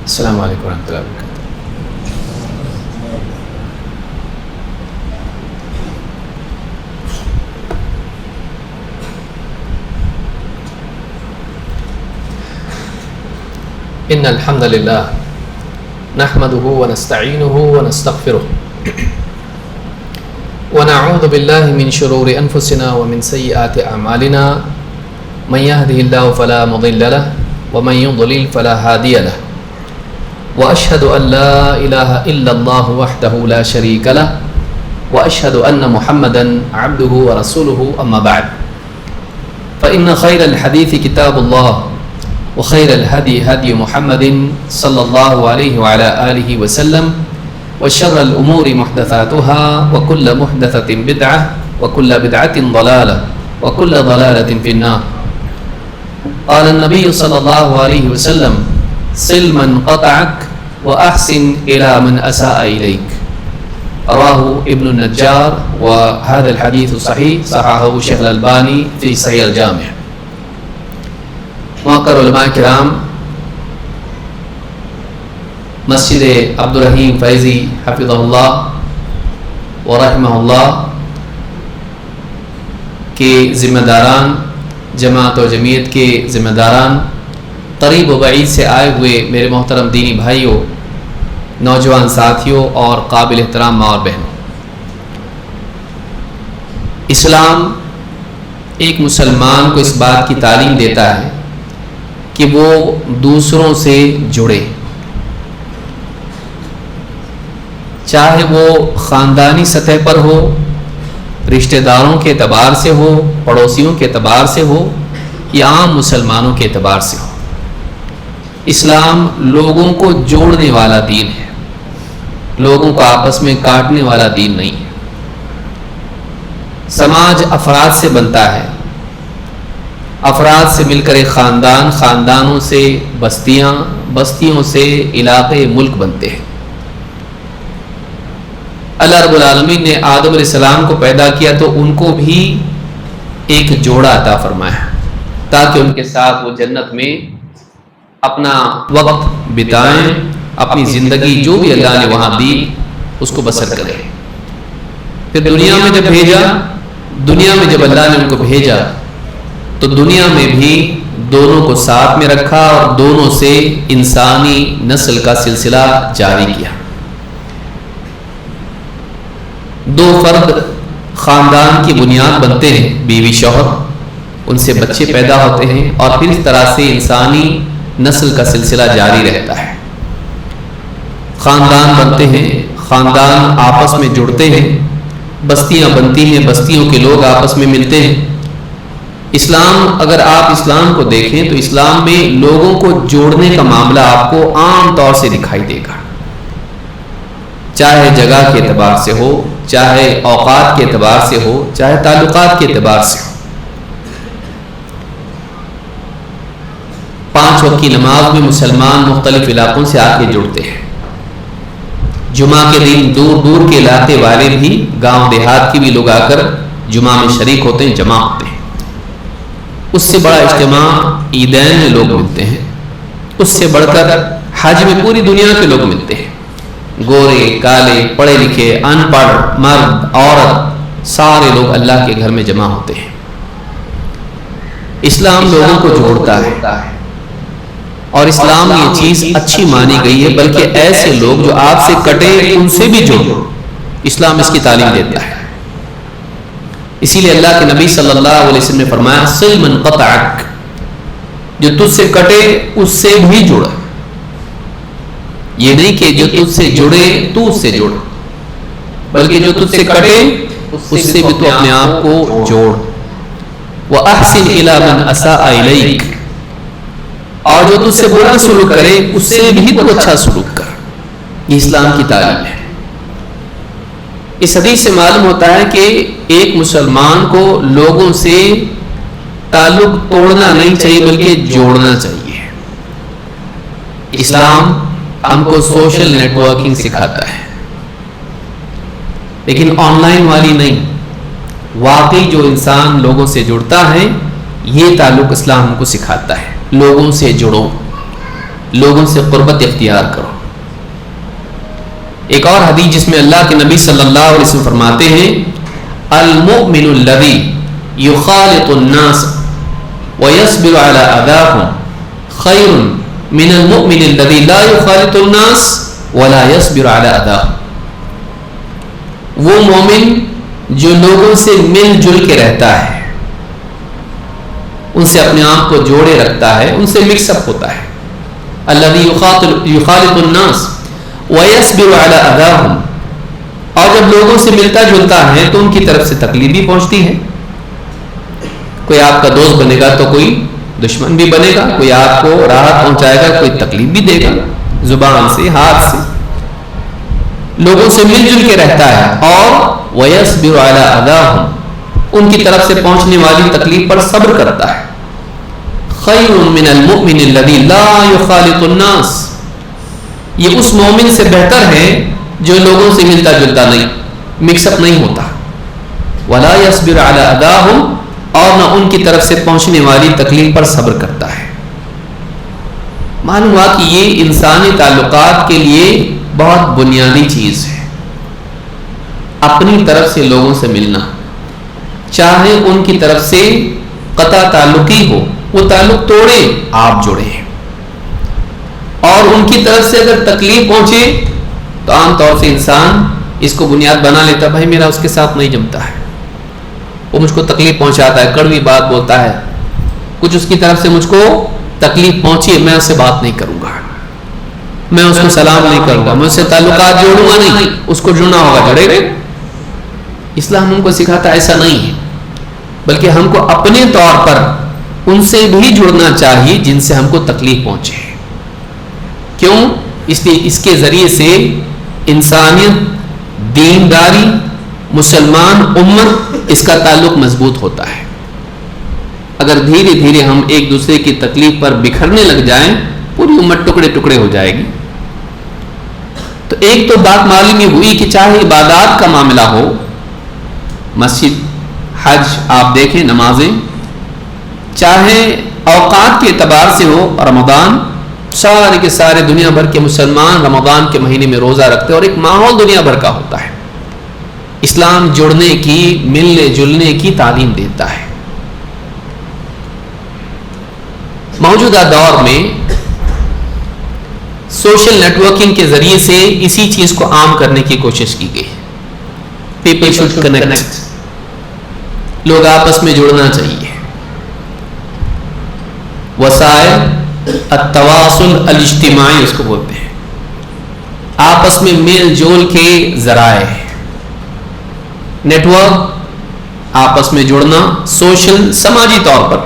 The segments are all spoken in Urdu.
السلام علیکم ورحمۃ اللہ وبرکاتہ. ان الحمد للہ نحمده ونستعینه ونستغفره ونعوذ باللہ من شرور انفسنا ومن سیئات اعمالنا من يهده الله فلا مضل له ومن يضلل فلا هادي له واشهد ان لا اله الا الله وحده لا شريك له واشهد ان محمدا عبده ورسوله اما بعد فان خير الحديث كتاب الله وخير الهدي هدي محمد صلى الله عليه وعلى آله وسلم وشر الأمور محدثاتها وكل محدثة بدعة وكل بدعة ضلالة وكل ضلالة في النار. قال النبي صلى الله عليه وسلم صل من قطعك وأحسن إلى من أساء إليك. رواه ابن النجار وهذا الحديث صحيح صححه الشيخ الألباني في صحيح الجامع. معقر علماء کرام، مسجد عبدالرحیم فیضی حفظہ اللہ ورحمہ اللہ کے ذمہ داران، جماعت و جمعیت کے ذمہ داران، قریب و بعید سے آئے ہوئے میرے محترم دینی بھائیوں، نوجوان ساتھیوں اور قابل احترام ماں اور بہنوں، اسلام ایک مسلمان کو اس بات کی تعلیم دیتا ہے کہ وہ دوسروں سے جڑے، چاہے وہ خاندانی سطح پر ہو، رشتہ داروں کے اعتبار سے ہو، پڑوسیوں کے اعتبار سے ہو یا عام مسلمانوں کے اعتبار سے ہو. اسلام لوگوں کو جوڑنے والا دین ہے، لوگوں کو آپس میں کاٹنے والا دین نہیں ہے. سماج افراد سے بنتا ہے، افراد سے مل کر ایک خاندان، خاندانوں سے بستیاں، بستیوں سے علاقے، ملک بنتے ہیں. اللہ رب العالمین نے آدم علیہ السلام کو پیدا کیا تو ان کو بھی ایک جوڑا عطا فرمایا تاکہ ان کے ساتھ وہ جنت میں اپنا وقت بتائیں، اپنی زندگی جو بھی اللہ نے وہاں دی اس کو بسر کریں. پھر دنیا میں جب بھیجا، دنیا میں جب اللہ نے ان کو بھیجا تو دنیا میں بھی دونوں کو ساتھ میں رکھا اور دونوں سے انسانی نسل کا سلسلہ جاری کیا. دو فرد خاندان کی بنیاد بنتے ہیں، بیوی شوہر، ان سے بچے پیدا ہوتے ہیں اور پھر اس طرح سے انسانی نسل کا سلسلہ جاری رہتا ہے. خاندان بنتے ہیں، خاندان آپس میں جڑتے ہیں، بستیاں بنتی ہیں، بستیوں کے لوگ آپس میں ملتے ہیں. اسلام، اگر آپ اسلام کو دیکھیں تو اسلام میں لوگوں کو جوڑنے کا معاملہ آپ کو عام طور سے دکھائی دے گا، چاہے جگہ کے اعتبار سے ہو، چاہے اوقات کے اعتبار سے ہو، چاہے تعلقات کے اعتبار سے ہو. 5 وقت کی نماز میں مسلمان مختلف علاقوں سے آ کے جڑتے ہیں. جمعہ کے دن دور دور کے علاقے والے بھی، گاؤں دیہات کے بھی لوگ آ کر جمعہ میں شریک ہوتے ہیں، جمع ہوتے ہیں. اس سے بڑا اجتماع عیدین میں لوگ ملتے ہیں. اس سے بڑھ کر حج میں پوری دنیا کے لوگ ملتے ہیں، گورے، کالے، پڑھے لکھے، ان پڑھ، مرد، عورت، سارے لوگ اللہ کے گھر میں جمع ہوتے ہیں. اسلام لوگوں کو جوڑتا ہے اور اسلام میں یہ چیز اچھی مانی گئی ہے، بلکہ ایسے لوگ جو آپ سے کٹے ان سے بھی جوڑو، اسلام اس کی تعلیم دیتا ہے. اسی لیے اللہ کے نبی صلی اللہ علیہ وسلم نے فرمایا صل من قطعک، جو تجھ سے کٹے اس سے بھی جڑ. یہ نہیں کہ جو تجھ سے جڑے تو اس سے جڑ، بلکہ جو تجھ سے کٹے اس سے بھی تو اپنے آپ کو جوڑ. وَأَحْسِنْ إِلَى مَنْ أَسَاءَ إِلَيْكَ، اور جو تجھ سے برا سلوک کرے اس سے بھی تو اچھا سلوک کر. یہ اسلام کی تعلیم ہے. اس حدیث سے معلوم ہوتا ہے کہ ایک مسلمان کو لوگوں سے تعلق توڑنا نہیں چاہیے بلکہ جوڑنا چاہیے. اسلام ہم کو سوشل نیٹ ورکنگ سکھاتا ہے، لیکن آن لائن والی نہیں. واقعی جو انسان لوگوں سے جڑتا ہے، یہ تعلق اسلام ہم کو سکھاتا ہے. لوگوں سے جڑو، لوگوں سے قربت اختیار کرو. ایک اور حدیث جس میں اللہ کے نبی صلی اللہ علیہ وسلم فرماتے ہیں المؤمن الذی یخالط الناس ویصبر علی اذاہم خیر من المؤمن الذی لا یخالط الناس ولا یصبر علی اذاہم. وہ مومن جو لوگوں سے مل جل کے رہتا ہے، ان سے اپنے آپ کو جوڑے رکھتا ہے، ان سے مکس اپ ہوتا ہے. الذی یخالط الناس وَيَصْبِرُ عَلَىٰ أَذَاهُمْ، اور جب لوگوں سے ملتا جلتا ہے تو ان کی طرف سے تکلیف بھی پہنچتی ہے. کوئی آپ کا دوست بنے گا تو کوئی دشمن بھی بنے گا، کوئی آپ کو راحت پہنچائے گا، کوئی تکلیف بھی دے گا، زبان سے، ہاتھ سے. لوگوں سے مل جل کے رہتا ہے اور وَيَصْبِرُ عَلَىٰ أَذَاهُمْ، ان کی طرف سے پہنچنے والی تکلیف پر صبر کرتا ہے. خَيْرٌ مِّنَ الْمُؤْمِنِ الَّذِي لَا يُخَالِطُ النَّاسِ، یہ اس مومن سے بہتر ہے جو لوگوں سے ملتا جلتا نہیں، مکس اپ نہیں ہوتا. وَلَا يَصْبِرُ عَلَىٰ أَذَاهُمْ، اور نہ ان کی طرف سے پہنچنے والی تکلیف پر صبر کرتا ہے. معلوم ہوا کہ یہ انسانی تعلقات کے لیے بہت بنیادی چیز ہے. اپنی طرف سے لوگوں سے ملنا، چاہے ان کی طرف سے قطع تعلقی ہو، وہ تعلق توڑے آپ جڑے، اور ان کی طرف سے اگر تکلیف پہنچے تو عام طور سے انسان اس کو بنیاد بنا لیتا، بھائی میرا اس کے ساتھ نہیں جمتا ہے، وہ مجھ کو تکلیف پہنچاتا ہے، کڑوی بات بولتا ہے، کچھ اس کی طرف سے مجھ کو تکلیف پہنچی ہے، میں اس سے بات نہیں کروں گا، میں اس کو سلام نہیں کروں گا، میں اس سے تعلقات جوڑوں گا نہیں، اس کو جڑنا ہوگا جڑے گئے. اسلام ہم کو سکھاتا ایسا نہیں ہے، بلکہ ہم کو اپنے طور پر ان سے بھی جڑنا چاہیے جن سے ہم کو تکلیف پہنچے. کیوں؟ اس لیے اس کے ذریعے سے انسانیت، دینداری، مسلمان امت، اس کا تعلق مضبوط ہوتا ہے. اگر دھیرے دھیرے ہم ایک دوسرے کی تکلیف پر بکھرنے لگ جائیں، پوری امت ٹکڑے ٹکڑے ہو جائے گی. تو ایک تو بات معلوم یہ ہوئی کہ چاہے عبادات کا معاملہ ہو، مسجد، حج، آپ دیکھیں نمازیں، چاہے اوقات کے اعتبار سے ہو، رمضان، سارے کے سارے دنیا بھر کے مسلمان رمضان کے مہینے میں روزہ رکھتے ہیں اور ایک ماحول دنیا بھر کا ہوتا ہے. اسلام جڑنے کی، ملنے جلنے کی تعلیم دیتا ہے. موجودہ دور میں سوشل نیٹ ورکنگ کے ذریعے سے اسی چیز کو عام کرنے کی کوشش کی گئی. پیپل شوڈ کنیکٹ، لوگ آپس میں جڑنا چاہیے. وسائل التواصل الاجتماعی اس کو بولتے ہیں، آپس میں میل جول کے ذرائع، نیٹ ورک، آپس میں جڑنا، سوشل، سماجی طور پر.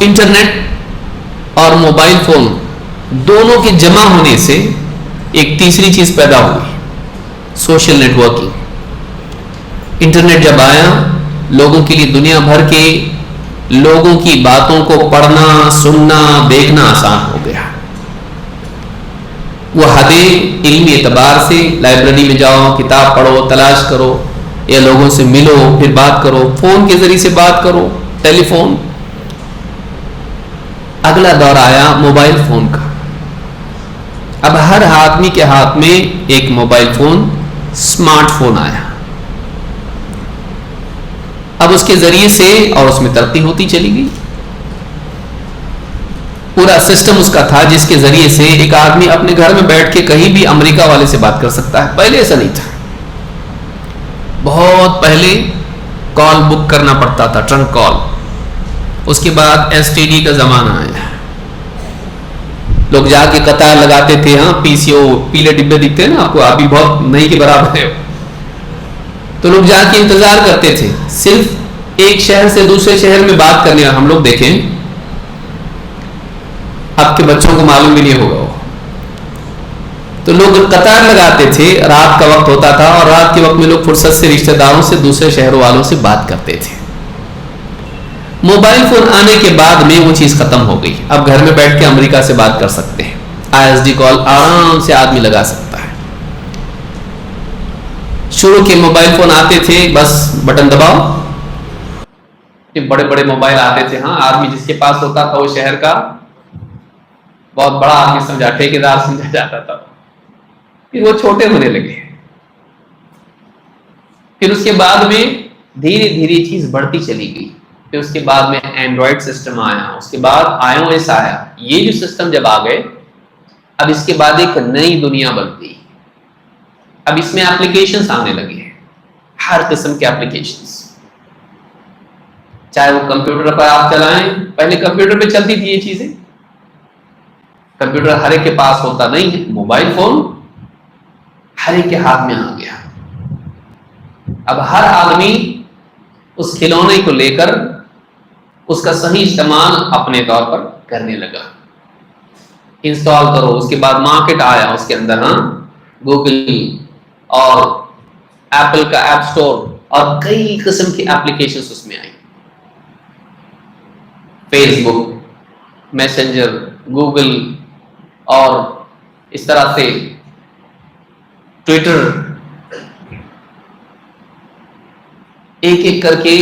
انٹرنیٹ اور موبائل فون دونوں کے جمع ہونے سے ایک تیسری چیز پیدا ہوئی، سوشل نیٹ ورکنگ. انٹرنیٹ جب آیا، لوگوں کے لیے دنیا بھر کے لوگوں کی باتوں کو پڑھنا، سننا، دیکھنا آسان ہو گیا. وہ حدیں علمی اعتبار سے، لائبریری میں جاؤ، کتاب پڑھو، تلاش کرو، یا لوگوں سے ملو، پھر بات کرو، فون کے ذریعے سے بات کرو، ٹیلی فون. اگلا دور آیا موبائل فون کا. اب ہر آدمی کے ہاتھ میں ایک موبائل فون، اسمارٹ فون آیا. اب اس کے ذریعے سے، اور اس میں ترقی ہوتی چلی گئی، پورا سسٹم اس کا تھا جس کے ذریعے سے ایک آدمی اپنے گھر میں بیٹھ کے کہیں بھی امریکہ والے سے بات کر سکتا ہے. پہلے ایسا نہیں تھا. بہت پہلے کال بک کرنا پڑتا تھا، ٹرنک کال. اس کے بعد ایس ٹی ڈی کا زمانہ آیا، لوگ جا کے قطار لگاتے تھے. ہاں، پی سی او پیلے ڈبے دکھتے ہیں نا آپ کو، ابھی بہت نہیں کے برابر ہے. تو لوگ جا کے انتظار کرتے تھے صرف ایک شہر سے دوسرے شہر میں بات کرنے. ہم لوگ دیکھیں، اب کے بچوں کو معلوم بھی نہیں ہوگا. تو لوگ قطار لگاتے تھے، رات کا وقت ہوتا تھا اور رات کے وقت میں لوگ فرصت سے رشتہ داروں سے، دوسرے شہروں والوں سے بات کرتے تھے. موبائل فون آنے کے بعد میں وہ چیز ختم ہو گئی. اب گھر میں بیٹھ کے امریکہ سے بات کر سکتے ہیں. آئی ایس ڈی کال آرام سے آدمی لگا سکتا ہے. شروع کے موبائل فون آتے تھے، بس بٹن دباؤ بڑے بڑے موبائل آتے تھے، ہاں آدمی جس کے پاس ہوتا تھا وہ شہر کا بہت بڑا آدمی سمجھا، ٹھیکیدار سمجھا جاتا تھا. پھر وہ چھوٹے ہونے لگے. پھر اس کے بعد میں دھیرے دھیرے چیز بڑھتی چلی گئی. پھر اس کے بعد میں اینڈرائڈ سسٹم آیا، اس کے بعد iOS آیا. یہ جو سسٹم جب آ گئے، اب اس کے بعد ایک نئی دنیا بن گئی. اب اس میں ایپلیکیشنز آنے لگے ہیں، ہر قسم کے ایپلیکیشنز. چاہے وہ کمپیوٹر پر آپ چلائیں، پہلے کمپیوٹر پہ چلتی تھی یہ چیزیں. کمپیوٹر ہر ایک کے پاس ہوتا نہیں ہے. موبائل فون ہر ایک کے ہاتھ میں آ گیا. اب ہر آدمی اس کھلونے کو لے کر اس کا صحیح استعمال اپنے طور پر کرنے لگا. انسٹال کرو، اس کے بعد مارکیٹ آیا، اس کے اندر ہاں گوگل اور ایپل کا ایپ سٹور اور کئی قسم کی ایپلیکیشنز اس میں آئی. فیس بک، میسنجر، گوگل اور اس طرح سے ٹویٹر، ایک ایک کر کے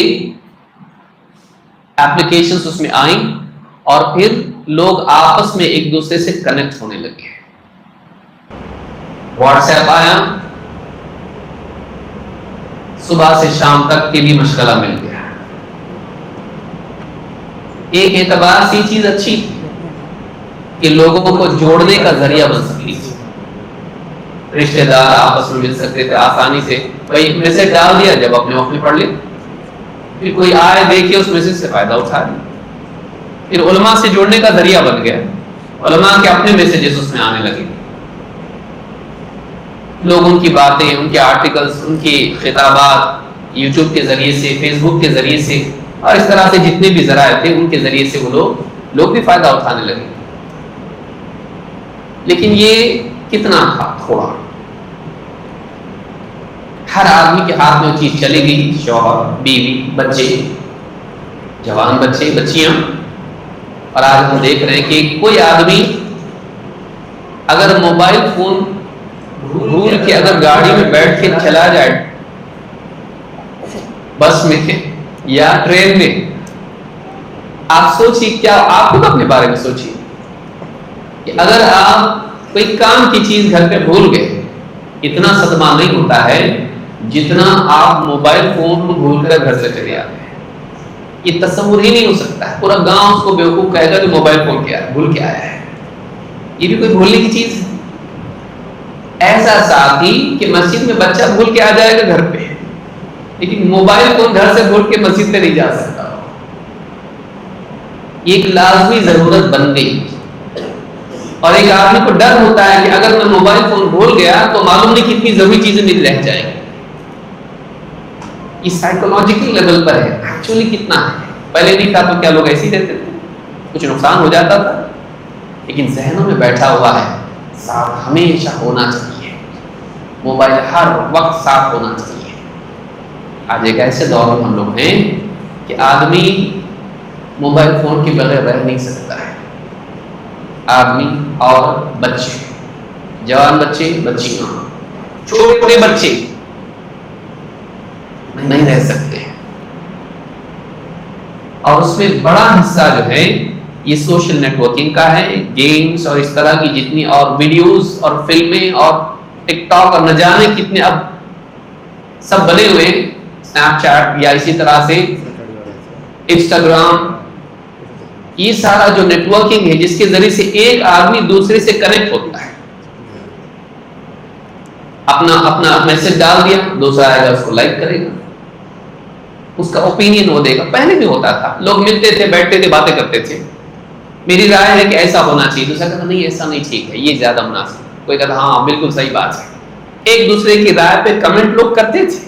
ایپلیکیشنز اس میں آئیں اور پھر لوگ آپس میں ایک دوسرے سے کنیکٹ ہونے لگے. واٹس ایپ آیا، صبح سے شام تک کے لیے مشغلہ مل گیا. ایک اعتبار سے یہ چیز اچھی تھی کہ لوگوں کو جوڑنے کا ذریعہ بن سکتی تھی. رشتہ دار آپس میں مل سکتے تھے آسانی سے. بھائی میسج ڈال دیا، جب اپنے وقت میں پڑھ لے، پھر کوئی آئے دیکھے اس میسج سے فائدہ اٹھا لے. پھر علماء سے جوڑنے کا ذریعہ بن گیا. علماء کے اپنے میسیجز اس میں آنے لگے. لوگ ان کی باتیں، ان کے آرٹیکلز، ان کی خطابات یوٹیوب کے ذریعے سے، فیس بک کے ذریعے سے اور اس طرح سے جتنے بھی ذرائع تھے ان کے ذریعے سے وہ لوگ بھی فائدہ اٹھانے لگے. لیکن یہ کتنا تھا؟ تھوڑا. ہر آدمی کے ہاتھ میں وہ چیز چلے گئی. شوہر، بیوی، بچے، جوان بچے، بچیاں. اور آج ہم دیکھ رہے ہیں کہ کوئی آدمی اگر موبائل فون بھول کے اگر گاڑی میں بیٹھ کے چلا جائے، بس میں یا ٹرین میں، آپ سوچیے، کیا آپ خود اپنے بارے میں سوچیے کہ اگر آپ کوئی کام کی چیز گھر پہ بھول گئے، اتنا صدمہ نہیں ہوتا ہے جتنا آپ موبائل فون بھول کر گھر سے چلے آتے ہیں. یہ تصور ہی نہیں ہو سکتا ہے. پورا گاؤں اس کو بیوقوف کہے گا کہ موبائل فون کیا ہے، بھول کے آیا ہے. یہ بھی کوئی بھولنے کی چیز ہے؟ ایسا ساتھی کہ مسجد میں بچہ بھول کے آ جائے گا گھر پہ، لیکن موبائل فون گھر سے بھول کے مسجد پہ نہیں جا سکتا. یہ ایک لازمی ضرورت بن گئی. اور ایک آدمی کو ڈر ہوتا ہے کہ اگر میں موبائل فون بھول گیا تو معلوم نہیں کتنی ضروری چیزیں میری رہ جائیں گی. یہ سائیکولوجیکل لیول پر ہے. ایکچولی کتنا ہے؟ پہلے نہیں تھا تو کیا لوگ ایسے ہی رہتے تھے؟ کچھ نقصان ہو جاتا تھا، لیکن ذہنوں میں بیٹھا ہوا ہے. ساتھ ہمیشہ ہونا چاہیے، موبائل ہر وقت ساتھ ہونا چاہیے. آج ایک ایسے دور میں ہم لوگ ہیں کہ آدمی موبائل فون کے بغیر رہ نہیں سکتا ہے. آدمی اور بچے، جوان بچے، بچیاں، چھوٹے بچے نہیں رہ سکتے. اور اس میں بڑا حصہ جو ہے یہ سوشل نیٹ ورکنگ کا ہے. گیمز اور اس طرح کی جتنی اور ویڈیوز اور فلمیں اور ٹک ٹاک اور نہ جانے کتنے اب سب بنے ہوئے، اسنیپ چیٹ یا اسی طرح سے انسٹاگرام. یہ سارا جو نیٹ ورکنگ ہے جس کے ذریعے سے ایک آدمی دوسرے سے کنیکٹ ہوتا ہے. اپنا میسج ڈال دیا، دوسرا آئے گا اس کو لائک کرے گا، اس کا اوپینین وہ دے گا. پہلے بھی ہوتا تھا، لوگ ملتے تھے، بیٹھتے تھے، باتیں کرتے تھے. میری رائے ہے کہ ایسا ہونا چاہیے. دوسرا کہتا نہیں ایسا نہیں ٹھیک ہے، یہ زیادہ مناسب. کوئی کہتا ہاں بالکل صحیح بات ہے. ایک دوسرے کی رائے پہ کمنٹ لوگ کرتے تھے.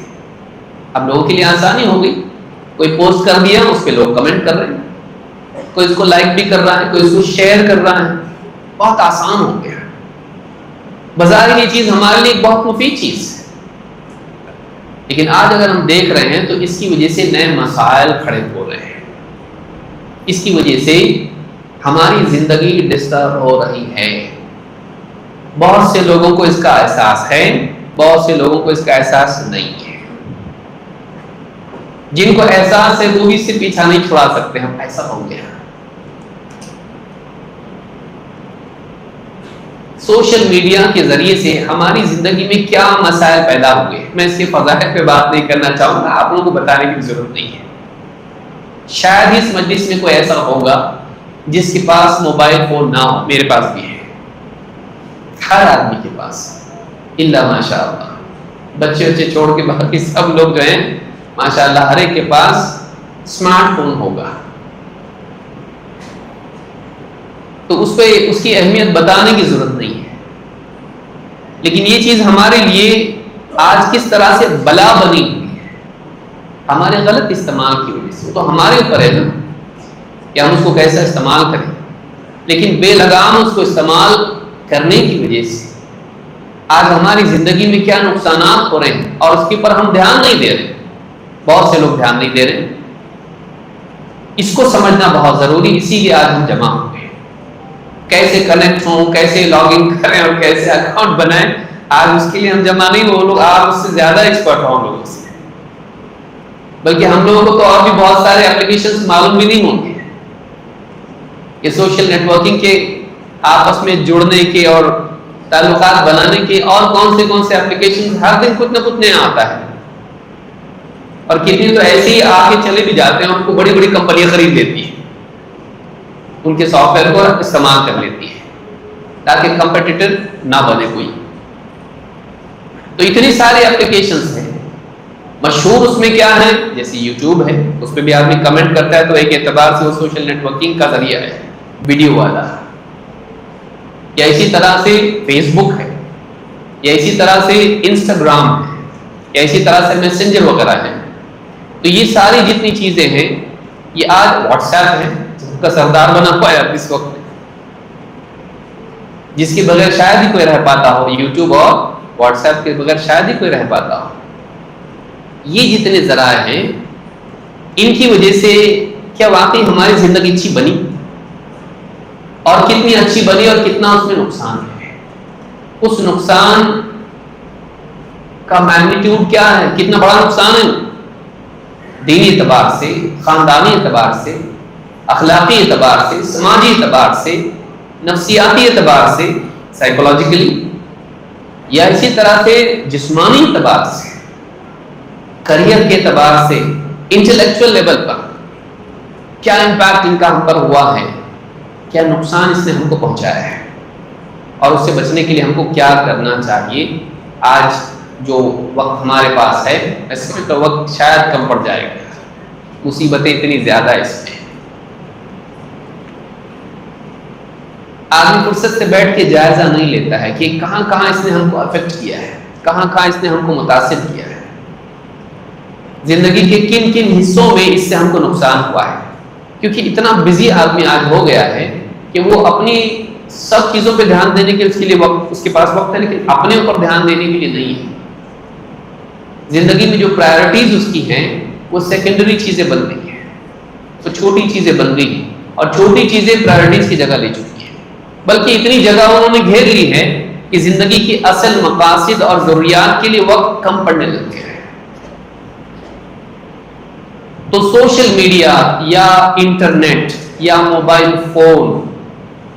اب لوگوں کے لیے آسانی ہو گئی. کوئی پوسٹ کر دیا، اس پہ لوگ کمنٹ کر رہے ہیں، کوئی اس کو لائک بھی کر رہا ہے، کوئی اس کو شیئر کر رہا ہے. بہت آسان ہو گیا. بظاہر یہ چیز ہمارے لیے ایک بہت مفید چیز ہے، لیکن آج اگر ہم دیکھ رہے ہیں تو اس کی وجہ سے نئے مسائل کھڑے ہو رہے ہیں. اس کی وجہ سے ہماری زندگی ڈسٹرب ہو رہی ہے. بہت سے لوگوں کو اس کا احساس ہے، بہت سے لوگوں کو اس کا احساس نہیں ہے. جن کو احساس ہے وہ بھی اس سے پیچھا نہیں چھڑا سکتے، ہم ایسا ہو گیا۔ سوشل میڈیا کے ذریعے سے ہماری زندگی میں کیا مسائل پیدا ہوئے، میں اس کے فضائل پہ بات نہیں کرنا چاہوں گا، آپ لوگوں کو بتانے کی ضرورت نہیں ہے۔ شاید اس مجلس میں کوئی ایسا ہوگا جس کے پاس موبائل فون نہ ہو، میرے پاس بھی ہے، ہر آدمی کے پاس، الا ماشاء اللہ، بچے چھوڑ کے باقی سب لوگ جو ہیں ماشاء اللہ ہر ایک کے پاس اسمارٹ فون ہوگا۔ تو اس پہ اس کی اہمیت بتانے کی ضرورت نہیں ہے، لیکن یہ چیز ہمارے لیے آج کس طرح سے بلا بنی ہوئی ہے، ہمارے غلط استعمال کی وجہ سے۔ تو ہمارے اوپر ہے نا کہ ہم اس کو کیسا استعمال کریں، لیکن بے لگام اس کو استعمال کرنے کی وجہ سے آج ہماری زندگی میں کیا نقصانات ہو رہے ہیں اور اس کے اوپر ہم دھیان نہیں دے رہے، بہت سے لوگ دھیان نہیں دے رہے۔ اس کو سمجھنا بہت ضروری، اسی لیے آج ہم جمع ہو گئے، کیسے کنیکٹ ہوں، کیسے لاگ ان کریں اور کیسے اکاؤنٹ بنائیں، آج اس کے لیے ہم جمع نہیں، وہ لوگ آپ اس سے زیادہ ایکسپرٹ ہوں لوگوں سے، بلکہ ہم لوگوں کو تو اور بھی بہت سارے اپلیکیشنز معلوم بھی نہیں ہوں گے کہ سوشل نیٹ ورکنگ کے آپس میں جڑنے کے اور تعلقات بنانے کے اور کون سے اپلیکیشن ہر دن کچھ نہ کچھ نیا آتا ہے، اور کتنے تو ایسے ہی آ کے چلے بھی جاتے ہیں، ان کو بڑی بڑی کمپنیاں خرید لیتی ہیں، ان کے سافٹ ویئر کو استعمال کر لیتی ہے تاکہ کمپٹیٹر نہ بنے کوئی۔ تو اتنی ساری اپلیکیشنز ہیں، مشہور اس میں کیا ہے، جیسے یوٹیوب ہے، اس پہ بھی آدمی کمنٹ کرتا ہے تو ایک اعتبار سے وہ سوشل نیٹ ورکنگ کا ذریعہ ہے، ویڈیو والا، یا اسی طرح سے فیس بک ہے، یا اسی طرح سے انسٹاگرام ہے، یا اسی طرح سے میسنجر وغیرہ ہے۔ تو یہ ساری جتنی چیزیں ہیں، یہ آج واٹس ایپ ہے جس کا سردار بنا ہوا ہے اس وقت، جس کے بغیر شاید ہی کوئی رہ پاتا ہو، یوٹیوب اور واٹس ایپ کے بغیر شاید ہی کوئی رہ پاتا ہو۔ یہ جتنے ذرائع ہیں، ان کی وجہ سے کیا واقعی ہماری زندگی اچھی بنی، اور کتنی اچھی بنی اور کتنا اس میں نقصان ہے، اس نقصان کا میگنیٹیوڈ کیا ہے، کتنا بڑا نقصان ہے، دینی اعتبار سے، خاندانی اعتبار سے، اخلاقی اعتبار سے، سماجی اعتبار سے، نفسیاتی اعتبار سے، سائیکولوجیکلی، یا اسی طرح سے جسمانی اعتبار سے، کریئر کے اعتبار سے، انٹلیکچوئل لیول پر کیا امپیکٹ ان کا ہم پر ہوا ہے، کیا نقصان اس نے ہم کو پہنچایا ہے، اور اس سے بچنے کے لیے ہم کو کیا کرنا چاہیے۔ آج جو وقت ہمارے پاس ہے، اس میں تو وقت شاید کم پڑ جائے گا، مصیبتیں اتنی زیادہ اس میں، آدمی فرصت سے بیٹھ کے جائزہ نہیں لیتا ہے کہ کہاں کہاں اس نے ہم کو افیکٹ کیا ہے، کہاں کہاں اس نے ہم کو متاثر کیا ہے، زندگی کے کن کن حصوں میں اس سے ہم کو نقصان ہوا ہے، کیونکہ اتنا بزی آدمی آج ہو گیا ہے کہ وہ اپنی سب چیزوں پہ دھیان دینے کے لیے وقت، اس کے پاس وقت ہے، لیکن اپنے اوپر دھیان دینے کے لیے نہیں ہے۔ زندگی میں جو پرائرٹیز اس کی ہیں وہ سیکنڈری چیزیں بن گئی ہیں، تو چھوٹی چیزیں بن گئی ہیں، اور چھوٹی چیزیں پرائرٹیز کی جگہ لے چکی ہیں، بلکہ اتنی جگہ انہوں نے گھیر لی ہے کہ زندگی کی اصل مقاصد اور ضروریات کے لیے وقت کم پڑنے لگ گیا ہے۔ تو سوشل میڈیا یا انٹرنیٹ یا موبائل فون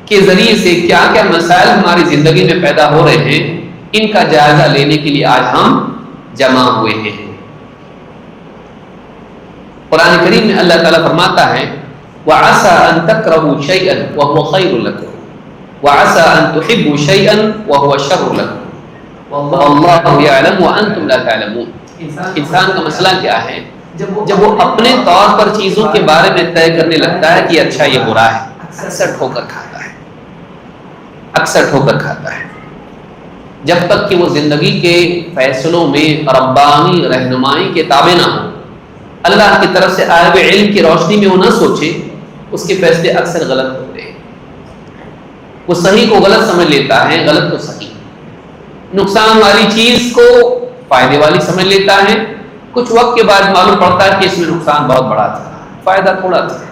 کے ذریعے سے کیا کیا مسائل ہماری زندگی میں پیدا ہو رہے ہیں، ان کا جائزہ لینے کے لیے آج ہم جمع ہوئے ہیں۔ قرآن کریم میں اللہ تعالیٰ فرماتا ہے وَعَسَىٰ أَن تَكْرَهُوا شَيْئًا وَهُوَ خَيْرٌ لَكُمْ وَعَسَىٰ أَن تُحِبُّوا شَيْئًا وَهُوَ شَرٌّ لَكُمْ وَاللَّهُ يَعْلَمُ وَأَنتُمْ لَا تَعْلَمُونَ۔ انسان کا مسئلہ کیا ہے، جب وہ اپنے طور پر چیزوں کے بارے میں طے کرنے لگتا ہے کہ اچھا یہ برا ہے، اکثر ٹھوکر کھاتا ہے، اکثر ٹھوکر کھاتا ہے، جب تک کہ وہ زندگی کے فیصلوں میں ربانی رہنمائی کے تابع نہ ہو، اللہ کی طرف سے آئے ہوئے علم کی روشنی میں وہ نہ سوچے، اس کے فیصلے اکثر غلط ہوتے ہیں۔ وہ صحیح کو غلط سمجھ لیتا ہے، غلط کو صحیح، نقصان والی چیز کو فائدے والی سمجھ لیتا ہے، کچھ وقت کے بعد معلوم پڑتا ہے کہ اس میں نقصان بہت بڑا تھا، فائدہ تھوڑا تھا،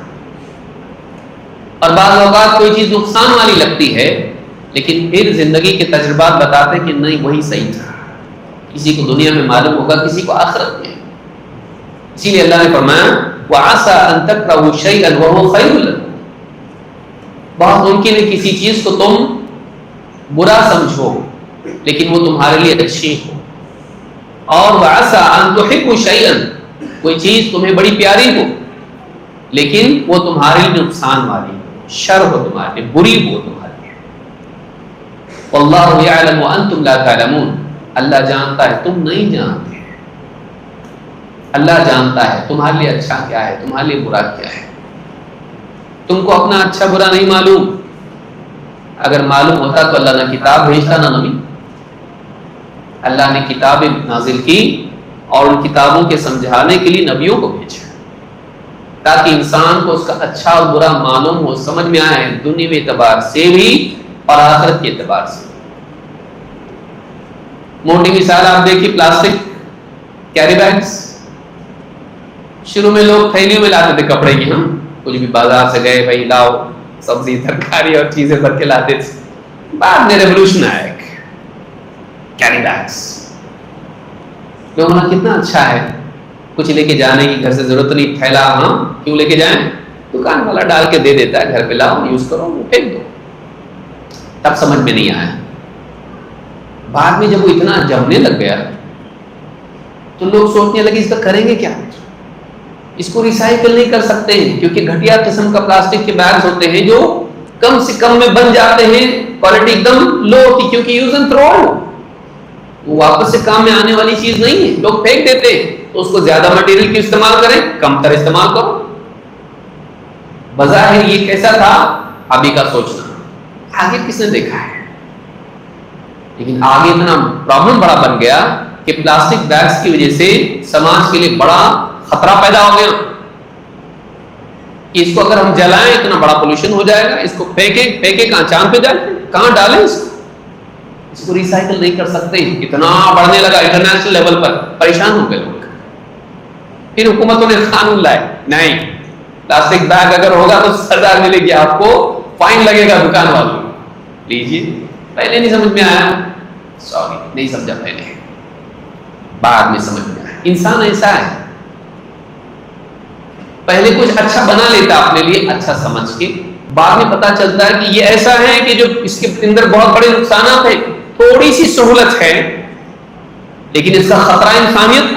اور بعض اوقات کوئی چیز نقصان والی لگتی ہے لیکن پھر زندگی کے تجربات بتاتے ہیں کہ نہیں وہی صحیح تھا، کسی کو دنیا میں معلوم ہوگا، کسی کو آخرت میں۔ اسی لیے اللہ نے فرمایا وَعَسَىٰ أَن تَكْرَهُوا شَيْئًا وَهُوَ خَيْرٌ لَكُمْ، بہت ممکن ہے کسی چیز کو تم برا سمجھو لیکن وہ تمہارے لیے اچھی ہو، اور وَعَسَىٰ أَن تُحِبُّوا شَيْئًا، کوئی چیز تمہیں بڑی پیاری ہو لیکن وہ تمہارے لیے نقصان والی ہو، شر ہو تمہارے لیے، بری ہو تمہارے لیے۔ وَاللَّهُ يَعْلَمُ وَأَنْتُمْ لَا تَعْلَمُونَ، اللہ جانتا ہے تم نہیں جانتے، اللہ جانتا ہے تمہارے لیے اچھا کیا ہے، تمہارے لیے برا کیا ہے۔ تم کو اپنا اچھا برا نہیں معلوم، اگر معلوم ہوتا تو اللہ نہ کتاب بھیجتا نہ نبی۔ اللہ نے کتابیں نازل کی اور ان کتابوں کے سمجھانے کے لیے نبیوں کو بھیجا تاکہ انسان کو اس کا اچھا اور برا معلوم ہو، سمجھ میں آئے، دنیوی اعتبار سے بھی اور آخرت کے اعتبار سے۔ موٹی مثال آپ دیکھیے، پلاسٹک کیری بیگز، شروع میں لوگ تھیلیوں میں لاتے تھے کپڑے کی، ہم کچھ بھی بازار سے گئے بھائی لاؤ سبزی ترکاری اور چیزیں بھر کے لاتے تھے۔ بعد میں ریولوشن آیا ایک کیری بیگز، لوگوں نے کتنا اچھا ہے، کچھ لے کے جانے کی گھر سے ضرورت نہیں، تھیلا ہاں کیوں لے کے جائیں، دکان والا ڈال کے دے دیتا ہے، گھر پہ لاؤ یوز کرو پھینک دو۔ تب سمجھ میں نہیں آیا، بعد میں جب وہ اتنا جمنے لگ گیا تو لوگ سوچنے لگے اس کا کریں گے کیا، اس کو ریسائیکل نہیں کر سکتے ہیں کیونکہ گھٹیا قسم کا پلاسٹک کے بیگز ہوتے ہیں جو کم سے کم میں بن جاتے ہیں، کوالٹی ایک دم لو ہوتی کیونکہ یوز اینڈ تھرو، وہ واپس سے کام میں آنے والی چیز نہیں ہے، لوگ پھینک دیتے ہیں۔ تو اس کو زیادہ مٹیریل کی استعمال کریں، کم تر استعمال کرو۔ بظاہر یہ کیسا تھا ابھی کا سوچنا، آگے کس نے دیکھا ہے، لیکن آگے اتنا پرابلم بڑا بن گیا کہ پلاسٹک بیگز کی وجہ سے سماج کے لیے بڑا خطرہ پیدا ہو گیا کہ اس کو اگر ہم جلائیں اتنا بڑا پولوشن ہو جائے گا، اس کو پھینکے کہاں، چاند پہ جائیں، کہاں ڈالیں اس کو ریسائیکل نہیں کر سکتے، اتنا بڑھنے لگا انٹرنیشنل لیول پر، پریشان ہو گئے لوگ۔ پھر حکومتوں نے قانون لائے، نہیں پلاسٹک بیگ اگر ہوگا تو سزا ملے گی، آپ کو فائن لگے گا دکان والوں، لیجیے۔ پہلے نہیں سمجھ میں آیا، سوری نہیں سمجھا پہلے، بعد میں سمجھ میں آیا۔ انسان ایسا ہے، پہلے کچھ اچھا بنا لیتا اپنے لیے اچھا سمجھ کے، بعد میں پتا چلتا ہے کہ یہ ایسا ہے کہ جو اس کے اندر بہت بڑے نقصانات ہیں، تھوڑی سی سہولت ہے لیکن اس کا خطرہ انسانیت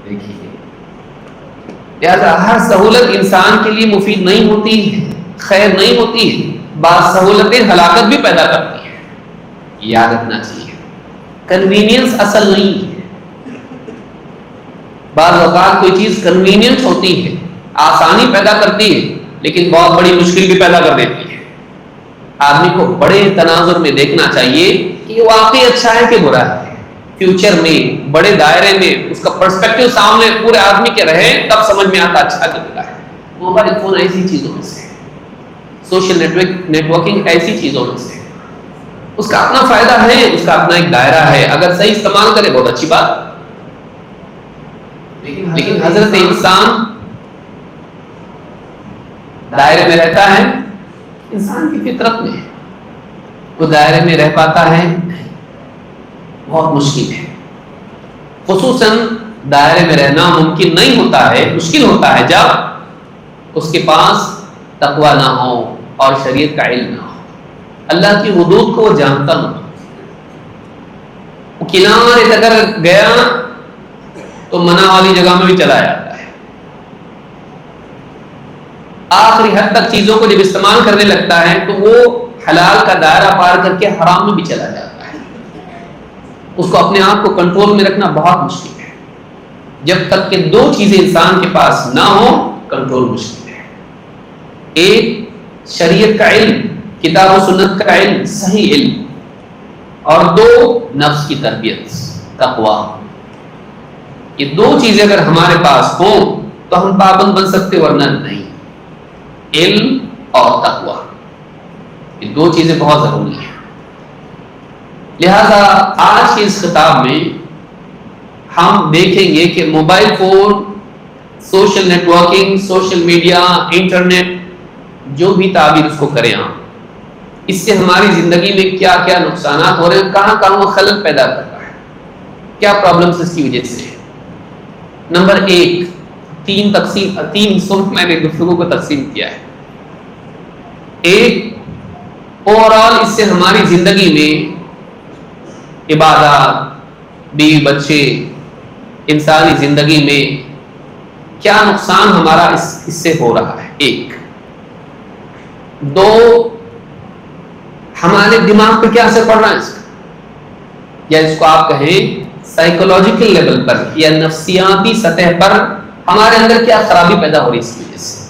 دیکھیے۔ لہٰذا ہر سہولت انسان کے لیے مفید نہیں ہوتی ہے، خیر نہیں ہوتی ہے، بعض سہولتیں ہلاکت بھی پیدا کرتی ہیں، یاد رکھنا چاہیے۔ کنوینئنس اصل نہیں ہے، بعض اوقات کوئی چیز کنوینئنس ہوتی ہے، آسانی پیدا کرتی ہے لیکن بہت بڑی مشکل بھی پیدا کر دیتی ہے۔ آدمی کو بڑے تناظر میں دیکھنا چاہیے کہ یہ واقعی اچھا ہے کہ برا ہے، فیوچر میں بڑے دائرے میں اس کا پرسپیکٹو سامنے پورے آدمی کے رہے، تب سمجھ میں آتا اچھا کہ برا ہے۔ موبائل فون ایسی چیزوں میں سے، سوشل نیٹ ورکنگ ایسی چیزوں میں سے، اس کا اپنا فائدہ ہے، اس کا اپنا ایک دائرہ ہے، اگر صحیح استعمال کرے بہت اچھی بات، لیکن حضرت انسان دائرے میں رہتا ہے، انسان کی فطرت میں وہ دائرے میں رہ پاتا ہے، بہت مشکل ہے۔ خصوصاً دائرے میں رہنا ممکن نہیں ہوتا ہے، مشکل ہوتا ہے جب اس کے پاس تقویٰ نہ ہو اور شریعت کا علم نہ ہو، اللہ کی حدود کو وہ جانتا نہ ہو۔ وہ کنارے اگر گیا تو منع والی جگہ میں بھی چلا جاتا ہے، آخری حد تک چیزوں کو جب استعمال کرنے لگتا ہے تو وہ حلال کا دائرہ پار کر کے حرام میں بھی چلا جاتا ہے۔ اس کو اپنے آپ کو کنٹرول میں رکھنا بہت مشکل ہے، جب تک کہ دو چیزیں انسان کے پاس نہ ہو کنٹرول مشکل ہے۔ ایک شریعت کا علم، کتاب و سنت کا علم، صحیح علم، اور دو نفس کی تربیت، تقویٰ۔ یہ دو چیزیں اگر ہمارے پاس ہوں تو ہم پابند بن سکتے، ورنہ نہیں۔ علم اور تقویٰ، یہ دو چیزیں بہت ضروری ہیں۔ لہذا آج کے اس خطاب میں ہم دیکھیں گے کہ mobile phone, social networking, social media, internet, جو بھی تعبیر اس کو کریں آپ، اس سے ہماری زندگی میں کیا کیا نقصانات ہو رہے ہیں، کہاں کہاں وہ خلل پیدا کر رہا ہے، کیا پرابلمس اس کی وجہ سے۔ نمبر ایک، تین حصوں میں نے گفتگو کو تقسیم کیا ہے. ایک، اوور آل اس سے ہماری زندگی میں عبادات، بیوی بچے، انسانی زندگی میں کیا نقصان ہمارا اس سے ہو رہا ہے. ایک. دو، ہمارے دماغ پہ کیا اثر پڑ رہا ہے اس کا، یا اس کو آپ کہیں سائیکولوجیکل لیول پر یا نفسیاتی سطح پر ہمارے اندر کیا خرابی پیدا ہو رہی ہے اس کی وجہ سے.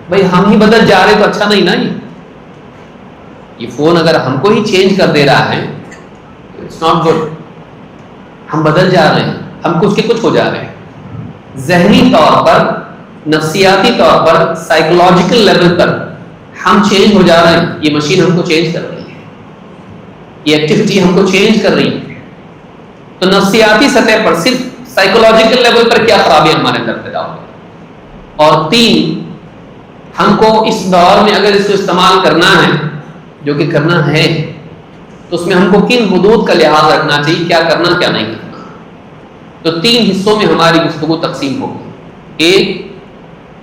بھائی ہم ہی بدل جا رہے تو اچھا نہیں نا. یہ فون اگر ہم کو ہی چینج کر دے رہا ہے اٹس ناٹ گڈ. ہم بدل جا رہے ہیں، ہم کچھ کے کچھ ہو جا رہے ہیں. ذہنی طور پر، نفسیاتی طور پر، سائیکولوجیکل لیول پر ہم چینج ہو جا رہے ہیں. یہ مشین ہم کو چینج کر رہی ہے، یہ ایکٹیویٹی ہم کو چینج کر رہی ہے. تو نفسیاتی سطح پر، صرف سائیکولوجیکل لیول پر کیا خرابی ہمارے اندر پیدا ہو. اور تین، ہم کو اس دور میں اگر اس کو استعمال کرنا ہے، جو کہ کرنا ہے، تو اس میں ہم کو کن حدود کا لحاظ رکھنا چاہیے، کیا کرنا کیا نہیں کرنا. تو تین حصوں میں ہماری گفتگو تقسیم ہوگی. ایک،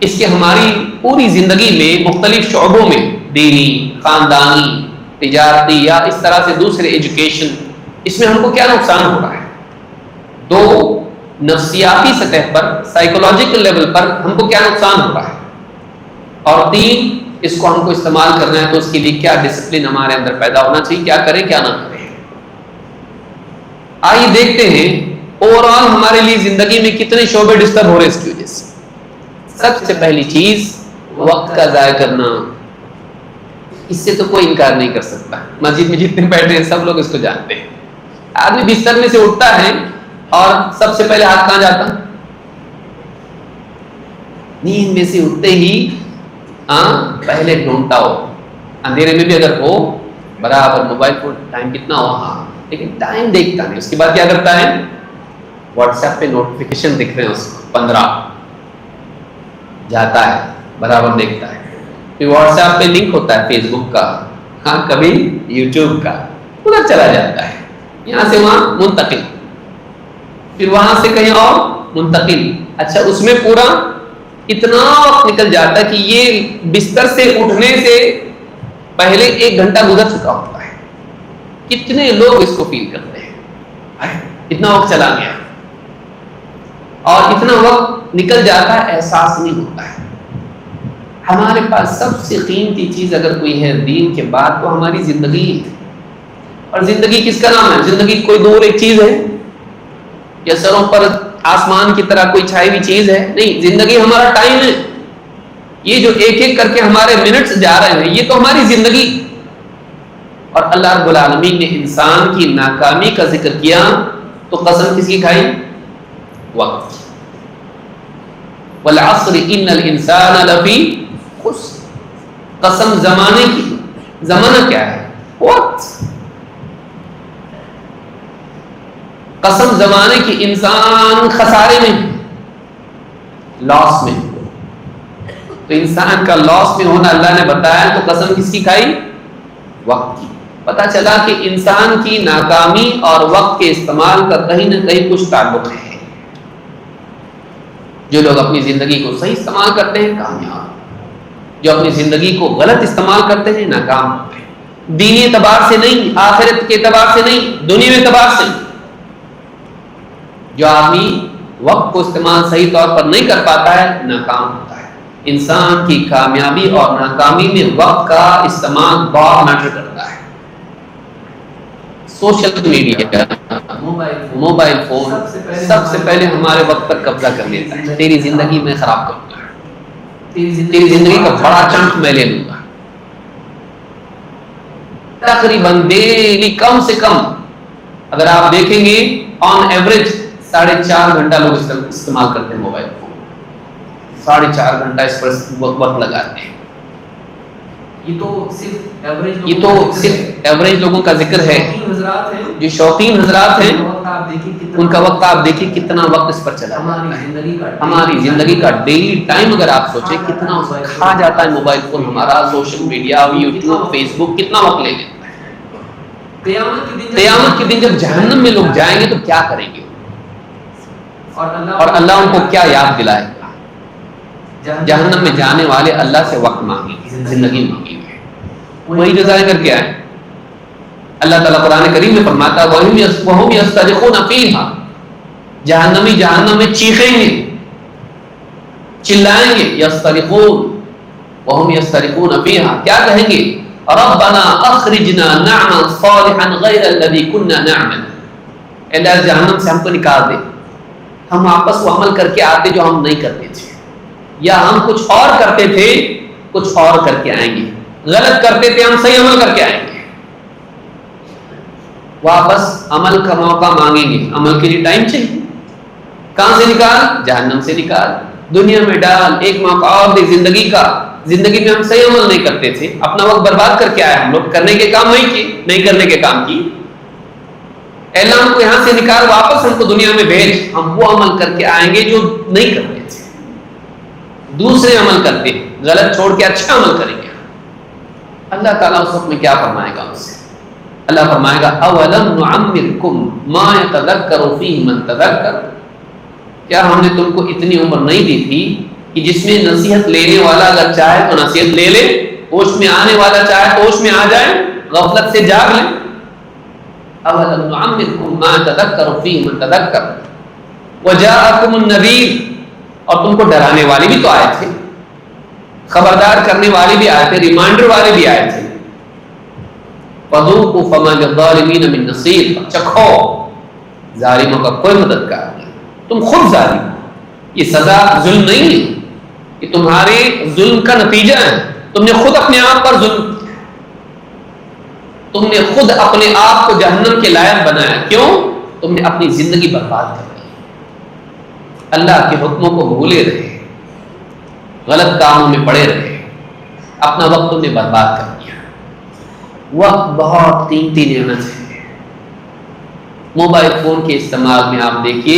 اس کے ہماری پوری زندگی میں مختلف شعبوں میں، دینی، خاندانی، تجارتی یا اس طرح سے دوسرے ایجوکیشن، اس میں ہم کو کیا نقصان ہو رہا ہے. دو، نفسیاتی سطح پر، سائیکولوجیکل لیول پر ہم کو کیا نقصان ہو رہا ہے. اور تین، اس کو ہم کو استعمال کرنا ہے تو اس کے لیے کیا ڈسپلن ہمارے اندر پیدا ہونا چاہیے، کیا کریں کیا نہ کریں. آئیے دیکھتے ہیں اوور آل ہمارے لیے زندگی میں کتنے شعبے ڈسٹرب ہو رہے ہیں اس کی وجہ سے. سب سے پہلی چیز وقت کا ضائع کرنا. اس سے تو کوئی انکار نہیں کر سکتا. مسجد میں جتنے بیٹھے ہیں سب لوگ اس کو جانتے ہیں. آدمی بستر میں سے اٹھتا ہے اور سب سے پہلے ہاتھ کہاں جاتا؟ نیند میں سے اٹھتے ہی پہلے ڈھونڈتا ہو. اندھیرے میں بھی اگر ہو برابر موبائل فون، ٹائم کتنا ہو، لیکن ٹائم دیکھتا نہیں. اس کے بعد کیا کرتا ہے؟ واٹس ایپ پہ نوٹیفیکیشن دکھ رہے ہیں اس کو 15، جاتا ہے برابر دیکھتا ہے. پھر واٹس ایپ پہ لنک ہوتا ہے فیس بک کا، کبھی یوٹیوب کا، پورا چلا جاتا ہے. یہاں سے وہاں منتقل، پھر وہاں سے کہیں اور منتقل. اچھا، اس میں پورا اتنا وقت نکل جاتا ہے کہ یہ بستر سے اٹھنے سے پہلے 1 گھنٹہ گزر چکا ہوتا ہے. کتنے لوگ اس کو فیل کرتے ہیں، اتنا وقت چلا گیا اور اتنا وقت نکل جاتا ہے، احساس نہیں ہوتا ہے. ہمارے پاس سب سے قیمتی چیز اگر کوئی ہے دین کے بعد تو ہماری زندگی ہے. اور زندگی کس کا نام ہے؟ زندگی کوئی دور ایک چیز ہے یا سروں پر آسمان کی طرح کوئی چھائی ہوئی چیز ہے؟ نہیں، زندگی ہمارا ٹائم ہے. یہ جو ایک ایک کر کے ہمارے منٹس جا رہے ہیں یہ تو ہماری زندگی. اور اللہ رب العالمین نے انسان کی ناکامی کا ذکر کیا تو قسم کس کی کھائی؟ وقت. والعصر ان الانسان لفی خسر. قسم زمانے کی. زمانہ کیا ہے؟ وقت. قسم زمانے کی، انسان خسارے میں، لاس میں. تو انسان کا لاس میں ہونا اللہ نے بتایا تو قسم کس کی کھائی؟ وقت کی. پتہ چلا کہ انسان کی ناکامی اور وقت کے استعمال کا کہیں نہ کہیں کچھ تعلق ہے. جو لوگ اپنی زندگی کو صحیح استعمال کرتے ہیں کامیاب، جو اپنی زندگی کو غلط استعمال کرتے ہیں ناکام ہوتے ہیں. دینی اعتبار سے نہیں، آخرت کے اعتبار سے نہیں، دنیاوی اعتبار سے. جو آدمی وقت کو استعمال صحیح طور پر نہیں کر پاتا ہے ناکام ہوتا ہے. انسان کی کامیابی اور ناکامی میں وقت کا استعمال بہت میٹر کرتا ہے. سوشل میڈیا، موبائل فون سب سے پہلے ہمارے وقت پر قبضہ کر لیتا ہے. تیری زندگی میں خراب کروں گا، تیری زندگی کا بڑا چنک میں لے لوں گا. تقریباً ڈیلی کم سے کم اگر آپ دیکھیں گے آن ایوریج 4.5 گھنٹہ لوگ استعمال کرتے ہیں موبائل فون. 4.5 گھنٹہ اس پر وقت لگاتے ہیں. یہ تو صرف ایوریج لوگوں کا ذکر ہے. جو شوقین حضرات ہیں ان کا وقت آپ دیکھیں کتنا وقت اس پر چلا. ہماری زندگی کا ڈیلی ٹائم اگر آپ سوچیں کتنا کھا جاتا ہے موبائل فون ہمارا. سوشل میڈیا، یوٹیوب، فیس بک کتنا وقت لے لیتا ہے. قیامت کے دن جب جہنم میں لوگ جائیں گے تو کیا کریں گے؟ اور اللہ ان کو کیا یاد دلائے گا؟ جہنم میں جانے والے اللہ سے وقت مانگیں گے، زندگی مانگیں گے، وہی جزائے کر کے آئے۔ اللہ تعالیٰ قرآن کریم میں فرماتا ہے وَهُمْ يَسْتَرِخُونَ فِيهَا، جہنمی جہنم میں چیخیں گے، چلائیں گے، یسترخون وَهُمْ يَسْتَرِخُونَ فِيهَا، کیا کہیں گے؟ رَبَّنَا أَخْرِجْنَا نَعْمَلْ صَالِحًا غَيْرَ الَّذِي كُنَّا نَعْمَلُ، اللہ جہنم سے ہم کو نکال دے، ہم واپس وہ عمل کر کے آتے جو ہم نہیں کرتے تھے، یا ہم کچھ اور کرتے تھے کچھ اور کر کے آئیں گے، غلط کرتے تھے ہم صحیح عمل کر کے آئیں گے، واپس عمل کا موقع مانگیں گے، عمل کے لیے ٹائم چاہیے، کہاں سے نکال؟ جہنم سے نکال، دنیا میں ڈال، ایک موقع اور دے زندگی کا، زندگی میں ہم صحیح عمل نہیں کرتے تھے، اپنا وقت برباد کر کے آئے، ہم لوگ کرنے کے کام نہیں کیے، نہیں کرنے کے کام کی، اللہ ہم کو یہاں سے نکال، واپس ہم کو دنیا میں بھیج، ہم وہ عمل کر کے آئیں گے جو نہیں کرتے تھے، دوسرے عمل کرتے ہیں، غلط چھوڑ کے اچھا عمل کریں گے۔ اللہ تعالیٰ اس وقت میں کیا فرمائے گا ان سے؟ اللہ فرمائے گا اولم نعمرکم ما یتذکر فیہ من تذکر، کیا ہم نے تم کو اتنی عمر نہیں دی تھی کہ جس میں نصیحت لینے والا اگر چاہے تو نصیحت لے لے، ہوش میں آنے والا چاہے تو ہوش میں آ جائے، غفلت سے جاگ لے۔ اولم نعمرکم ما یتذکر فیہ من تذکر وجاءکم النذیر، اور تم کو ڈرانے والے بھی تو آئے تھے، خبردار کرنے والے بھی آئے تھے، ریمائنڈر والے بھی آئے تھے۔ فذوقوا فما للظالمین من نصیر، چکھو ظالموں کا کوئی مددگار نہیں، تم خود ظالم ہو، یہ سزا ظلم نہیں ہے، یہ تمہارے ظلم کا نتیجہ ہے، تم نے خود اپنے آپ پر ظلم کیا، تم نے خود اپنے آپ کو جہنم کے لائق بنایا، کیوں؟ تم نے اپنی زندگی برباد کر دی، اللہ کے حکموں کو بھولے رہے، غلط کاموں میں پڑے رہے، اپنا وقت تم نے برباد کر دیا۔ وقت بہت قیمتی نعمت ہے، موبائل فون کے استعمال میں آپ دیکھیے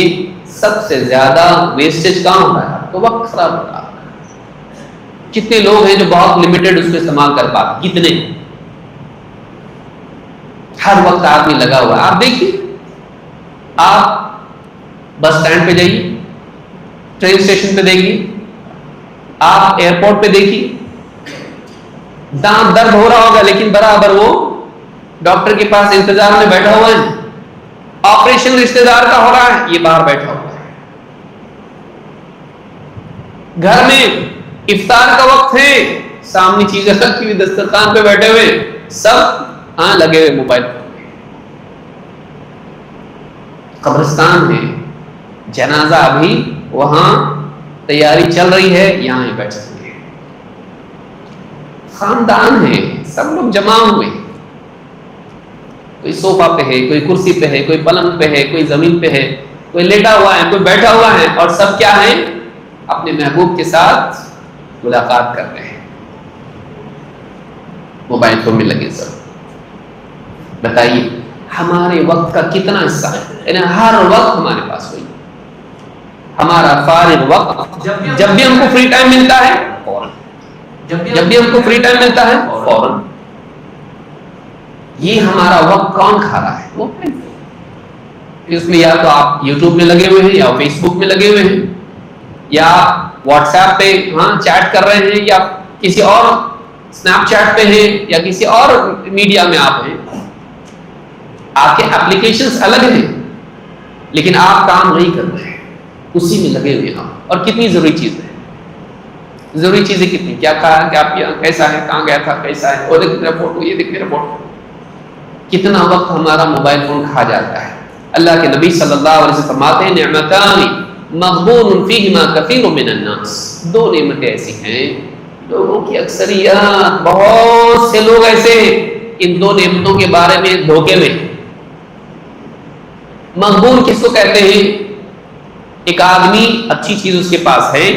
سب سے زیادہ ویسٹیج کہاں ہو رہا ہے؟ آپ کو وقت خراب ہو رہا ہے۔ کتنے لوگ ہیں جو بہت لمیٹڈ اس کو استعمال کر پاتے، کتنے؟ ہر وقت آدمی لگا ہوا ہے۔ آپ دیکھیے، آپ بس اسٹینڈ پہ جائیے، ٹرین اسٹیشن پہ دیکھیے، آپ ایئرپورٹ پہ دیکھیے، دانت درد ہو رہا ہوگا لیکن برابر وہ ڈاکٹر کے پاس انتظار میں بیٹھا ہوا ہے، آپریشن رشتہ دار کا ہو رہا ہے، یہ باہر بیٹھا ہوا ہے، گھر میں افطار کا وقت ہے، سامنے چیزیں رکھی ہوئی دسترخوان پہ بیٹھے ہوئے، سب لگے ہوئے موبائل فون میں۔ قبرستان ہے، جنازہ ابھی وہاں تیاری چل رہی ہے، یہاں ہی بیٹھے ہوئے، خاندان ہے، سب لوگ جمع ہوئے، کوئی صوفہ پہ ہے، کوئی کرسی پہ ہے، کوئی پلنگ پہ ہے، کوئی زمین پہ ہے، کوئی لیٹا ہوا ہے، کوئی بیٹھا ہوا ہے، اور سب کیا ہیں؟ اپنے محبوب کے ساتھ ملاقات کر رہے ہیں، موبائل فون میں لگے سب۔ بتائیے ہمارے وقت کا کتنا حصہ ہے؟ یعنی ہر وقت ہمارے پاس ہوئی، ہمارا فارغ وقت جب بھی ہم کو فری ٹائم ملتا ہے فوراً، جب بھی ہم کو فری ٹائم ملتا ہے فوراً، یہ ہمارا وقت کون کھا رہا ہے؟ وہ اس میں یا تو آپ یوٹیوب میں لگے ہوئے ہیں، یا فیس بک میں لگے ہوئے ہیں، یا واٹس ایپ پہ چیٹ کر رہے ہیں، یا کسی اور اسنیپ چیٹ پہ ہیں، یا کسی اور میڈیا میں آپ ہیں، آپ کے اپلیکیشنز الگ ہیں لیکن آپ کام نہیں کر رہے ہیں، اسی میں لگے ہوئے ہیں۔ اور کتنی ضروری چیزیں ہیں، ضروری چیزیں کتنی، کیا کھایا، کیا پیا، کیسا ہے، کہاں گیا تھا، کیسا ہے، وہ دیکھ میرا فوٹو، یہ دیکھ میرا فوٹو، کتنا وقت ہمارا موبائل فون کھا جاتا ہے۔ اللہ کے نبی صلی اللہ علیہ وسلم فرماتے ہیں نعمتان مغبون فیہما کثیر من الناس، دو نعمتیں ایسی ہیں لوگوں کی اکثریت، بہت سے لوگ ایسے ہیں ان دو نعمتوں کے بارے میں دھوکے میں۔ مغبون کس کو کہتے ہیں؟ ایک آدمی اچھی چیز اس کے پاس ہے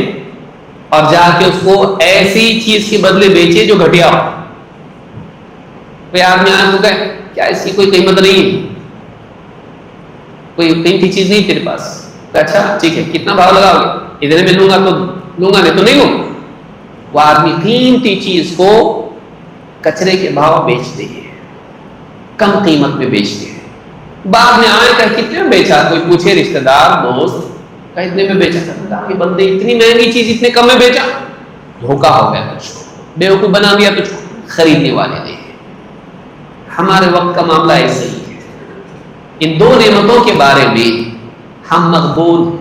اور جا کے اس کو ایسی چیز کے بدلے بیچے جو گھٹیا ہو۔ کوئی آدمی آئے تو کہے کیا اس کی کوئی قیمت نہیں ہے، کوئی قیمتی چیز نہیں تیرے پاس، تو اچھا ٹھیک ہے کتنا بھاؤ لگاؤ گے؟ ادھر میں لوں گا تو لوں گا، نہیں تو نہیں لوں۔ وہ آدمی قیمتی چیز کو کچرے کے بھاؤ بیچتے ہیں، کم قیمت میں بیچتے ہیں، بعد میں آئے کہ کتنے بیچا، کوئی پوچھے رشتہ دار دوست کہا اتنے میں بیچا تھا کہ بندے اتنی مہنگی چیز اتنے کم میں بیچا، دھوکا ہو گیا تجھ کو، بیوقوف بنا دیا تجھ کو، خریدنے والے نے۔ ہمارے وقت کا معاملہ ایسے ہی ہے، ان دو نعمتوں کے بارے میں ہم مغبون،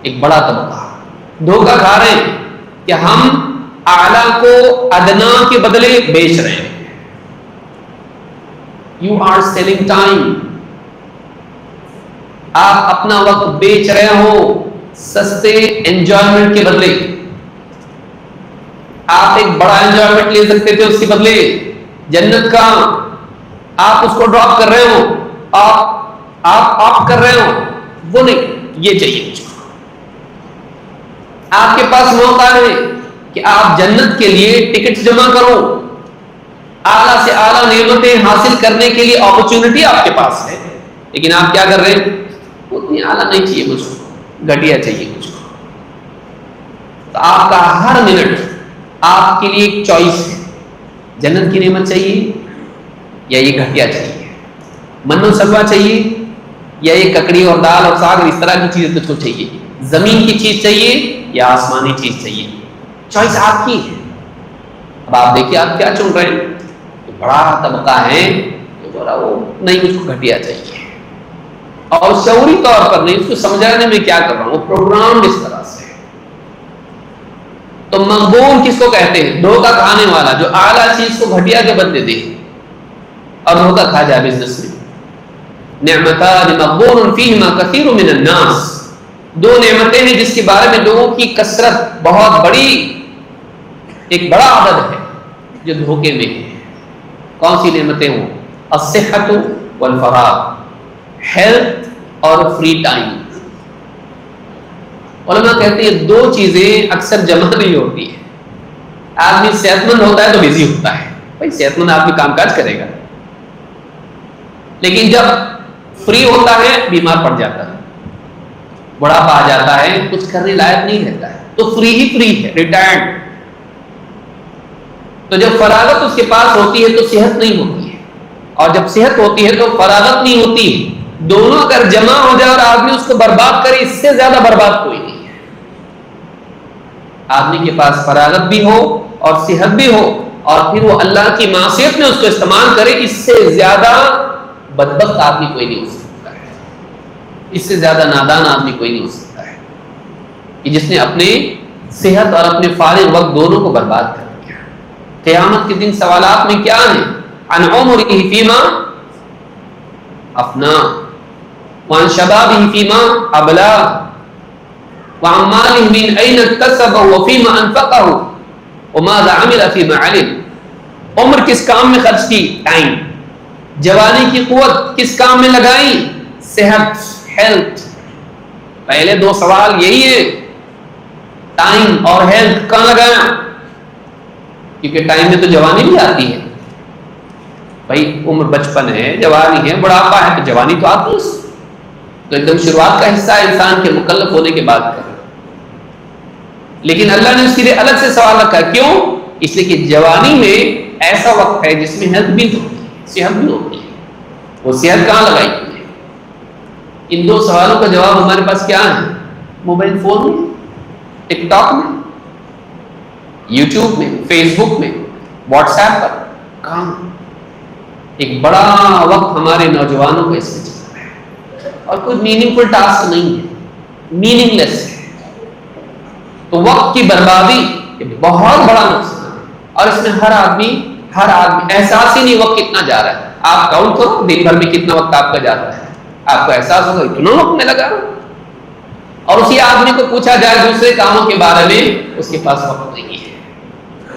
ایک بڑا طبقہ دھوکا کھا رہے ہیں کہ ہم اعلیٰ کو ادنا کے بدلے بیچ رہے ہیں۔ یو آر سیلنگ ٹائم، آپ اپنا وقت بیچ رہے ہو سستے انجوائمنٹ کے بدلے۔ آپ ایک بڑا انجوائمنٹ لے سکتے تھے اس کے بدلے جنت کا، آپ اس کو ڈراپ کر رہے ہو، آپ کر رہے ہو، وہ نہیں، یہ چاہیے مجھ کو۔ آپ کے پاس موقع ہے کہ آپ جنت کے لیے ٹکٹ جمع کرو، اعلیٰ سے اعلیٰ نعمتیں حاصل کرنے کے لیے اپرچونٹی آپ کے پاس ہے، لیکن آپ کیا کر رہے ہیں؟ اتنی اعلیٰ نہیں چاہیے مجھ کو، گھٹیا چاہیے مجھ کو۔ تو آپ کا ہر منٹ آپ کے لیے ایک چوائس ہے، جنت کی نعمت چاہیے یا یہ گھٹیا چاہیے، منو سلوا چاہیے یا یہ ککڑی اور دال اور ساگ اس طرح کی چیزیں تجھ کو چاہیے، زمین کی چیز چاہیے یا آسمانی چیز چاہیے، چوائس آپ کی ہے۔ اب آپ دیکھیے آپ کیا چن رہے ہیں۔ تو بڑا طبقہ ہے جو بول رہا وہ نہیں، مجھ کو گھٹیا چاہیے، اور شعوری طور پر نہیں، اس کو سمجھانے میں کیا کر رہا ہوں، وہ پروگرام اس طرح سے۔ تو مغبون کس کو کہتے ہیں؟ دھوکا کھانے والا، جو اعلیٰ چیز کو گھٹیا کے بدلے دے اور دھوکا کھا جائے بزنس میں۔ نعمتان مغبون فیہما کثیر من الناس، دو نعمتیں ہیں جس کے بارے میں لوگوں کی کثرت بہت بڑی، ایک بڑا عدد ہے جو دھوکے میں ہے۔ کون سی نعمتیں ہوں؟ الصحۃ والفراغ، ہیلتھ اور فری ٹائم۔ علماء کہتے ہیں دو چیزیں اکثر جمع نہیں ہوتی ہے۔ آدمی صحت مند ہوتا ہے تو بزی ہوتا ہے، بھائی صحت مند آدمی کام کاج کرے گا، لیکن جب فری ہوتا ہے بیمار پڑ جاتا ہے، بڑھاپا آ جاتا ہے، کچھ کرنے لائق نہیں رہتا ہے، تو فری ہی فری ہے، ریٹائرڈ۔ تو جب فراغت اس کے پاس ہوتی ہے تو صحت نہیں ہوتی ہے، اور جب صحت ہوتی ہے تو فراغت نہیں ہوتی ہے۔ دونوں اگر جمع ہو جائے اور آدمی اس کو برباد کرے، اس سے زیادہ برباد کوئی نہیں ہے۔ آدمی کے پاس فراغت بھی ہو اور صحت بھی ہو، اور پھر وہ اللہ کی معصیت میں اس کو استعمال کرے، اس سے زیادہ بدبخت آدمی کوئی نہیں ہو سکتا ہے، اس سے زیادہ نادان آدمی کوئی نہیں ہو سکتا ہے کہ جس نے اپنے صحت اور اپنے فارغ وقت دونوں کو برباد کر دیا۔ قیامت کے دن سوالات میں کیا ہیں؟ عن عمرہ فیما افنا، وعن شبابہ فیما ابلا، وعن مالہ من این اکتسبہ وفیما انفقہ وماذا عمل فیما علم۔ عمر کس کام میں خرچ کی؟ ٹائم۔ جوانی کی قوت کس کام میں لگائی؟ صحت، ہیلتھ۔ پہلے دو سوال یہی ہے، ٹائم اور ہیلتھ کہاں لگایا؟ کیونکہ ٹائم میں تو جوانی بھی آتی ہے، بھائی عمر بچپن ہے، جوانی ہے، بڑھاپا ہے، تو جوانی تو آتی ہے، تو ایک دم شروعات کا حصہ ہے انسان کے مکلف ہونے کے بعد کا۔ لیکن اللہ نے اس کے لیے الگ سے سوال رکھا، کیوں؟ اس لیے کہ جوانی میں ایسا وقت ہے جس میں ہیلتھ بھی ہوتی ہے، صحت بھی ہوتی ہے، وہ صحت کہاں لگائی تھی؟ ان دو سوالوں کا جواب ہمارے پاس کیا ہے؟ موبائل فون میں، ٹک ٹاک میں، یوٹیوب میں، فیس بک میں، واٹس ایپ پر کام۔ ایک بڑا وقت ہمارے نوجوانوں کو اس میں چل رہا ہے، اور کوئی میننگ فل ٹاسک نہیں ہے، میننگ لیس ہے۔ تو وقت کی بربادی یہ بہت بڑا نقصان ہے، اور اس میں ہر آدمی احساس ہی نہیں وقت کتنا جا رہا ہے۔ آپ کاؤنٹ کرو دن بھر میں کتنا وقت آپ کا جاتا ہے، آپ کو احساس ہوگا اتنا وقت میں لگا۔ اور اسی آدمی کو پوچھا جائے دوسرے کاموں کے بارے میں، اس کے پاس وقت نہیں ہے،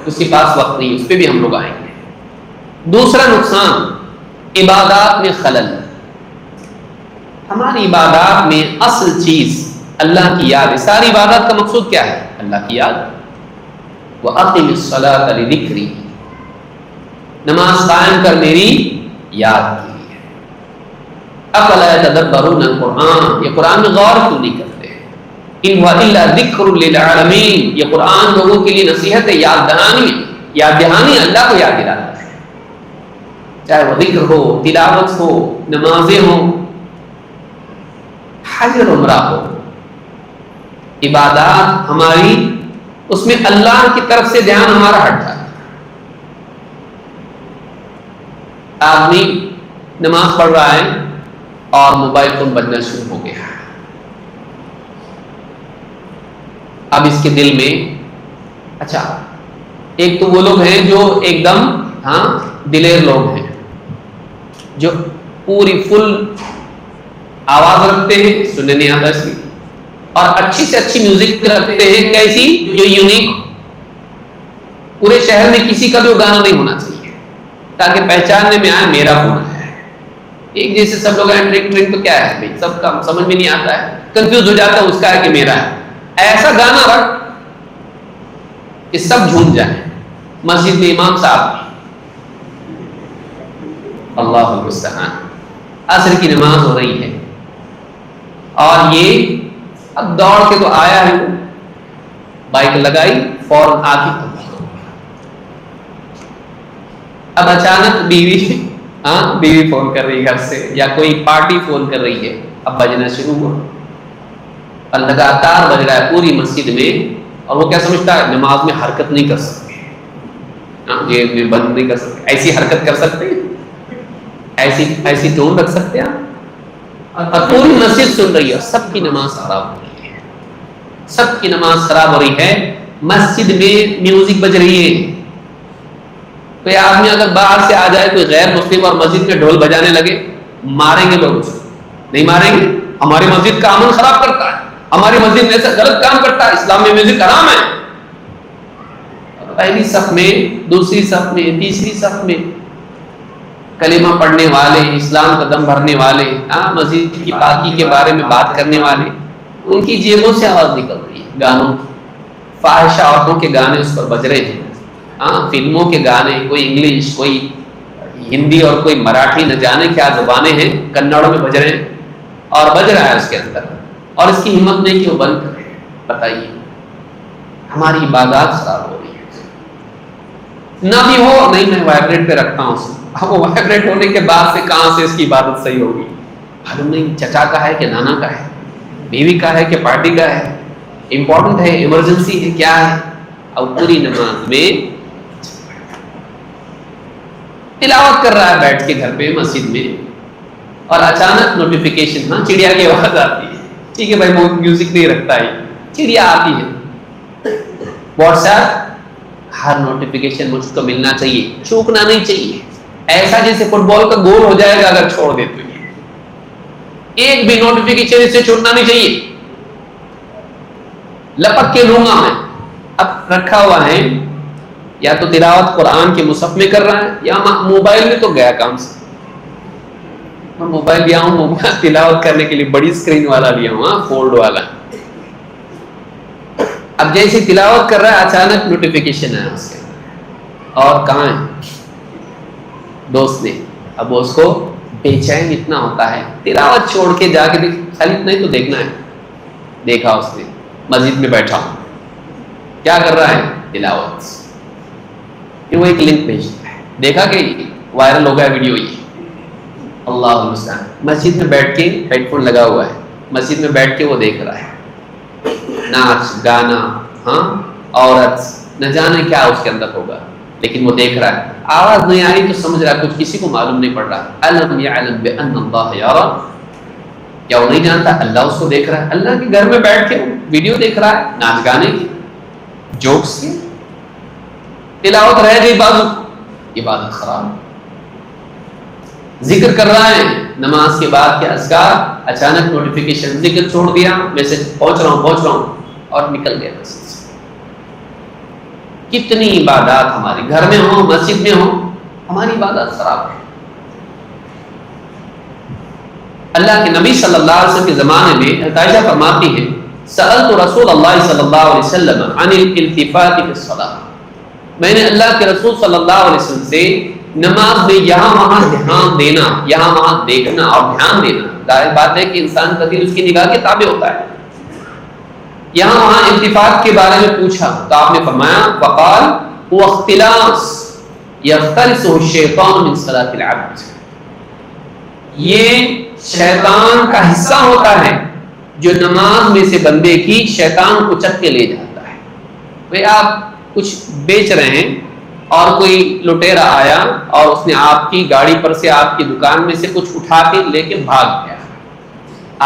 اس کے پاس وقت نہیں، اس پہ بھی ہم لوگ آئیں گے۔ دوسرا نقصان، عبادات میں خلل۔ ہماری عبادات میں اصل چیز اللہ کی یاد ہے۔ ساری عبادات کا مقصود کیا ہے؟ اللہ کی یاد۔ وَأَقِمِ الصَّلَاةَ لِذِكْرِي، نماز قائم کر میری یاد کے لیے۔ أَفَلَا يَتَدَبَّرُونَ الْقُرْآنَ، یہ قرآن میں غور کیوں نہیں کرتے؟ إِنْ هُوَ إِلَّا ذِكْرٌ لِلْعَالَمِينَ، یہ قرآن لوگوں کے لیے نصیحت ہے، یاد دہانی ہے۔ یاد دہانی اللہ کو یاد دلاتا ہے، چاہے وہ ذکر ہو، تلاوت ہو، نمازیں ہوں، حج اور عمرہ ہو۔ عبادات ہماری، اس میں اللہ کی طرف سے دھیان ہمارا ہٹ جاتا ہے. آدمی نماز پڑھ رہا ہے اور موبائل فون بجنا شروع ہو گیا. اب اس کے دل میں اچھا، ایک تو وہ لوگ ہیں جو ایک دم دلیر لوگ ہیں، جو پوری فل آواز رکھتے ہیں، سننے نہیں آتا اس لیے، اور اچھی سے اچھی میوزک رکھتے ہیں، کیسی جو یونیک، پورے شہر میں کسی کا بھی وہ گانا نہیں ہونا چاہیے تاکہ پہچاننے میں آئے میرا فون ہے. ایک جیسے سب لوگ ہیں، ڈرنک ڈرنک تو کیا ہے بھائی، سب کا سمجھ میں نہیں آتا ہے، کنفیوز ہو جاتا ہے اس کا ہے کہ میرا ہے. ایسا گانا رکھ کہ سب جھوم جائیں. مسجد میں امام صاحب اللہ المستعان عصر کی نماز ہو رہی ہے اور یہ اب دوڑ کے تو آیا ہے، بائک لگائی، فوراً آ کے اب اچانک بیوی فون کر رہی ہے گھر سے، یا کوئی پارٹی فون کر رہی ہے، اب بجنا شروع ہوا اور لگاتار بج رہا ہے پوری مسجد میں. اور وہ کیا سمجھتا ہے نماز میں حرکت نہیں کر سکتے، جیب میں بند نہیں کر سکتے، ایسی حرکت کر سکتے، ایسی ٹون رکھ سکتے ہیں. اور پوری مسجد سن رہی ہے، سب کی نماز خراب ہو رہی ہے، سب کی نماز خراب ہو رہی ہے. مسجد میں میوزک بج رہی ہے. کوئی آدمی اگر باہر سے آ جائے، کوئی غیر مسلم، اور مسجد میں ڈھول بجانے لگے، ماریں گے لوگ؟ نہیں ماریں گے. ہماری مسجد کا امن خراب کرتا ہے، ہماری مسجد میں ایسا غلط کام کرتا ہے، اسلام میں میوزک حرام ہے. پہلی صف میں، دوسری صف میں، تیسری صف میں کلمہ پڑھنے والے، اسلام کا دم بھرنے والے، مسجد کی پاکی کے بارے میں بات کرنے والے، ان کی جیبوں سے آواز نکل رہی ہے گانوں کی. فاحشہ عورتوں کے گانے اس پر بج رہے ہیں، فلموں کے گانے، کوئی انگلش، کوئی ہندی، اور کوئی مراٹھی، نہ جانے کیا زبانیں ہیں، کنڑ میں بج رہے ہیں، اور بج رہا ہے اس کے اندر، اور اس کی ہمت نہیں کہ وہ بند کرے. بتائیے، ہماری عبادات خراب ہو رہی ہے. نہ بھی ہو، نہیں میں وائبریٹ پہ رکھتا ہوں. اب وہ وائبریٹ ہونے کے بعد سے کہاں سے اس کی عبادت صحیح ہوگی؟ معلوم نہیں چچا کا ہے کہ نانا کا ہے، بیوی کا ہے کہ پارٹی کا ہے، امپورٹنٹ ہے، ایمرجنسی ہے، کیا ہے. اب پوری نماز میں تلاوت کر رہا ہے بیٹھ کے گھر پہ مسجد میں، اور اچانک نوٹیفیکیشن، چڑیا کی آواز آتی ہے. ٹھیک ہے بھائی، وہ میوزک نہیں رکھتا ہے، چڑیا آتی ہے. واٹس ایپ، ہر نوٹیفیکیشن مجھ کو ملنا چاہیے، چوکنا نہیں چاہیے. ایسا جیسے فٹ بال کا گول ہو جائے گا اگر چھوڑ دے تو، ایک بھی نوٹیفیکیشن اس سے چھوٹنا نہیں چاہیے. لپک کے لوں گا میں. اب رکھا ہوا ہے، یا تو تلاوت قرآن کے مصحف میں کر رہا ہے، یا موبائل میں تو گیا کام سے. میں موبائل لیا ہوں، موبائل تلاوت کرنے کے لیے بڑی اسکرین والا لیا ہوں، فولڈ والا. اب جیسے تلاوت کر رہا ہے، اچانک نوٹیفیکیشن آیا اس کے، اور کہاں ہے دوست نے. اب وہ اس کو بے چین اتنا ہوتا ہے، تلاوت چھوڑ کے جا کے خالی اتنا ہی تو دیکھنا ہے. دیکھا اس نے مسجد میں بیٹھا ہوں، کیا کر رہا ہے؟ تلاوت. پھر وہ ایک لنک بھیجتا ہے، دیکھا کہ وائرل ہو گیا ویڈیو. یہ اللہ المستعان، مسجد میں بیٹھ کے ہیڈ فون لگا ہوا ہے، مسجد میں بیٹھ کے وہ دیکھ رہا ہے، ناچ گانا، عورت، نہ جانے کیا اس کے اندر ہوگا، لیکن وہ دیکھ رہا ہے. آواز نہیں آ رہی تو سمجھ رہا ہے کچھ، کسی کو معلوم نہیں پڑ رہا. الم یعلم بان اللہ یرا، کیا وہ نہیں جانتا اللہ اس کو دیکھ رہا ہے؟ اللہ کے گھر میں بیٹھ کے ویڈیو دیکھ رہا ہے، ناچ گانے کی، جوکس کی. تلاوت رہ گئی بازو، عبادت خراب. ذکر کر رہا ہے نماز کے بعد کے اذکار، اچانک نوٹیفیکیشن، ذکر چھوڑ دیا، میسج پہنچ رہا ہوں، اور نکل گیا مسجد سے. کتنی عبادات ہماری گھر میں ہوں، مسجد میں ہوں، ہماری عبادات خراب ہے. اللہ کے نبی صلی اللہ علیہ وسلم کے زمانے میں عائشہ فرماتی ہیں، سألت رسول اللہ صلی اللہ علیہ وسلم عن الالتفات فی الصلاۃ، میں نے اللہ کے رسول صلی اللہ علیہ وسلم سے نماز میں یہاں وہاں دھیان دینا، یہاں وہاں دیکھنا اور دھیان دینا، ظاہر بات ہے کہ انسان کا دل اس کی نگاہ کے تابع ہوتا ہے، یہاں وہاں التفات کے بارے میں پوچھا تو آپ نے فرمایا وقال هو اختلاس یختلسه الشیطان من صلاۃ العبد، یہ شیطان کا حصہ ہوتا ہے جو نماز میں سے بندے کی شیطان اچک کے لے جاتا ہے. بھئی آپ کچھ بیچ رہے ہیں اور کوئی لٹیرا آیا اور اس نے آپ کی گاڑی پر سے آپ کی دکان میں سے کچھ اٹھا کے لے کے بھاگ گیا,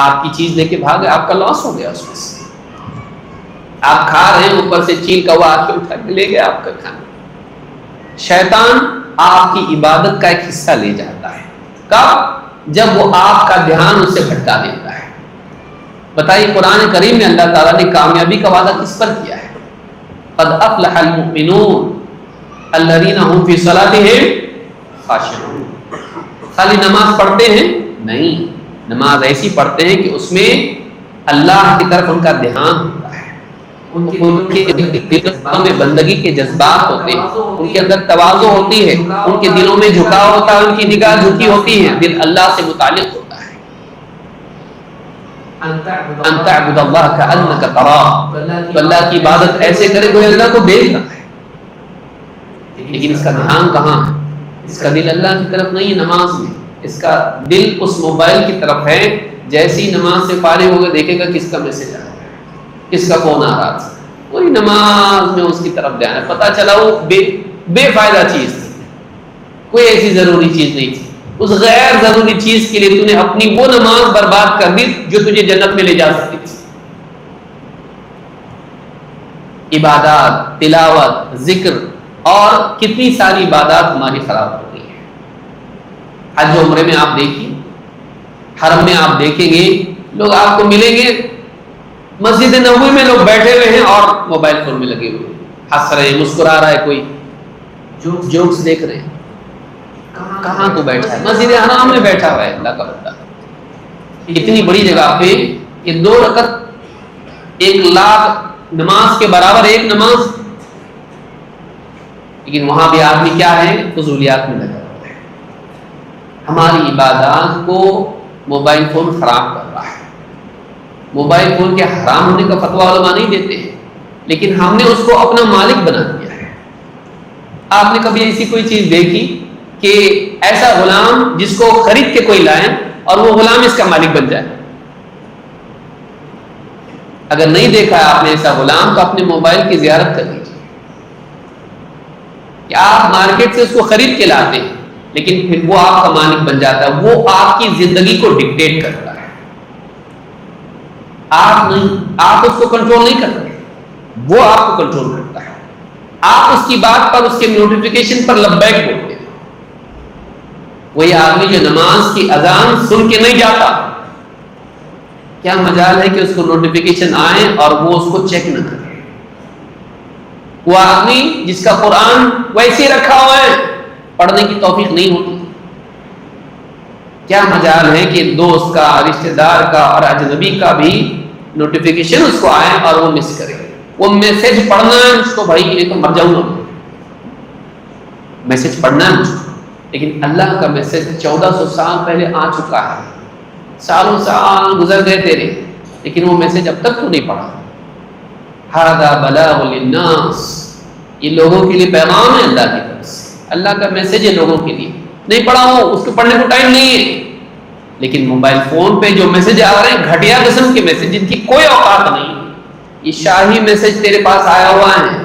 آپ کی چیز لے کے بھاگ گیا, آپ کا لاس ہو گیا. اس میں سے آپ کھا رہے ہیں, اوپر سے چیل کوا آ کے اٹھا کے لے گیا آپ کا کھانا. شیطان آپ کی عبادت کا ایک حصہ لے جاتا ہے. کب؟ جب وہ آپ کا دھیان اس سے بھٹکا دیتا ہے. بتائیے قرآن کریم میں اللہ تعالیٰ نے کامیابی کا وعدہ کس پر کیا ہے؟ قد افلح المؤمنون الذین هم فی صلاتهم خاشعون. خالی نماز پڑھتے ہیں؟ نہیں, نماز ایسی پڑھتے ہیں کہ اس میں اللہ کی طرف ان کا دھیان ہوتا ہے, ان کے دلوں میں بندگی کے جذبات ہوتے ہیں, ان کے اندر تواضع ہوتی ہے, ان کے دلوں میں جھکاؤ ہوتا ہے, ان کی نگاہ جھکی ہوتی ہے, دل اللہ سے متعلق ہوتا ہے. ان تعبد اللہ کأنک تراہ, تو اللہ کی عبادت ایسے کرے کوئی اللہ کو دیکھ رہا ہے, لیکن اس کا دھیان کہاں ہے؟ اس کا دل اللہ کی طرف نہیں ہے نماز میں, اس کا دل اس موبائل کی طرف ہے. جیسی نماز سے فارغ ہوگا دیکھے گا کس کا میسج آ رہا ہے, کس کا فون آ رہا ہے, وہی نماز میں اس کی طرف دھیان ہے. پتہ چلا وہ بے فائدہ چیز تھی, کوئی ایسی ضروری چیز نہیں تھی. اس غیر ضروری چیز کے لیے تو نے اپنی وہ نماز برباد کر دی جو تجھے جنت میں لے جا سکتی تھی. عبادات, تلاوت, ذکر اور کتنی ساری عبادات ہماری خراب ہو گئی ہیں. حج و عمرے میں آپ دیکھیے, حرم میں آپ دیکھیں گے لوگ آپ کو ملیں گے, مسجد نبوی میں لوگ بیٹھے ہوئے ہیں اور موبائل فون میں لگے ہوئے ہیں, ہنس رہے ہیں, مسکرا رہا ہے, کوئی جوکس دیکھ رہے ہیں. کہاں تو بیٹھا ہے؟ مسجد حرام میں بیٹھا ہوا ہے اللہ کا بندہ, اتنی بڑی جگہ پہ کہ 2 رکعت 1,00,000 نماز کے برابر ایک نماز, لیکن وہاں بھی آدمی کیا ہے؟ فضولیات میں لگا ہوا ہے. ہماری عبادات کو موبائل فون خراب کر رہا ہے. موبائل فون کے حرام ہونے کا فتویٰ علماء نہیں دیتے ہیں, لیکن ہم نے اس کو اپنا مالک بنا دیا ہے. آپ نے کبھی ایسی کوئی چیز دیکھی کہ ایسا غلام جس کو خرید کے کوئی لائے اور وہ غلام اس کا مالک بن جائے؟ اگر نہیں دیکھا ہے آپ نے ایسا غلام تو اپنے موبائل کی زیارت کر لیجیے. کہ آپ مارکیٹ سے اس کو خرید کے لاتے ہیں, لیکن پھر وہ آپ کا مالک بن جاتا ہے, وہ آپ کی زندگی کو ڈکٹیٹ کرتا ہے. آپ اس کو کنٹرول نہیں کرتے, وہ آپ کو کنٹرول کرتا ہے. آپ اس کی بات پر, اس کے نوٹیفیکیشن پر لبیک بولتے ہیں. وہی آدمی جو نماز کی اذان سن کے نہیں جاتا, کیا مجال ہے کہ اس کو نوٹیفیکیشن آئے اور وہ اس کو چیک نہ کرے. وہ آدمی جس کا قرآن ویسے ہی رکھا ہوا ہے, پڑھنے کی توفیق نہیں ہوتی, کیا مجال ہے کہ دوست کا, رشتہ دار کا اور اجنبی کا بھی نوٹیفیکیشن اس کو آئے اور وہ مس کرے. وہ میسج پڑھنا ہے اس کو, بھائی یہ تو مر جاؤں گا, میسج پڑھنا ہے مجھ کو, لیکن اللہ کا میسج 1400 سال پہلے آ چکا ہے. سالوں سال گزر گئے تیرے, لیکن وہ میسج اب تک تو نہیں پڑھا. ھذا بلاغ للناس, یہ لوگوں کے لیے پیغام ہے اللہ کی طرف سے, اللہ کا میسج ہے لوگوں کے لیے. نہیں پڑھا ہو, اس کو پڑھنے کو ٹائم نہیں ہے, لیکن موبائل فون پہ جو میسج آ رہے ہیں گھٹیا قسم کے میسج جن کی کوئی اوقات نہیں, یہ شاہی میسج تیرے پاس آیا ہوا ہے,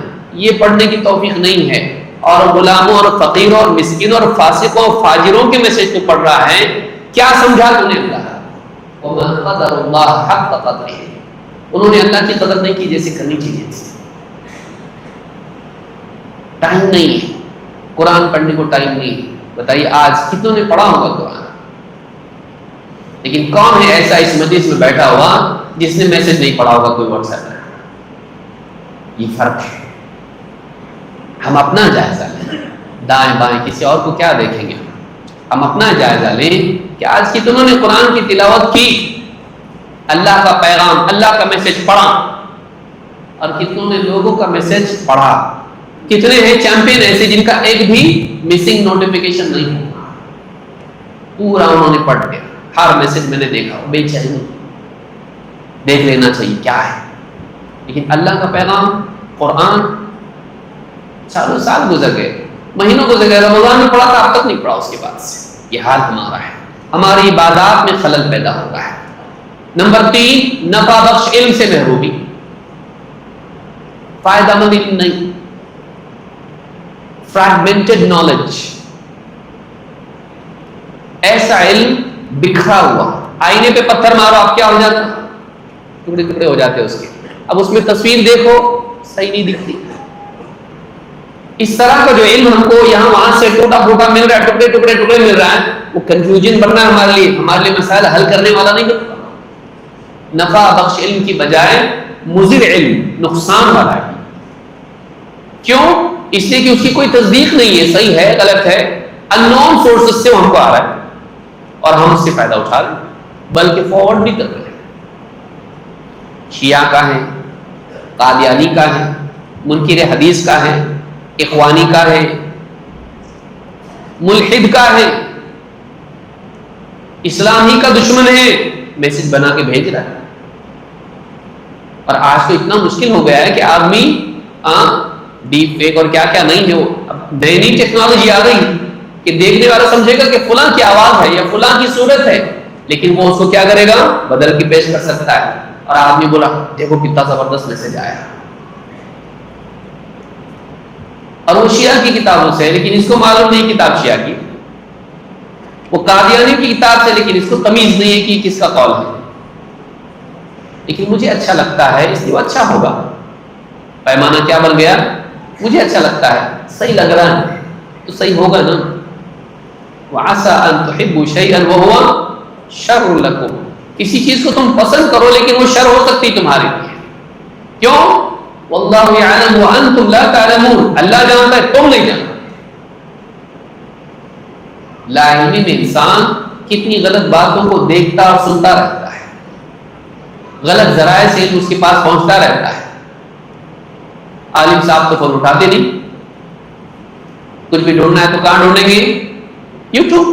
یہ پڑھنے کی توفیق نہیں ہے. اور غلاموں اور فقیروں اور مسکینوں اور فاسقوں اور فاجروں کے میسج تو پڑھ رہا ہے. کیا سمجھا تو نے اللہ؟ وَمَا قَدَرُ اللَّهَ حَقَّ قَدْرِهِ, انہوں نے اللہ کی قدر نہیں کی جیسے کرنی چاہیے. ٹائم نہیں ہے, قرآن پڑھنے کو ٹائم نہیں. بتائیے آج کتنوں نے پڑھا ہوگا قرآن, لیکن کون ہے ایسا اس مجلس میں بیٹھا ہوا جس نے میسج نہیں پڑھا ہوگا کوئی واٹس ایپ پر؟ یہ فرق ہے. ہم اپنا جائزہ لیں, دائیں بائیں کسی اور کو کیا دیکھیں گے. ہم اپنا جائزہ لیں کہ آج کتنوں نے قرآن کی تلاوت کی, اللہ کا پیغام, اللہ کا میسج پڑھا, اور کتنوں نے لوگوں کا میسج پڑھا. کتنے ہیں چیمپئن ایسے جن کا ایک بھی مسنگ نوٹیفیکیشن نہیں ہوا, پورا انہوں نے پڑھ لیا. ہر میسج میں نے دیکھا, بے چینی, دیکھ لینا چاہیے کیا ہے. لیکن اللہ کا پیغام قرآن سالوں سال گزر گئے, مہینوں گزر گئے, رمضان میں پڑھا تھا اب تک نہیں پڑھا. اس کے بعد سے یہ حال ہمارا ہے. ہماری عبادات میں خلل پیدا ہو رہا ہے. نمبر 3 نفع بخش علم سے محرومی، فائدہ مند علم نہیں، فریگمنٹڈ نالج، ایسا علم بکھرا ہوا، آئینے پہ پتھر مارو آپ کیا ہو جاتا، ٹکڑے ٹکڑے ہو جاتے اس کے، اب اس میں تصویر دیکھو صحیح نہیں دکھتی۔ اس طرح کا جو علم ہم کو یہاں وہاں سے ٹوٹا پھوٹا مل رہا ہے، ٹکڑے ٹکڑے ٹکڑے مل رہا ہے، وہ کنفیوژن بن رہا ہے ہمارے لیے مسائل حل کرنے والا نہیں بنتا۔ نفع بخش علم کی بجائے مضر علم، نقصان والا ہے۔ کیوں؟ اس لیے کہ اس کی کوئی تصدیق نہیں ہے، صحیح ہے غلط ہے، ان نون سورسز سے ہم کو آ رہا ہے اور ہم اس سے فائدہ اٹھا رہے ہیں، بلکہ فارورڈ بھی کر رہے ہیں۔ شیعہ کا ہے، قادیانی کا ہے، منکر حدیث کا ہے، اخوانی کا ہے، ملحد کا ہے، اسلام ہی کا دشمن ہے، میسج بنا کے بھیج رہا ہے۔ اور آج تو اتنا مشکل ہو گیا ہے کہ آدمی ڈیپ فیک اور کیا کیا نہیں ہے، وہ اب نئی نئی ٹیکنالوجی آ گئی کہ دیکھنے والا سمجھے گا کہ فلاں کی آواز ہے یا فلاں کی صورت ہے، لیکن وہ اس کو کیا کرے گا، بدل کے پیش کر سکتا ہے۔ اور آدمی بولا دیکھو کتنا زبردست میسج آیا، اور وہ شیعہ کی کتابوں سے، لیکن اس کو معلوم نہیں کتاب شیعہ کی، وہ قادیانی کی کتاب سے، لیکن اس کو تمیز نہیں ہے کہ کس کا قول ہے، لیکن مجھے اچھا لگتا ہے اس لیے وہ اچھا ہوگا۔ پیمانہ کیا بن گیا، مجھے اچھا لگتا ہے، صحیح لگ رہا ہے تو صحیح ہوگا نا۔ وَعَسَىٰ أَن تُحِبُّوا شَيْئًا وَهُوَ شَرٌّ لَكُمْ، کسی چیز کو تم پسند کرو لیکن وہ شر ہو سکتی تمہارے لیے، کیوں؟ وَاللَّهُ يَعْلَمُ وَأَنْتُمْ لَا تَعْلَمُونَ، اللہ جانتا ہے تم نہیں جانتے۔ لا علمی میں انسان کتنی غلط باتوں کو دیکھتا اور سنتا رہتا ہے، غلط ذرائع سے اس کے پاس پہنچتا رہتا ہے۔ عالم صاحب تو فون اٹھاتے نہیں، کچھ بھی ڈھونڈنا ہے تو کہاں ڈھونڈیں گے، یوٹیوب،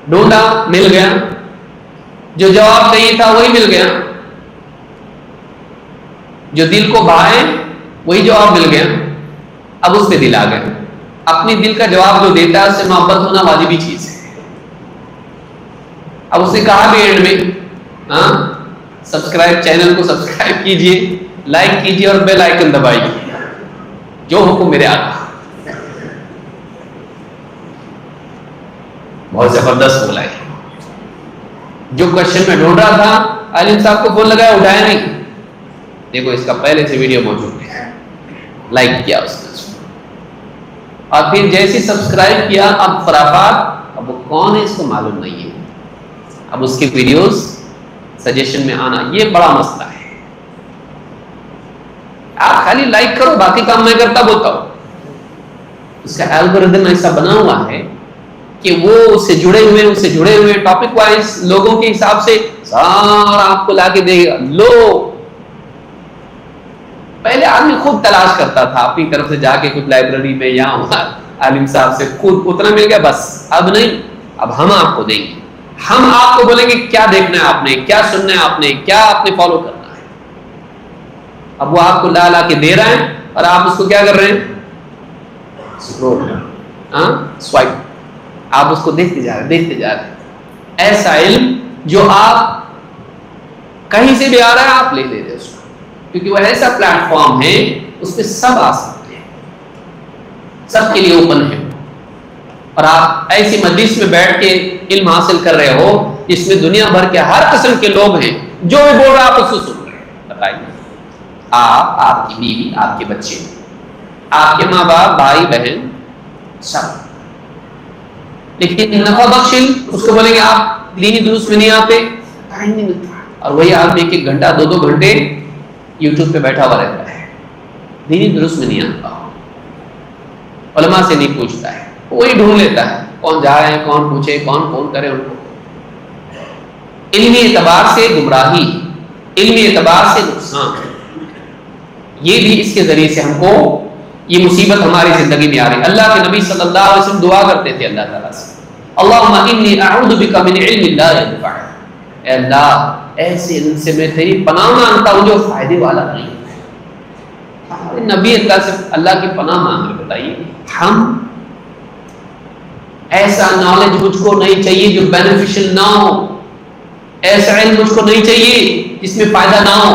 ڈھونڈا مل گیا، جو جواب چاہیے تھا وہی مل گیا، جو دل کو بھائے وہی جواب مل گیا، اب اس پہ دل آ گیا۔ اپنی دل کا جواب جو دیتا ہے اس سے محبت ہونا واجبی چیز ہے۔ اب اس نے کہا بھی اینڈ میں سبسکرائب، چینل کو سبسکرائب کیجئے، لائک کیجئے اور بیل آئیکن دبائیے، جو حکم میرے آقا۔ بہت زبردست بولا ہے، جو کوشچن میں ڈھونڈ رہا تھا عالم صاحب کو فون لگایا، اٹھایا نہیں، دیکھو اس کا پہلے سے ویڈیو موجود ہے، لائک کیا اس نے، اور پھر جیسے سبسکرائب کیا، اب خرافات، اب وہ کون ہے اس کو معلوم نہیں ہے، اب اس کے ویڈیوز سجیشن میں آنا، یہ بڑا مسئلہ ہے۔ آپ خالی لائک کرو، باقی کام میں کرتا بولتا ہوں۔ اس کا الگوریتھم ایسا بنا ہوا ہے کہ وہ اس سے جڑے ہوئے ٹاپک وائز لوگوں کے حساب سے سارا آپ کو لا کے دے گا۔ لو، پہلے آدمی خود تلاش کرتا تھا اپنی طرف سے جا کے کچھ لائبریری میں یا عالم صاحب سے، خود اتنا مل گیا بس، اب نہیں، اب ہم آپ کو دیں گے، ہم آپ کو بولیں گے کیا دیکھنا ہے آپ نے، کیا سننا ہے آپ نے، کیا آپ نے فالو کرنا ہے۔ اب وہ آپ کو لا کے دے رہا ہے اور آپ اس کو کیا کر رہے ہیں، سوائپ، آپ اس کو دیکھتے جا رہے ہیں۔ ایسا علم جو آپ کہیں سے بھی آ رہا ہے آپ لے رہے اس کو، کیونکہ وہ ایسا پلیٹ فارم ہے اس پہ سب آ سکتے ہیں، سب کے لیے اوپن ہے، اور آپ ایسی مجلس میں بیٹھ کے علم حاصل کر رہے ہو جس میں دنیا بھر کے ہر قسم کے لوگ ہیں، جو بھی بول رہا ہے آپ اس کو سن رہے ہیں۔ بتائیے، آپ کی بیوی، آپ کے بچے، آپ کے ماں باپ، بھائی بہن، سب، لیکن نفع بخش علم اس کو بولیں گے آپ دینی دروس میں نہیں آتے، ٹائم نہیں ملتا، اور وہی آدمی 1 گھنٹہ 2 گھنٹے یوٹیوب پہ بیٹھا ہوا رہتا ہے، دینی دروس میں نہیں آتا، علماء سے نہیں پوچھتا ہے، وہی ڈھونڈ لیتا ہے کون جا رہے ہیں، کون پوچھے، کون فون کرے ان کو۔ علمی اعتبار سے گمراہی، علمی اعتبار سے نقصان، یہ بھی اس کے ذریعے سے ہم کو یہ مصیبت ہماری زندگی میں آ رہی ہے۔ اللہ کے نبی صلی اللہ علیہ وسلم دعا کرتے تھے اللہ تعالیٰ سے، اللہم انی اعوذ بک من علم لا ینفع، اے اللہ ایسے علم سے میں تیری پناہ مانگتا ہوں جو فائدے والا نہیں۔ نبی اللہ سے اللہ کی پناہ مانگ رہے، بتائیے ہم ایسا نالج مجھ کو نہیں چاہیے جو بینیفیشل نہ ہو، ایسا علم مجھ کو نہیں چاہیے جس میں فائدہ نہ ہو.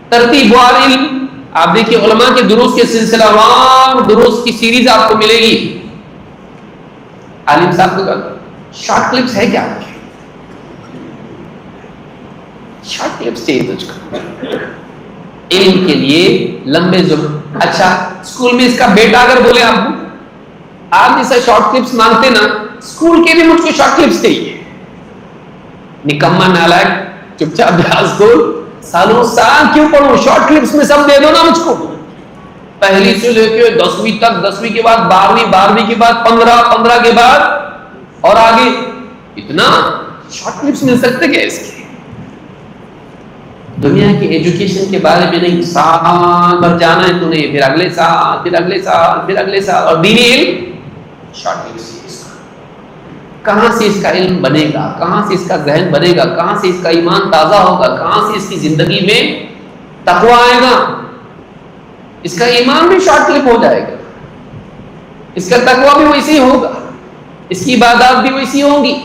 ترتیب وار علم، آپ دیکھیے علماء کے دروس کے سلسلہ وار دروس کی سیریز آپ کو ملے گی. عالم صاحب کو شارٹ کلپس ہے کیا؟ شارٹ کلپس چاہیے تجھ کو علم کے لیے لمبے زبان. اچھا اسکول میں اس کا بیٹا اگر بولے آپ جیسا شارٹ کلپس مانگتے نا، اسکول کے بھی مجھ کو شارٹ کلپس چاہیے. نکما نالائق چپ چاپ بیاس کو سالوں سال کیوں پڑھوں، شارٹ کلپس میں سب دے دو نا مجھ کو. پہلی سے لے کے 10ویں تک، 10ویں کے بعد 12ویں، 12ویں کے بعد 15، 15 کے بعد اور آگے. اتنا شارٹ کلپس مل سکتے کیا اس کے؟ دنیا کی ایجوکیشن کے بارے میں نہیں، سال بھر جانا ہے تو نہیں، پھر اگلے سال، پھر اگلے سال، پھر اگلے سال. اور دینی علم شارٹ کلپس. کہاں سے اس کا علم بنے گا، کہاں سے اس کا ذہن بنے گا، کہاں سے اس کا ایمان تازہ ہوگا، کہاں سے اس کی زندگی میں تقویٰ آئے گا. اس کا ایمان بھی شارٹ کلپ ہو جائے گا، اس کا تقویٰ بھی ویسے ہی ہوگا، اس کی عبادات بھی ویسی ہوں گی.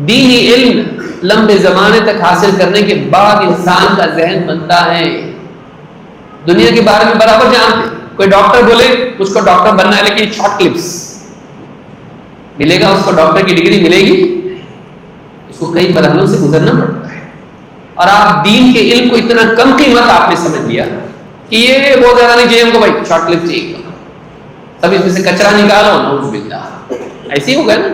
دینی علم لمبے زمانے تک حاصل کرنے کے بعد انسان کا ذہن بنتا ہے. دنیا کے بارے میں برابر جانتے ہیں. کوئی ڈاکٹر بولے اس کو ڈاکٹر بننا ہے لیکن شارٹ کلپس ملے گا، اس کو ڈاکٹر کی ڈگری ملے گی، اس کو کئی مرحلوں سے گزرنا پڑتا ہے. اور آپ دین کے علم کو اتنا کم قیمت آپ نے سمجھ لیا کہ یہ بہت زیادہ نہیں چاہیے ہم کو، بھائی شارٹ کلپ چاہیے، سب اس میں سے کچرا نکالو، نعوذ باللہ. ایسے ہی ہوگا نا،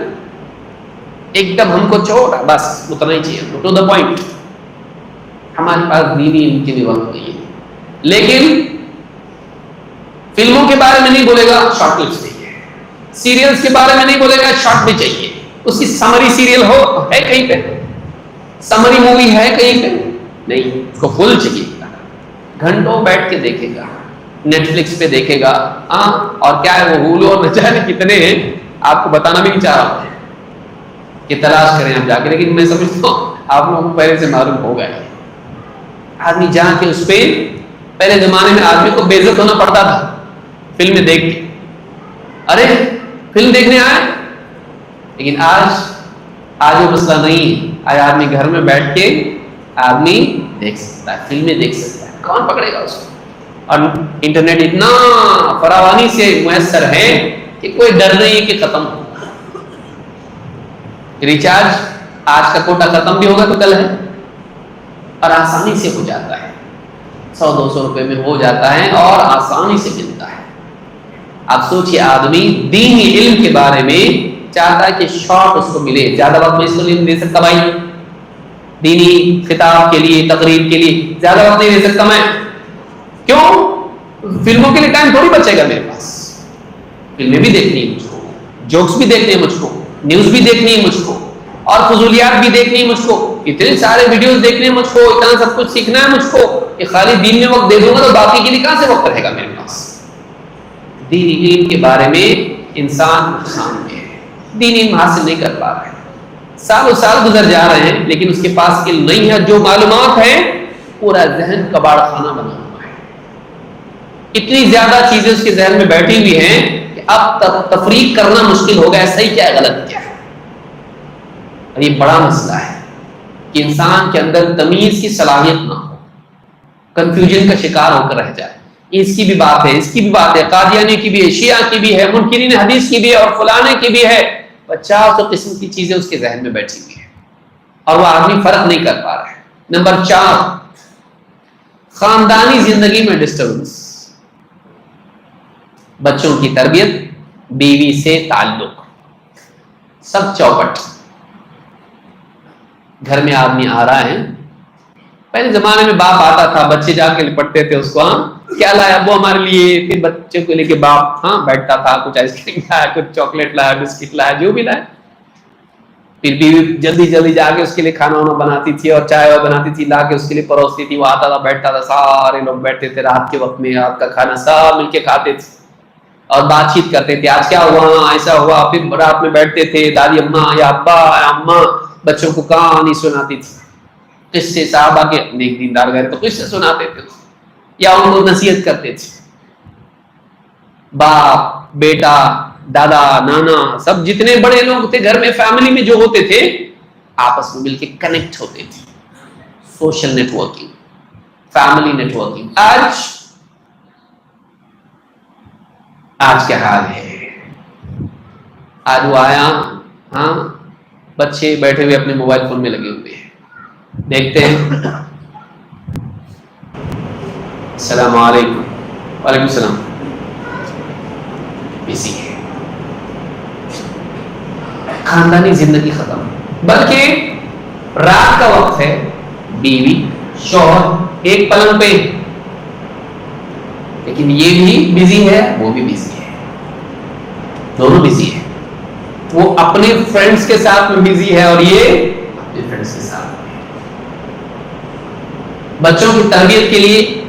ایک دم ہم کو چھوڑا بس اتنا ہی چاہیے، ٹو دا پوائنٹ. ہمارے پاس دینی علم کے بھی وقت نہیں ہے. لیکن فلموں کے بارے میں نہیں بولے گا شارٹ کلپس چاہیے، سیریلز کے بارے میں نہیں بولے گا شارٹ بھی چاہیے. اس کی سمری سیریل ہے کہیں پہ، سمری مووی ہے کہیں پہ نہیں، اس کو فل چاہیے. گھنٹوں بیٹھ کے دیکھے گا، نیٹ فلکس پہ دیکھے گا. اور کیا ہے وہ ہولو اور نہ جانے کتنے ہیں، آپ کو بتانا بھی نہیں چاہ رہا ہوں کہ تلاش کریں آپ جا کے. لیکن میں سمجھتا ہوں آپ لوگوں کو پہلے سے معلوم ہو گیا. آدمی جا کے اس پہ، پہلے زمانے میں آدمی کو بے عزت ہونا پڑتا تھا فلمیں دیکھ کے، ارے فلم دیکھنے آئے. لیکن آج وہ مسئلہ نہیں ہے. آج آدمی گھر میں بیٹھ کے آدمی دیکھ سکتا ہے، فلمیں دیکھ سکتا ہے. کون پکڑے گا اس کو؟ اور انٹرنیٹ اتنا فراوانی سے میسر ہے کہ کوئی ڈر نہیں ہے کہ ختم ہو. ریچارج آج کا کوٹا ختم بھی ہوگا تو کل ہے، اور آسانی سے ہو جاتا ہے، 100-200 روپے میں ہو جاتا ہے اور آسانی سے ملتا ہے. آپ سوچئے آدمی دینی علم کے بارے میں چاہتا ہے کہ شارٹ اس کو ملے. زیادہ وقت میں اس کو نہیں دے سکتا بھائی، دینی خطاب کے لیے، تقریر کے لیے زیادہ وقت نہیں دے سکتا میں. کیوں؟ فلموں کے لیے ٹائم تھوڑی بچے گا میرے پاس. فلمیں بھی دیکھنی ہے مجھ کو، جوکس بھی دیکھنے ہیں مجھ کو، نیوز بھی دیکھنی ہے مجھ کو، اور فضولیات بھی دیکھنی ہے مجھ کو. اتنے سارے ویڈیوز دیکھنے ہیں مجھ کو، اتنا سب کچھ سیکھنا ہے مجھ کو کہ خالی دین میں وقت دے دوں گا تو باقی کے لیے کہاں سے وقت رہے گا میرے پاس. دینی علم کے بارے میں انسان نقصان میں ہے، دینی علم حاصل نہیں کر پا رہا ہے. سالوں سال گزر جا رہے ہیں لیکن اس کے پاس علم نہیں ہے. جو معلومات ہے پورا ذہن کباڑ خانہ بنا ہوا ہے. اتنی زیادہ چیزیں اس کے ذہن میں بیٹھی ہوئی ہیں کہ اب تفریق کرنا مشکل ہو گیا، صحیح کیا ہے غلط کیا ہے. اور یہ بڑا مسئلہ ہے کہ انسان کے اندر تمیز کی صلاحیت نہ ہو، کنفیوژن کا شکار ہو کر رہ جائے. اس کی بھی بات ہے، اس کی بھی بات ہے، قادیانی کی بھی ہے، شیعہ کی بھی ہے، منکرین حدیث کی بھی ہے، اور فلانے کی بھی ہے. 50 قسم کی چیزیں اس کے ذہن میں بیٹھی ہوئی ہیں اور وہ آدمی فرق نہیں کر پا رہا ہے. نمبر 4، خاندانی زندگی میں ڈسٹربنس. بچوں کی تربیت، بیوی سے تعلق، سب چوپٹ. گھر میں آدمی آ رہا ہے، پہلے زمانے میں باپ آتا تھا، بچے جا کے لپٹتے تھے اس کو، کیا لایا ابو ہمارے لیے. پھر بچے کو لے کے باپ بیٹھتا تھا، کچھ آئس کریم لایا، کچھ چاکلیٹ لایا، بسکٹ لایا، جو بھی لایا. پھر بیوی جلدی جلدی جا کے اس کے لیے کھانا وانا بناتی تھی اور چائے بناتی تھی، لا کے اس کے لیے پروستی تھی. وہ آتا تھا، بیٹھتا تھا، سارے لوگ بیٹھتے تھے رات کے وقت میں، رات کا کھانا سب مل کے کھاتے تھے اور بات چیت کرتے تھے. آج کیا ہوا، ایسا ہوا. پھر رات میں بیٹھتے تھے، دادی اماں یا ابا یا اماں بچوں کو کہانی سناتی تھی. قصے صحابہ کے، نیک دیندار گئے تو قصے سناتے تھے یا ان کو نصیحت کرتے تھے. باپ، بیٹا، دادا نانا سب جتنے بڑے لوگ تھے گھر میں فیملی میں جو ہوتے تھے آپس میں مل کے کنیکٹ ہوتے تھے. Social networking, family networking. آج کیا حال ہے؟ آج وہ آیا, ہاں بچے بیٹھے ہوئے اپنے موبائل فون میں لگے ہوئے ہیں, دیکھتے ہیں السلام علیکم, وعلیکم السلام, بزی ہے. خاندانی زندگی ختم. بلکہ رات کا وقت ہے, بیوی شوہر ایک پلنگ پہ, لیکن یہ بھی بزی ہے وہ بھی بزی ہے, دونوں بزی ہے. وہ اپنے فرینڈز کے ساتھ میں بزی ہے اور یہ اپنے فرینڈز کے ساتھ. بچوں کی تربیت کے لیے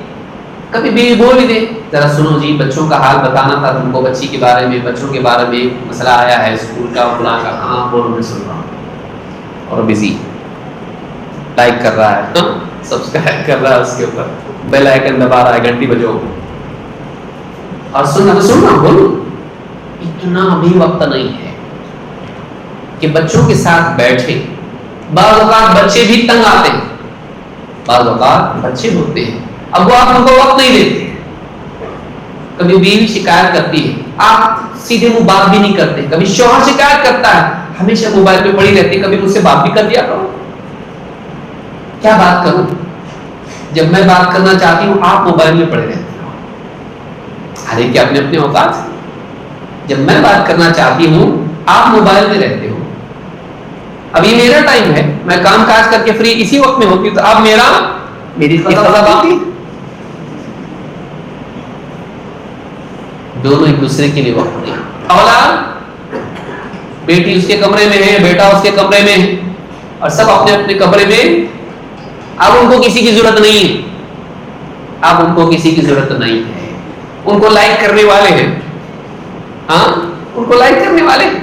کبھی بیوی بول بھی دے, ذرا سنو جی بچوں کا حال بتانا تھا تم کو, بچی کے بارے میں, بچوں کے بارے میں مسئلہ آیا ہے اسکول کا فلاں کا. ہاں بولو میں سن رہا ہوں. اور بزی لائک کر رہا ہے, سبسکرائب کر رہا ہے, اس کے اوپر بیل آئیکن دبا رہا ہے, گھنٹی بجو. اور سننا بولو. اتنا بھی وقت نہیں ہے کہ بچوں کے ساتھ بیٹھے. بعض اوقات بچے بھی تنگ آتے ہیں, بعض اوقات بچے ہوتے ہیں اب وہ آپ ان کو وقت نہیں دیتے. کبھی بیوی شکایت کرتی ہے, آپ سیدھے منہ بات بھی نہیں کرتے. کبھی شوہر شکایت کرتا ہے, ہمیشہ موبائل پہ پڑی رہتی, کبھی مجھ سے بات بھی کر دیا کرو. کیا بات کروں, جب میں بات کرنا چاہتی ہوں آپ موبائل میں پڑے رہتے ہو. ہر ایک کے اپنے اپنے اوقات. جب میں بات کرنا چاہتی ہوں آپ موبائل میں رہتے ہو. ابھی میرا ٹائم ہے, میں کام کاج کر کے فری اسی وقت میں ہوتی ہوں, تو اب میری قضا باقی. دونوں ایک دوسرے کے لیے وقت نہیں. اولاد, بیٹی اس کے کمرے میں ہے, بیٹا اس کے کمرے میں ہے, اور سب اپنے اپنے کمرے میں. اب ان کو کسی کی ضرورت نہیں ہے, اب ان کو کسی کی ضرورت نہیں ہے. ان کو لائک کرنے والے ہیں, ہاں ان کو لائک کرنے والے ہیں.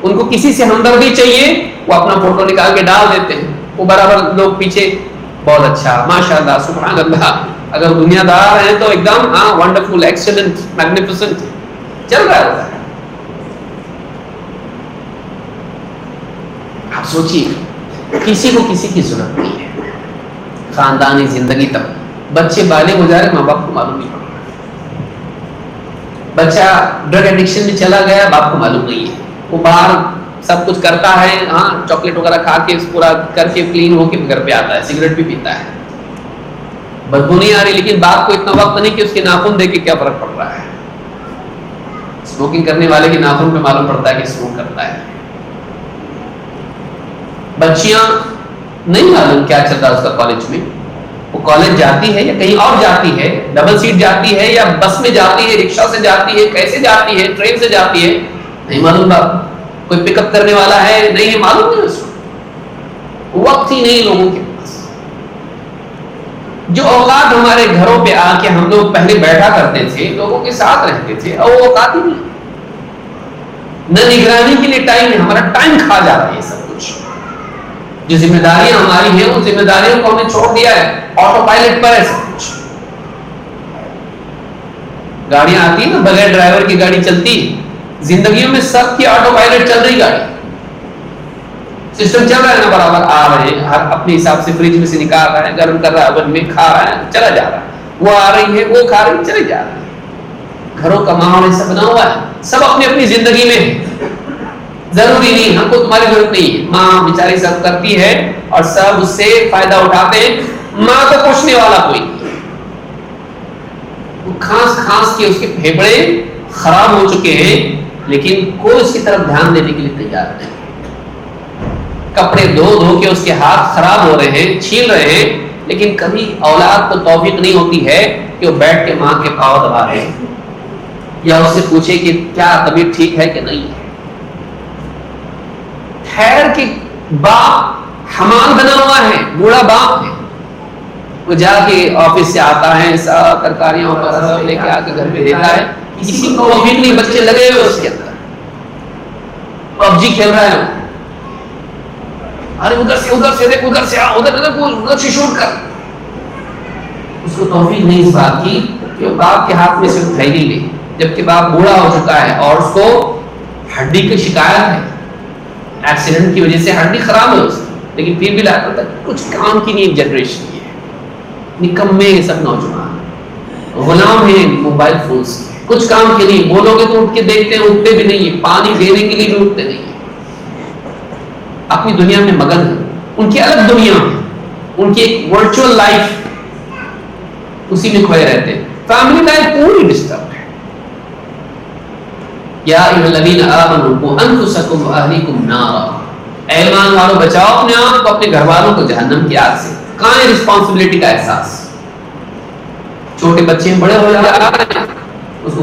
ان کو کسی سے ہمدردی چاہیے, وہ اپنا فوٹو نکال کے ڈال دیتے ہیں. وہ برابر لوگ پیچھے بہت اچھا, ماشاءاللہ, سبحان اللہ. اگر دنیا دار ہیں تو ایک دم ہاں ونڈرفل, ایکسلنٹ, میگنیفیسنٹ چل رہا ہوتا ہے. آپ سوچیے کسی کو کسی کی ضرورت نہیں ہے. خاندانی زندگی تک بچے بالغ ہو جا رہے, ماں باپ کو معلوم نہیں پڑ رہا. بچہ ڈرگ ایڈکشن میں چلا گیا, باپ کو معلوم نہیں ہے. وہ باہر سب کچھ کرتا ہے, ہاں چاکلیٹ وغیرہ کھا کے پورا کر کے کلین ہو کے گھر پہ آتا ہے, سگریٹ بھی پیتا ہے, بدبو نہیں آ رہی, لیکن باپ کو اتنا وقت نہیں کہ اس کے ناخن دیکھ کے کیا فرق پڑ رہا ہے. اسموکنگ کرنے والے کے ناخن پہ معلوم پڑتا ہے کہ اسموک کرتا ہے. بچیاں نہیں معلوم کیا چل رہا ہے اس کا کالج میں. وہ کالج جاتی ہے یا کہیں اور جاتی ہے, ڈبل سیٹ جاتی ہے یا بس میں جاتی ہے, رکشا سے جاتی ہے, کیسے جاتی ہے, ٹرین سے جاتی ہے, نہیں معلوم. باپ کوئی پک اپ کرنے والا ہے, نہیں معلوم نہیں اس کو. وقت ہی نہیں لوگوں کے پاس. جو اوقات ہمارے گھروں پہ آ کے ہم لوگ پہلے بیٹھا کرتے تھے, لوگوں کے ساتھ رہتے تھے, اور وہ اوقات ہی نہیں. نہ نگرانی کے لیے ٹائم ہے, ہمارا ٹائم کھا جا رہا ہے. سب کچھ جو ذمہ داریاں ہماری ہیں ان ذمہ داریوں کو ہم نے چھوڑ دیا ہے, آٹو پائلٹ پر ہے سب کچھ. گاڑیاں آتی ہیں نا, بغیر ڈرائیور کی گاڑی چلتی ہے. زندگیوں میں سب کی آٹو پائلٹ چل رہی گاڑی, سسٹم چل رہا ہے نا, برابر آ رہے ہیں, ہر اپنے حساب سے فریج میں سے نکال رہا ہے, گرم کر رہا ہے, اوون میں کھا رہا ہے, چلا جا رہا ہے. وہ آ رہی ہے, وہ کھا رہی ہے, چلے جا رہا ہے. گھروں کا ماحول ایسا بنا ہوا ہے, سب اپنی اپنی زندگی میں ہے. ضروری نہیں ہم کو تمہاری ضرورت نہیں ہے. ماں بیچاری سب کرتی ہے اور سب اس سے فائدہ اٹھاتے ہیں. ماں کو پوچھنے والا کوئی نہیں. وہ کھانس کے اس کے پھیپڑے خراب ہو چکے ہیں, لیکن کوئی اس کی طرف دھیان دینے کے لیے تیار نہیں. کپڑے دھو کے اس کے ہاتھ خراب ہو رہے ہیں, چھیل رہے ہیں, لیکن کبھی اولاد کو توفیق نہیں ہوتی ہے کہ وہ بیٹھ کے ماں کے پاؤں دبا دے یا اس سے پوچھے کہ کیا طبیعت ٹھیک ہے کہ نہیں ہے. خیر کہ باپ حمال بنا ہوا ہے, بوڑھا باپ ہے, وہ جا کے آفس سے آتا ہے, سب ترکاریاں اور لے کے آ کے گھر پہ دیتا ہے. کسی کو توفیق نہیں, بچے لگے ہوئے اس کے اندر, پب جی کھیل رہا ہے. ارے ادھر سے دیکھ, ادھر سے ادھر سے شوٹ کر. اس کو توفیق نہیں اس بات کی کہ وہ باپ کے ہاتھ میں سے اٹھائی نہیں لے, جبکہ باپ بوڑھا ہو چکا ہے اور اس کو ہڈی کی شکایت ہے، ایکسیڈنٹ کی وجہ سے ہڈی خراب ہے اس کی، لیکن پھر بھی لاتا تک کچھ کام کی نہیں جنریشن یہ ہے، نکمے سب نوجوان غلام ہیں موبائل فونز کے، کچھ کام کے نہیں، بولو گے تو اٹھ کے دیکھتے ہیں، اٹھتے بھی نہیں ہیں، پانی دینے کے لیے بھی اٹھتے نہیں ہیں، اپنی دنیا میں مگن ہیں، ان کی الگ دنیا ہے، ان کی ایک ورچوئل لائف اسی میں کھوئے رہتے ہیں، فیملی لائف پوری ڈسٹرب ہے۔ یا ایھا الذین آمنوا قوا انفسکم واہلیکم نارا، اے ایمان والو بچاؤ اپنے آپ کو اپنے گھر والوں کو جہنم کی آگ سے۔ کہاں ہے رسپانسبلٹی کا احساس؟ چھوٹے بچے بڑے ہو جا رہے ہیں، اس کو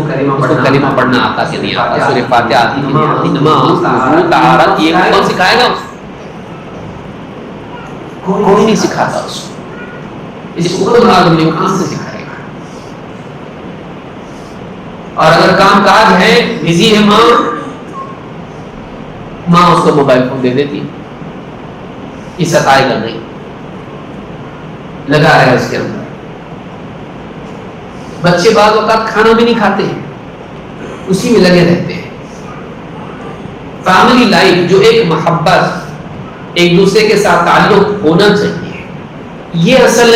کلمہ پڑھنا آتا کہ نہیں آتا، سورہ فاتحہ آتی کہ نہیں آتی، نماز وضو طہارت یہ کون سکھائے گا؟ اس کو کوئی نہیں سکھاتا، اس کو اس کو خود آدمی کہاں سے سکھائے گا؟ اور اگر کام کاج ہے، بزی ہے ماں اس کو موبائل فون دے دیتی، یہ ستائے گا نہیں، لگا رہے اس کے اندر۔ بچے بعض اوقات کھانا بھی نہیں کھاتے ہیں، اسی میں لگے رہتے ہیں۔ فیملی لائف جو ایک محبت، ایک دوسرے کے ساتھ تعلق ہونا چاہیے، یہ اصل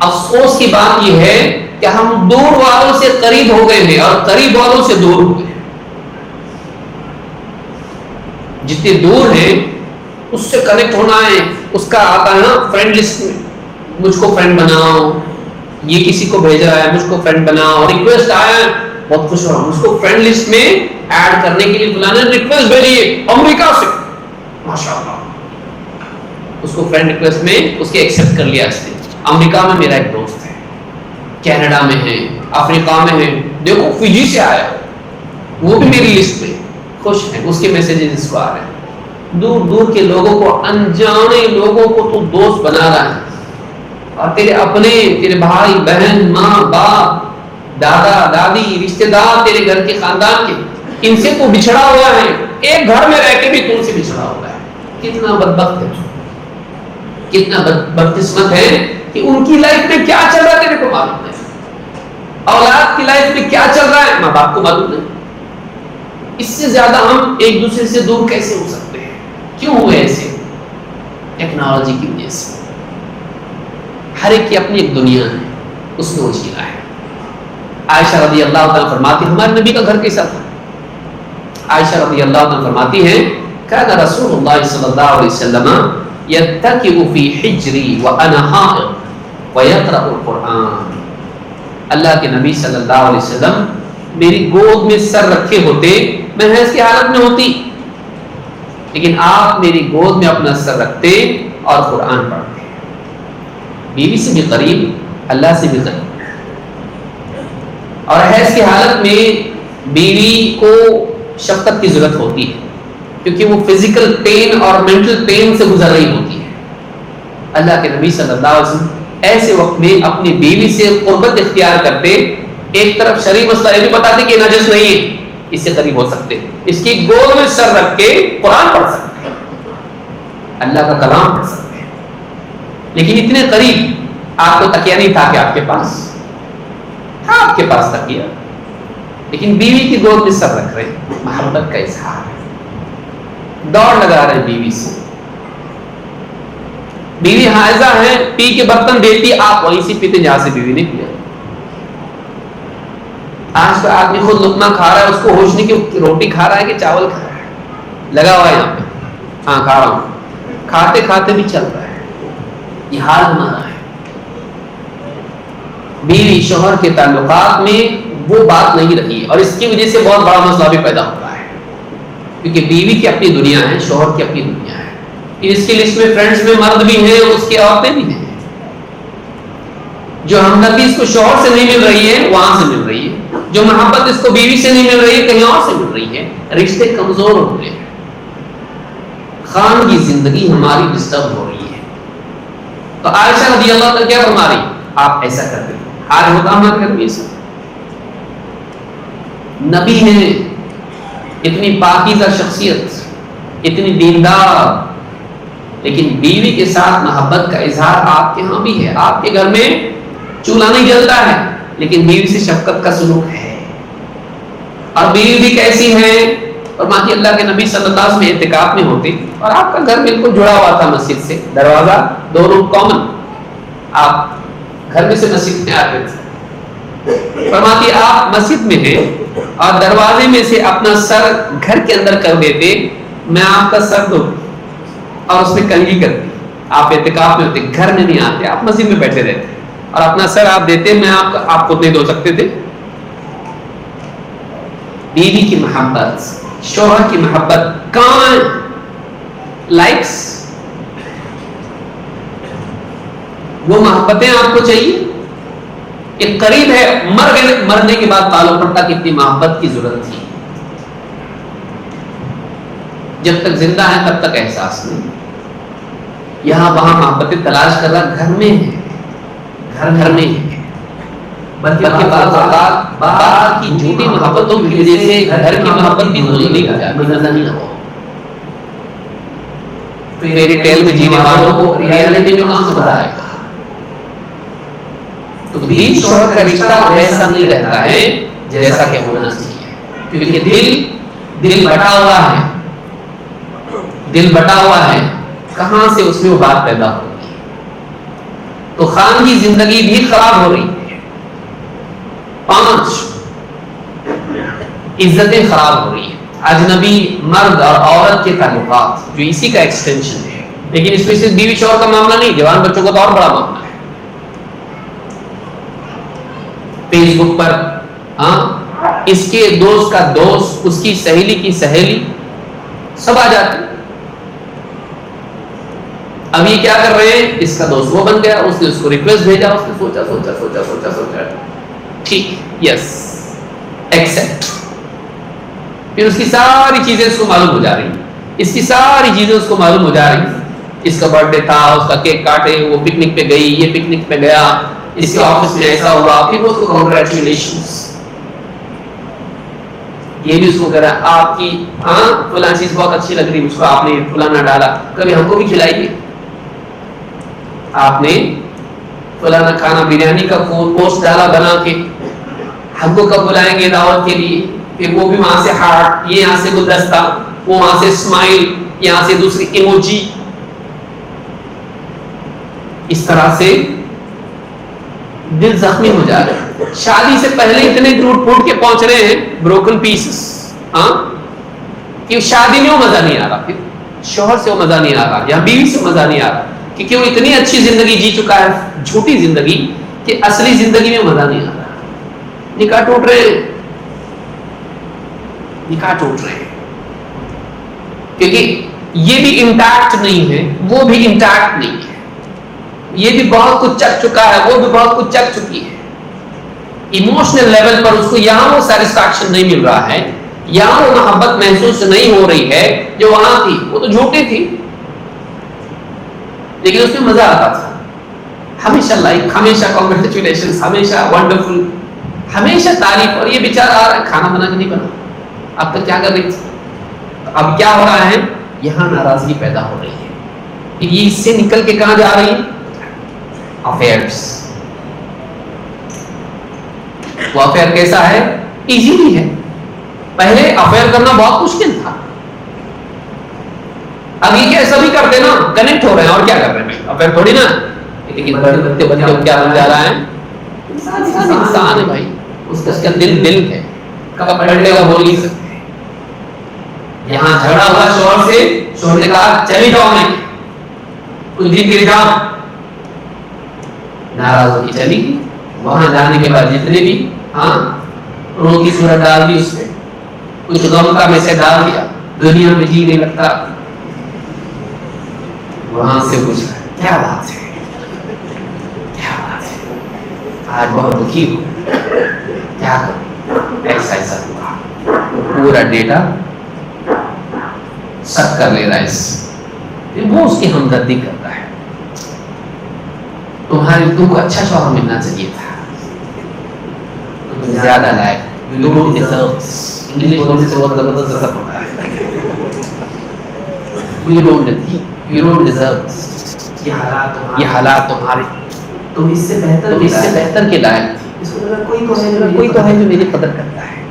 افسوس کی بات یہ ہے کہ ہم دور والوں سے قریب ہو گئے ہیں اور قریب والوں سے دور ہو گئے ہیں۔ جتنے دور ہیں اس سے کنیکٹ ہونا ہے، اس کا آتا ہے نا فرینڈ لسٹ میں، مجھ کو فرینڈ بناؤ، یہ کسی کو بھیجا ہے مجھ کو فرینڈ بناؤ، ریکویسٹ آیا ہے بہت خوش ہو رہا ہوں، اس کو فرینڈ لسٹ میں ایڈ کرنے کے لیے بلانا، ریکویسٹ بھیجیے امریکہ سے، ماشاءاللہ اس کو فرینڈ ریکویسٹ میں اس کے ایکسپٹ کر لیا اس نے۔ امریکہ میں میرا ایک دوست ہے، کینیڈا میں ہے، افریقہ میں ہے، دیکھو فجی سے آیا، وہ بھی میری لسٹ میں خوش ہیں، اس کے میسیجز اس کو آ رہے ہیں۔ دور دور کے لوگوں کو، انجانے لوگوں کو تو دوست بنا رہا ہے، اور تیرے اپنے، تیرے بھائی بہن، ماں باپ، دادا دادی، رشتہ دار تیرے گھر کے خاندان کے، ان سے تو بچھڑا ہوا ہے، ایک گھر میں رہ کے بھی تم سے بچھڑا ہوا ہے۔ کتنا بدبخت ہے، کتنا بدقسمت ہے کہ ان کی لائف میں کیا چل رہا ہے تیرے کو معلوم ہے، اولاد کی لائف میں کیا چل رہا ہے ماں باپ کو معلوم نہیں۔ اس سے زیادہ ہم ایک دوسرے سے دور کیسے ہو سکتے ہیں؟ کیوں ہوئے ایسے؟ ٹیکنالوجی کی وجہ سے۔ ہر ایک کی اپنی ایک دنیا ہے، اس میں وہ جی رہا ہے۔ عائشہ رضی اللہ تعالیٰ فرماتی، ہمارے نبی کا گھر کیسا تھا؟ عائشہ رضی اللہ تعالیٰ فرماتی ہیں، کان رسول اللہ صلی اللہ علیہ وسلم یتکئ فی حجری وانا حائض ویقرأ القرآن۔ اللہ کے نبی صلی اللہ علیہ وسلم میری گود میں سر رکھے ہوتے، میں حیض کی حالت میں ہوتی، لیکن آپ میری گود میں اپنا سر رکھتے اور قرآن پڑھتے۔ بیوی سے بھی قریب، اللہ سے بھی قریب۔ اور حیض کی حالت میں بیوی کو شفقت کی ضرورت ہوتی ہے، کیونکہ وہ فزیکل پین اور مینٹل پین سے گزر رہی ہوتی ہے۔ اللہ کے نبی صلی اللہ علیہ وسلم ایسے وقت میں اپنی بیوی سے قربت اختیار کرتے، ایک طرف شرعی مسئلہ یہ بھی بتاتے کہ نجس نہیں ہے، اس سے قریب ہو سکتے، اس کی گود میں سر رکھ کے قرآن پڑھ سکتے ہیں، اللہ کا کلام پڑھ سکتے ہیں، لیکن اتنے قریب۔ آپ کو تکیہ نہیں تھا کہ آپ کے پاس تھا، آپ کے پاس تکیہ، لیکن بیوی کی گود میں سر رکھ رہے ہیں، محبت کا اظہار ہے، دوڑ لگا رہے ہیں بیوی سے۔ بیوی حائضہ ہے، پی کے برتن دیتی، آپ وہیں سے پیتے جہاں سے بیوی نے پیا۔ آج کا آدمی خود لقمہ کھا رہا ہے، اس کو ہوش نہیں کہ روٹی کھا رہا ہے کہ چاول کھا رہا ہے، لگا ہوا ہے یہاں پہ، ہاں کھا رہا ہوں، کھاتے کھاتے بھی چل رہا ہے۔ یہ حال ہمارا ہے۔ بیوی شوہر کے تعلقات میں وہ بات نہیں رہی، اور اس کی وجہ سے بہت بڑا مسئلہ بھی پیدا ہوتا ہے، کیونکہ بیوی کی اپنی دنیا ہے، شوہر کی اپنی دنیا ہے۔ اس کی لسٹ میں فرینڈز میں مرد بھی ہیں، اس کی عورتیں بھی ہیں۔ جو ہمدردی اس کو شوہر سے نہیں مل رہی ہے وہاں سے مل رہی ہے، جو محبت اس کو بیوی سے نہیں مل رہی ہے کہیں اور سے مل رہی ہے، رشتے کمزور ہو رہے ہیں، خاندانی زندگی ہماری ڈسٹرب ہو رہی ہے۔ تو عائشہ رضی اللہ عنہ کیا فرما رہی؟ آپ ایسا کرتے ہیں، آج ہوتا ہمارے گھر میں ایسا۔ نبی نے اتنی پاکیزہ شخصیت، اتنی دیندار، لیکن بیوی کے ساتھ محبت کا اظہار آپ کے ہاں بھی ہے۔ آپ کے گھر میں چولہا نہیں جلتا ہے، لیکن بیوی سے شفقت کا سلوک ہے، اور بیوی بھی کیسی ہے؟ اور ماں اللہ کے نبی صلی اللہ علیہ وسلم اعتکاف میں ہوتے اور آپ کا گھر بالکل جڑا ہوا تھا مسجد سے، دروازہ 2 روم کامن، آپ گھر میں سے مسجد میں آتے تھے، فرماتی آپ مسجد میں ہیں اور دروازے میں سے اپنا سر گھر کے اندر کر دیتے، میں آپ کا سر دھو اور اس میں کنگھی کرتی، آپ اعتکاف میں ہوتے، گھر میں نہیں آتے، آپ مسجد میں بیٹھے رہتے اور اپنا سر آپ دیتے، میں آپ خود نہیں دھو سکتے تھے۔ بیوی کی محبت، شوہر کی محبت کہاں لائکس، وہ محبتیں آپ کو چاہیے؟ ایک قریب ہے، مرنے کے بعد معلوم پڑتا کہ اتنی محبت کی ضرورت تھی، جب تک زندہ ہے تب تک احساس نہیں، یہاں وہاں محبتیں تلاش کر رہا، گھر میں ہے، گھر میں ہے، بلکہ بعض اوقات باہر کی جھوٹی محبتوں کی وجہ سے گھر کی محبت بھی دھندلی ہو جاتی ہے، نظر نہیں ہو، فیری ٹیل میں جینے والوں کو ریالٹی میں کہاں سے بتائے گا؟ تو بیوی شوہر کا رشتہ ویسا نہیں رہتا ہے جیسا کہ ہونا چاہیے، کیونکہ دل بٹا ہوا ہے، دل بٹا ہوا ہے، کہاں سے اس میں وہ بات پیدا ہوگی؟ تو خان کی زندگی بھی خراب ہو رہی ہے۔ 5 عزتیں خراب ہو رہی ہیں، اجنبی مرد اور عورت کے تعلقات جو اسی کا ایکسٹینشن ہے، لیکن اس میں صرف بیوی شوہر کا معاملہ نہیں، جوان بچوں کا تو اور بڑا معاملہ ہے۔ فیس بک پر اس کے دوست کا دوست، اس کی سہیلی کی سہیلی، سب آ جاتے ہیں۔ اب یہ کیا کر رہے ہیں؟ اس کا دوست وہ بن گیا، اس نے اس کو ریکویسٹ بھیجا، اس نے سوچا ٹھیک، یس ایکسپٹ، پھر اس کی ساری چیزیں اس کو معلوم ہو جا رہی ہیں، اس کی ساری چیزیں اس کو معلوم ہو جا رہی ہیں، اس کا برتھ ڈے تھا، اس کا کیک کاٹے، وہ پکنک پہ گئی، یہ پکنک پہ گیا، اس کے آفس میں ایسا ہوا، پھر وہ اس کو کنگریچولیشنز، یہ بھی اس کو کہہ رہا ہے آپ کی فلاں چیز بہت اچھی لگ رہی، اس کو آپ نے فلانا ڈالا، کبھی ہم کو بھی کھلائیے، آپ نے فلانا کھانا بریانی کا پوسٹ ڈالا بنا کے، ہم کو کب بلائیں گے دعوت کے لیے؟ پھر وہ بھی وہاں سے ہارٹ، یہ یہاں سے گلدستہ، وہ وہاں سے اسمائل، یہاں سے دوسری ایموجی، اس طرح سے دل زخمی ہو جا رہا ہے۔ شادی سے پہلے اتنے ٹوٹ پھوٹ کے پہنچ رہے ہیں، بروکن پیسز، کہ شادی میں وہ مزہ نہیں آ رہا، پھر شوہر سے وہ مزہ نہیں آ رہا، یا بیوی سے مزہ نہیں آ رہا، کیونکہ وہ اتنی اچھی زندگی جی چکا ہے، جھوٹی زندگی، کہ اصلی زندگی میں مزہ نہیں آ رہا، نکاح ٹوٹ رہے ہیں، نکاح ٹوٹ رہے ہیں، کیونکہ یہ بھی انٹیکٹ نہیں ہے، وہ بھی انٹیکٹ نہیں ہے، یہ بھی بہت کچھ چک چکا ہے، وہ بھی بہت کچھ چک چکی ہے، ایموشنل لیول پر اس کو یہاں وہ سیٹسفیکشن نہیں مل رہا ہے، یہاں وہ محبت محسوس نہیں ہو رہی ہے جو وہاں تھی، وہ تو جھوٹی تھی لیکن اس میں مزہ آتا تھا، ہمیشہ لائک، ہمیشہ کانگریچولیشن، ہمیشہ ونڈرفل، ہمیشہ تعریف، اور یہ بیچارہ آ رہا ہے کھانا بنا کے نہیں بنا، اب تک کیا کر رہی تھی؟ اب کیا ہو رہا ہے؟ یہاں ناراضگی پیدا ہو رہی ہے، یہ اس سے نکل کے کہاں جا رہی ہے؟ افیئرس۔ وہ افیئر کیسا ہے؟ ایزیلی ہے، پہلے افیئر کرنا بہت مشکل تھا، اب یہ کیا سبھی کرتے نا، کنیکٹ ہو رہے ہیں، اور کیا کر رہے ہیں؟ افیئر تھوڑی نا، لیکن بنتے کیا بن جا رہا ہے؟ انسان ہے بھائی، اس کا دل ہے، کب پلٹے گا بول نہیں سکتے۔ یہاں جھگڑا ہوا شوہر سے، شوہر نے کہا چلی جاؤ، میں کچھ دن کے لیے جاؤ، ناراض ہو کے چلی گئی، وہاں جانے کے بعد جتنے بھی رو کی صورت ڈال دی، اس میں کچھ غم کا میسج ڈال دیا، دنیا میں جی نہیں لگتا، وہاں سے پوچھا کیا بات ہے، کیا بات ہے، آج بہت دکھی ہوں، کیا کروں، ایسا ہوا، پورا ڈیٹا سب کر لے رہا ہے، وہ اس کی ہمدردی کرتا ہے، تم کو اچھا شوہر ملنا چاہیے تھا، تم زیادہ لائق، you don't deserve this، English بولنے سے بہت زبردست اثر پڑتا ہے، you don't deserve this، یہ حالات تمہارے، تم اس سے بہتر کے لائق تھی، کوئی تو ہے جو میری قدر کرتا ہے،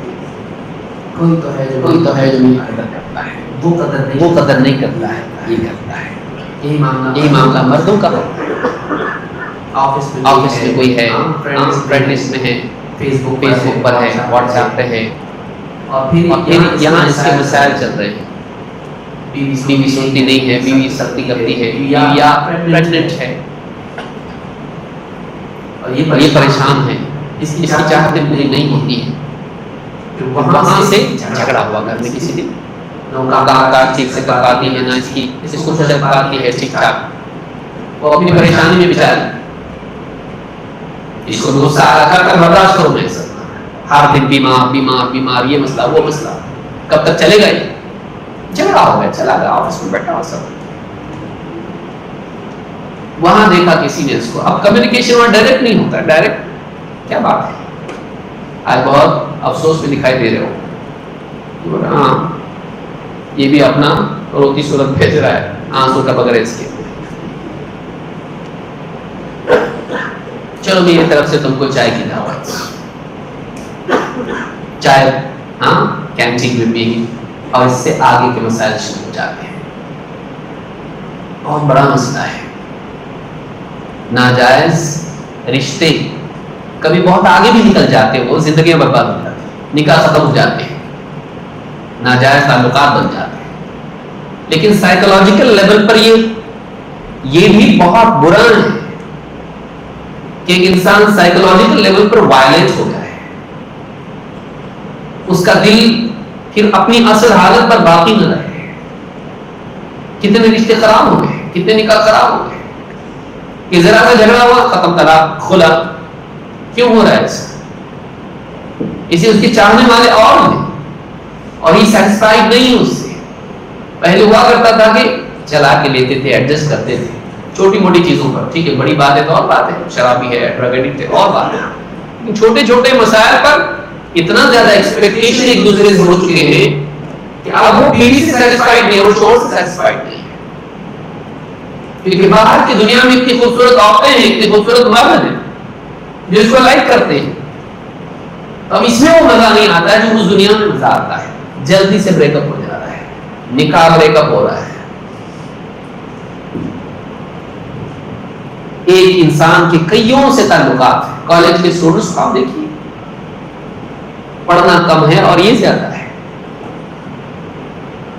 کوئی تو ہے جو میری قدر کرتا ہے، وہ قدر نہیں کرتا ہے، یہ کرتا ہے. یہی معاملہ مردوں کا ہے. آفس میں کوئی ہے، فرینڈ لسٹ میں ہے، فیس بک پر ہے، واٹس ایپ پہ ہے، اور پھر یہاں اس کے مسائل چل رہے ہیں. بیوی سنتی نہیں ہے، بیوی سختی کرتی ہے، یا پریگننٹ ہے اور یہ پریشان ہے، اس کی چاہتیں پوری نہیں ہوتی ہیں. وہاں سے جھگڑا ہوا گھر میں کسی دن، کام ٹھیک سے کر پاتی ہے نہ اس کو سمجھ پاتی ہے ٹھیک ٹھاک، وہ اپنی پریشانی میں بیچاری اس کو غصہ کر برداشت کرو نہیں سکتا، ہر دن بیمار، یہ مسئلہ وہ مسئلہ، کب تک چلے گا؟ جھگڑا ہو گیا، چلا گیا آفس میں بیٹھا ہوا سب، وہاں دیکھا کسی نے اس کو. اب کمیونیکیشن وہاں ڈائریکٹ نہیں ہوتا. ڈائریکٹ کیا بات ہے؟ آج بہت افسوس میں دکھائی دے رہے ہو. ہاں یہ بھی اپنا روتی صورت بھیج رہا ہے، آنسو کا بغیر اس کے. چلو میری طرف سے تم کو چائے کی دعوت، چائے ہاں کینٹین میں پی، اور اس سے آگے کے مسائل شروع ہو جاتے ہیں. بہت بڑا مسئلہ ہے. ناجائز رشتے کبھی بہت آگے بھی نکل جاتے ہیں، وہ زندگیاں برباد ہو جاتی ہیں، نکاح ختم ہو جاتے ہیں، ناجائز تعلقات بن جاتے ہیں. لیکن سائیکولوجیکل لیول پر یہ بھی بہت برا ہے کہ ایک انسان سائیکولوجیکل لیول پر وائلنٹ ہو جائے، اس کا دل پھر اپنی اصل حالت پر باقی نہ رہے. کتنے رشتے خراب ہو گئے، کتنے نکاح خراب ہو گئے کہ ذرا سا جھگڑا ہوا ختم، طلاق، خلا. کیوں ہو رہا ہے اسے اس کے چاہنے والے اور ہیں اور یہ سیٹسفائیڈ نہیں ہے اس سے. پہلے ہوا کرتا تھا کہ چلا کے لیتے تھے، ایڈجسٹ کرتے تھے چھوٹی موٹی چیزوں پر، ٹھیک ہے بڑی بات ہے تو اور بات ہے، شرابی ہے، ڈرگ ایڈکٹ ہے اور بات ہے. چھوٹے چھوٹے مسائل پر اتنا زیادہ ایکسپیکٹیشن ایک دوسرے سے ہو چکے ہیں کہ اب وہ بیوی سے سیٹسفائیڈ نہیں ہے، وہ شوہر سے سیٹسفائیڈ نہیں ہے. کیونکہ باہر کی دنیا میں اتنی خوبصورت عورتیں ہیں، اتنی خوبصورت مرد ہیں جو اس کو لائک کرتے ہیں، اب اس میں وہ مزہ نہیں آتا ہے جو اس دنیا میں مزہ آتا ہے. جلدی سے بریک اپ ہو جا رہا ہے، نکاح بریک اپ ہو رہا ہے. ایک انسان کے کئیوں سے تعلقات ہیں. کالج کے اسٹوڈنٹس کو آپ دیکھیے، پڑھنا کم ہے اور یہ زیادہ ہے.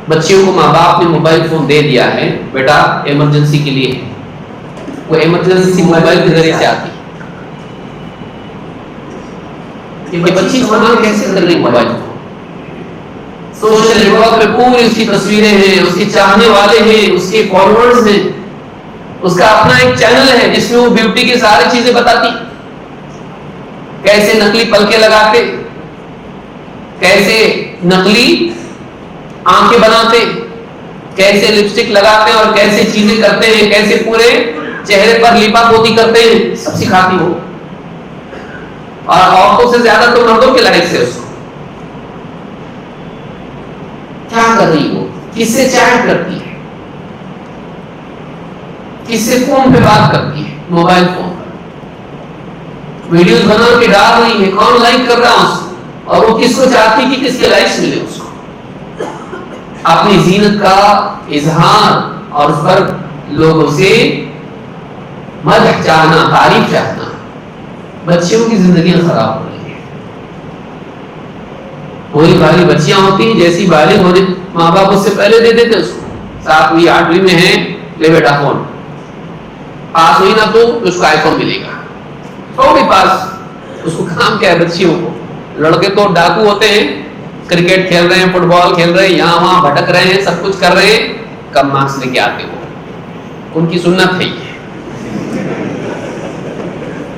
بچیوں کو ماں باپ نے موبائل فون دے دیا ہے، بیٹا ایمرجنسی کے لیے، وہ ایمرجنسی موبائل کے ذریعے سے آتی ہے. یہ بچی استعمال کیسے کر رہی موبائل کو؟ سوشل نیٹ ورک پہ پوری اس کی تصویریں ہیں، اس کے چاہنے والے ہیں، اس کے فالوورز ہیں، اس کا اپنا ایک چینل ہے جس میں وہ بیوٹی کی ساری چیزیں بتاتی، کیسے نقلی پلکیں لگاتے، کیسے نقلی آنکھیں بناتے، کیسے لپسٹک لگاتے اور کیسے چیزیں کرتے ہیں، کیسے پورے چہرے پر لیپا پوتی کرتے ہیں، سب سکھاتی ہو. اور عورتوں سے زیادہ تو مردوں کے لائق سے اس کو کیا کر رہی ہو، کس سے چیٹ کرتی ہے، کس سے فون پہ بات کرتی ہے، موبائل فون پر ویڈیوز بنا کے ڈال رہی ہے، کون لائک کر رہا اس کو، اور وہ کس کو چاہتی کہ کس کے لائکس ملے اس کو. اپنی زینت کا اظہار اور اس پر لوگوں سے مدح چاہنا، تعریف چاہنا. بچیوں کی زندگیاں خراب ہو رہی ہیں. کوئی بھاری بچیاں ہوتی ہیں جیسی بالغ ہونے ماں باپ اس سے پہلے دے دیتے اس کو، 7ویں 8ویں میں ہے، لے بیٹا فون، پاس ہوئی نہ تو اس کو آئی فون ملے گا. تو بھی پاس، اس کو کام کیا ہے بچیوں کو؟ لڑکے تو ڈاکو ہوتے ہیں، کرکٹ کھیل رہے ہیں، فٹ بال کھیل رہے ہیں، یہاں وہاں بھٹک رہے ہیں، سب کچھ کر رہے ہیں، کم مارکس لے کے آتے ہو. ان کی سنت ہے یہ،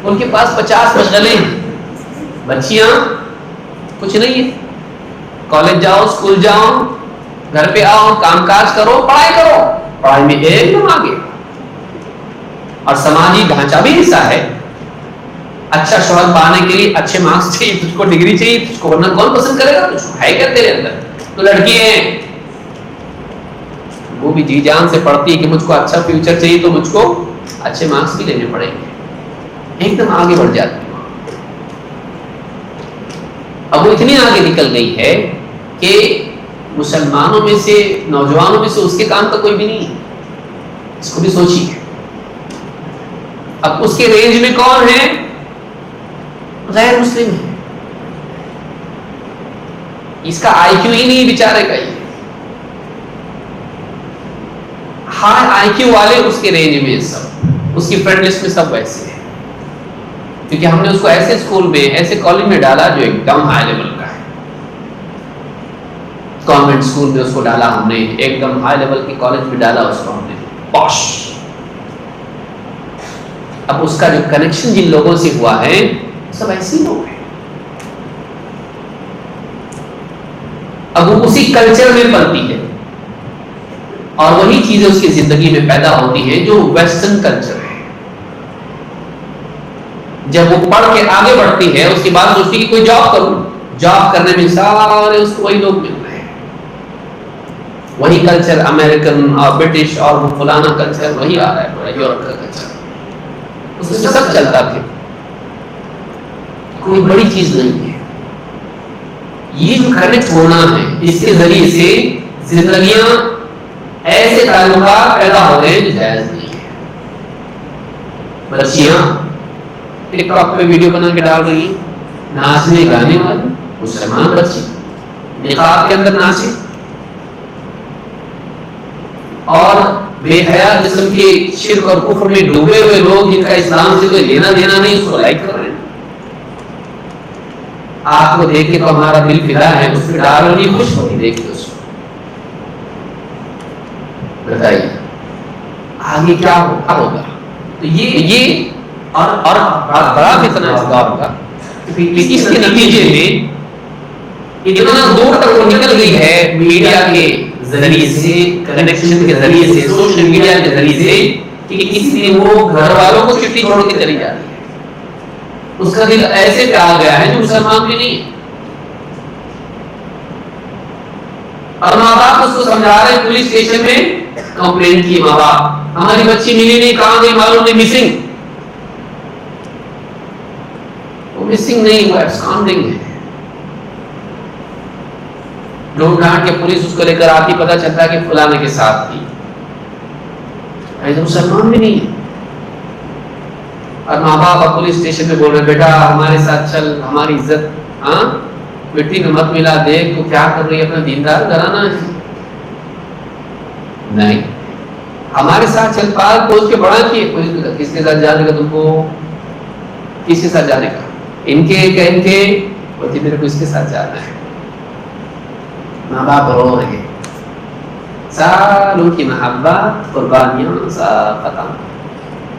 ان کے پاس 50 مشغلے ہیں. بچیاں کچھ نہیں ہے، کالج جاؤ، اسکول جاؤ، گھر پہ آؤ، کام کاج کرو، پڑھائی کرو، پڑھائی میں ایک دم آگے. اور سماجی ڈھانچہ بھی ایسا ہے، اچھا شوہر پانے کے لیے اچھے مارکس چاہیے، تجھ کو ڈگری چاہیے، تجھ کو ورنہ کون پسند کرے گا؟ تجھ کو ہے کیا تیرے اندر؟ تو لڑکی ہے، وہ بھی جی جان سے پڑھتی ہے کہ مجھ کو اچھا فیوچر چاہیے تو مجھ کو اچھے مارکس بھی لینے پڑیں گے، ایک دم آگے بڑھ جاتی ہے. اب وہ اتنی آگے نکل گئی ہے کہ مسلمانوں میں سے، نوجوانوں میں سے اس کے کام کا کوئی بھی نہیں ہے. اس کو بھی سوچیے. اب اس کے رینج میں کون ہے؟ غیر مسلم ہے. اس کا آئی کیو ہی نہیں بیچارے کا. یہ ہائی آئی کیو والے اس کے رینج میں، سب اس کی فرینڈ لسٹ میں سب ویسے ہیں، کیونکہ ہم نے اس کو ایسے اسکول میں، ایسے کالج میں ڈالا جو ایک دم ہائی لیول کا ہے. کانوینٹ اسکول میں اس کو ڈالا ہم نے، ایک دم ہائی لیول کے کالج میں ڈالا اس کو ہم نے، پاش. اب اس کا جو کنیکشن جن لوگوں سے ہوا ہے سب ایسے ہی لوگ ہیں. اب وہ اسی کلچر میں پلتی ہے اور وہی چیزیں اس کی زندگی میں پیدا ہوتی ہیں جو ویسٹرن کلچر ہے. جب وہ پڑھ کے آگے بڑھتی ہے اس کے بعد سوچتی ہے کہ کوئی جاب کروں، جاب کرنے میں سارے اس کو وہی لوگ مل رہے ہیں، وہی کلچر امریکن اور برٹش اور وہ فلانا کلچر وہی آ رہا ہے، پورا یورپ کا کلچر اس میں سب چلتا تھا. کوئی بڑی چیز نہیں ہے. یہ جو کنیکٹ ہونا ہے اس کے ذریعے سے زندگیاں، ایسے تعلقات پیدا ہو رہے ہیں جو جائز نہیں ہے. بچیاں ٹک ٹاک پہ ویڈیو بنا کے ڈال رہی ہیں، ناچنے گانے والی مسلمان بچی نقاب کے اندر ناچے، اور بے حیا قسم کے شرک اور کفر میں ڈوبے ہوئے لوگ جن کا اسلام سے کوئی لینا دینا نہیں اس کو لائک کر رہے ہیں. آپ کو دیکھ کے تو ہمارا دل فدا ہے، اس پہ ڈال رہی خوش ہوتی دیکھ کے اس کو. بتائیے آگے کیا ہوگا. تو یہ اور بڑا فتنہ اس دور کا، اس کے نتیجے میں اتنا دور تک وہ نکل گئی ہے میڈیا کے ذریعے سے، کنیکشن کے ذریعے سے، سوشل میڈیا کے ذریعے سے، کہ کسی دن وہ گھر والوں کو چٹھی چھوڑ کے چلی جاتی ہے. اس کا دل ایسے پہ آ گیا ہے جو مسلمان بھی نہیں ہے. اور ماں باپ اس کو سمجھا رہے ہیں، پولیس اسٹیشن میں کمپلین کی ماں باپ، ہماری بچی ملی نہیں، کہاں گئی معلوم نہیں، مسنگ. وہ مسنگ نہیں، وہ ایبسکانڈنگ ہے. ڈھونڈ ڈھانڈ کے پولیس اس کو لے کر آتی، پتہ چلتا ہے کہ فلانے کے ساتھ تھی. ایسے مسلمان بھی نہیں ہے. اور ماں باپ پولیس اسٹیشن میں بول رہے بیٹا ہمارے ساتھ چل، ہماری عزت، ہاں مٹی میں مت ملا، دیکھ تو کیا کر رہی ہے، اپنا دیندار گھرانا ہے. نہیں، ہمارے ساتھ چل، پال پوچھ کے بڑا کیے. کس کے ساتھ جانے کا تم کو؟ کس کے ساتھ جانے کا؟ ان کے بولتی میرے کو اس کے ساتھ جانا ہے. ماں باپ رو رہے ہیں، سالوں کی محبت، قربانیاں سب ختم.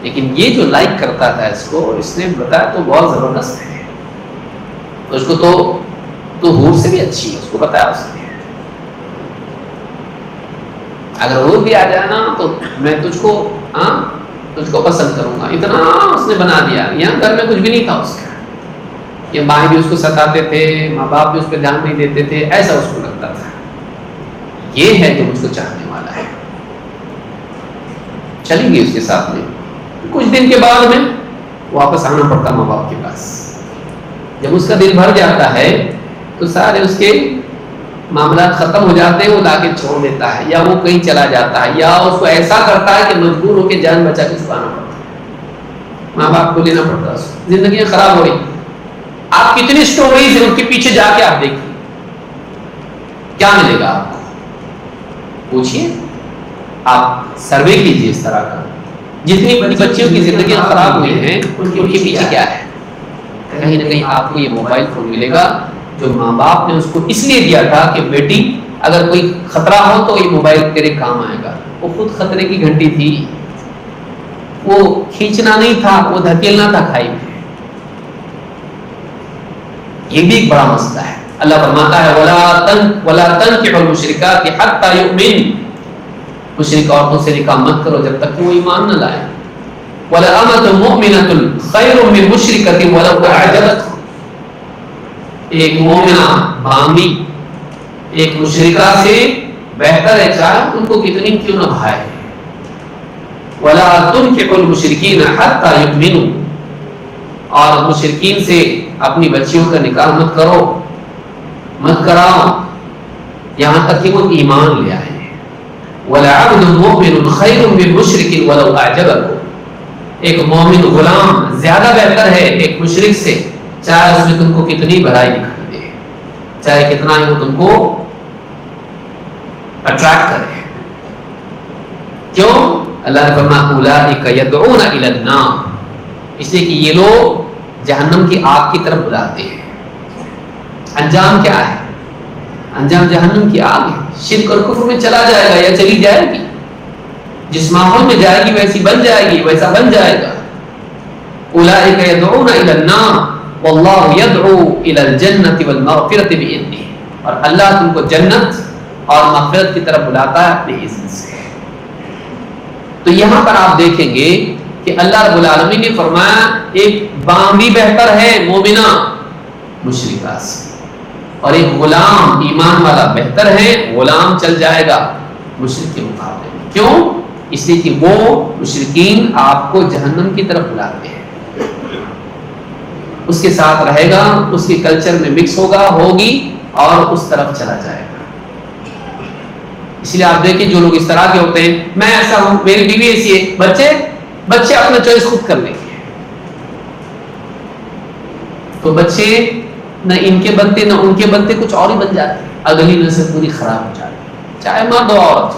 لیکن یہ جو لائک کرتا تھا اس کو، اس نے بتایا تو بہت زبردست ہے، اس کو تو حور سے بھی اچھی ہے، اس کو بتایا اس نے. اگر حور بھی آ جائے نا تو میں تجھ کو پسند کروں گا. اتنا اس نے بنا دیا. یہاں گھر میں کچھ بھی نہیں تھا اس کا، یہ ماں بھی اس کو ستاتے تھے، ماں باپ بھی اس پہ دھیان نہیں دیتے تھے، ایسا اس کو لگتا تھا. یہ ہے جو مجھ کو چاہنے والا ہے. چلی گئی اس کے ساتھ میں. کچھ دن کے بعد میں واپس آنا پڑتا ماں باپ کے پاس. جب اس کا دل بھر جاتا ہے تو سارے اس کے معاملات ختم ہو جاتے ہیں، وہ لا کے چھوڑ دیتا ہے، یا وہ کہیں چلا جاتا ہے، یا اس کو ایسا کرتا ہے کہ مجبور ہو کے جان بچا کے چھپانا پڑتا ہے، ماں باپ کو لینا پڑتا ہے. اس کو زندگیاں خراب ہو رہی. آپ کتنی اسٹوریز ہیں ان کے پیچھے جا کے آپ دیکھیے کیا ملے گا آپ کو. پوچھیے، آپ سروے کیجیے اس طرح کا. جتنی بچیوں کی زندگیاں خراب ہوئی ہیں ان کے پیچھے کیا ہے؟ کہیں نہ کہیں آپ کو یہ موبائل فون ملے گا جو ماں باپ نے اس کو اس لیے دیا تھا کہ بیٹی اگر کوئی خطرہ ہو تو یہ موبائل تیرے کام آئے گا. وہ خود خطرے کی گھنٹی تھی، وہ کھینچنا نہیں تھا، وہ دھکیلنا تھا کھائی میں. یہ بھی ایک بڑا مسئلہ ہے. اللہ فرماتا ہے وَلَا تَنْكِحُوا الْمُشْرِكَاتِ حَتَّى يُؤْمِنْ. مشرک عورتوں سے نکاح مت کرو جب تک کہ وہ ایمان نہ لائے. وَلَأَمَةٌ مُؤْمِنَةٌ خَيْرٌ مِّن مُشْرِكَةٍ وَلَوْ أَعْجَبَتْكُمْ. ایک مومنہ بانگی ایک مشرکہ سے بہتر ہے، چاہے ان کو کتنی کیوں نہ بھائے. وَلَا تُنْكِحُوا الْمُشْرِكِينَ حَتَّى يُؤْمِنُوا. اور مشرکین سے اپنی بچیوں کا نکاح مت کرو، مت کراؤ یہاں تک کہ وہ ایمان لے آئے. وَلَعَبْدٌ مُؤْمِنٌ خَيْرٌ مِّن مُشْرِكٍ وَلَوْ أَعْجَبَكُمْ. ایک مومن غلام زیادہ بہتر ہے ایک مشرک سے، چاہے اس میں تم کو کتنی بڑائی دکھائی دے، چاہے کتنا ہی وہ تم کو اٹریکٹ کرے. کیوں؟ اللہ نے فرمایا اولئک یدعون الی النار، اس لیے کہ یہ لوگ جہنم کی آگ کی طرف بلاتے ہیں. انجام کیا ہے؟ انجام جہنم کی آگ ہے. شرک اور کفر میں چلا جائے گا یا چلی جائے گی، جس ماحول میں جائے گی ویسی بن جائے گی، ویسا بن جائے گا. اولئک یدعون الی النار واللہ یدعو الی الجنۃ والمغفرۃ بإذنہ، اور اللہ تم کو جنت اور مغفرت کی طرف بلاتا ہے اپنے اذن سے. تو یہاں پر آپ دیکھیں گے کہ اللہ رب العالمین نے فرمایا ایک باندی بہتر ہے مومنہ مشرکہ سے، اور ایک غلام ایمان والا بہتر ہے، غلام چل جائے گا مشرک کے مقابلے میں. کیوں؟ اس لیے کہ وہ مشرکین آپ کو جہنم کی طرف بلاتے ہیں، اس کے ساتھ رہے گا، اس کے کلچر میں مکس ہوگی اور اس طرف چلا جائے گا. اس لیے آپ دیکھیں جو لوگ اس طرح کے ہوتے ہیں، میں ایسا ہوں، میری بیوی ایسی ہے، بچے اپنا چوائس خود کر لیں گے، تو بچے نہ ان کے بنتے نہ ان کے بنتے، کچھ اور ہی بن جاتے ہیں، اگلی نسل پوری خراب ہو جاتی ہے، چاہے مرد ہو عورت.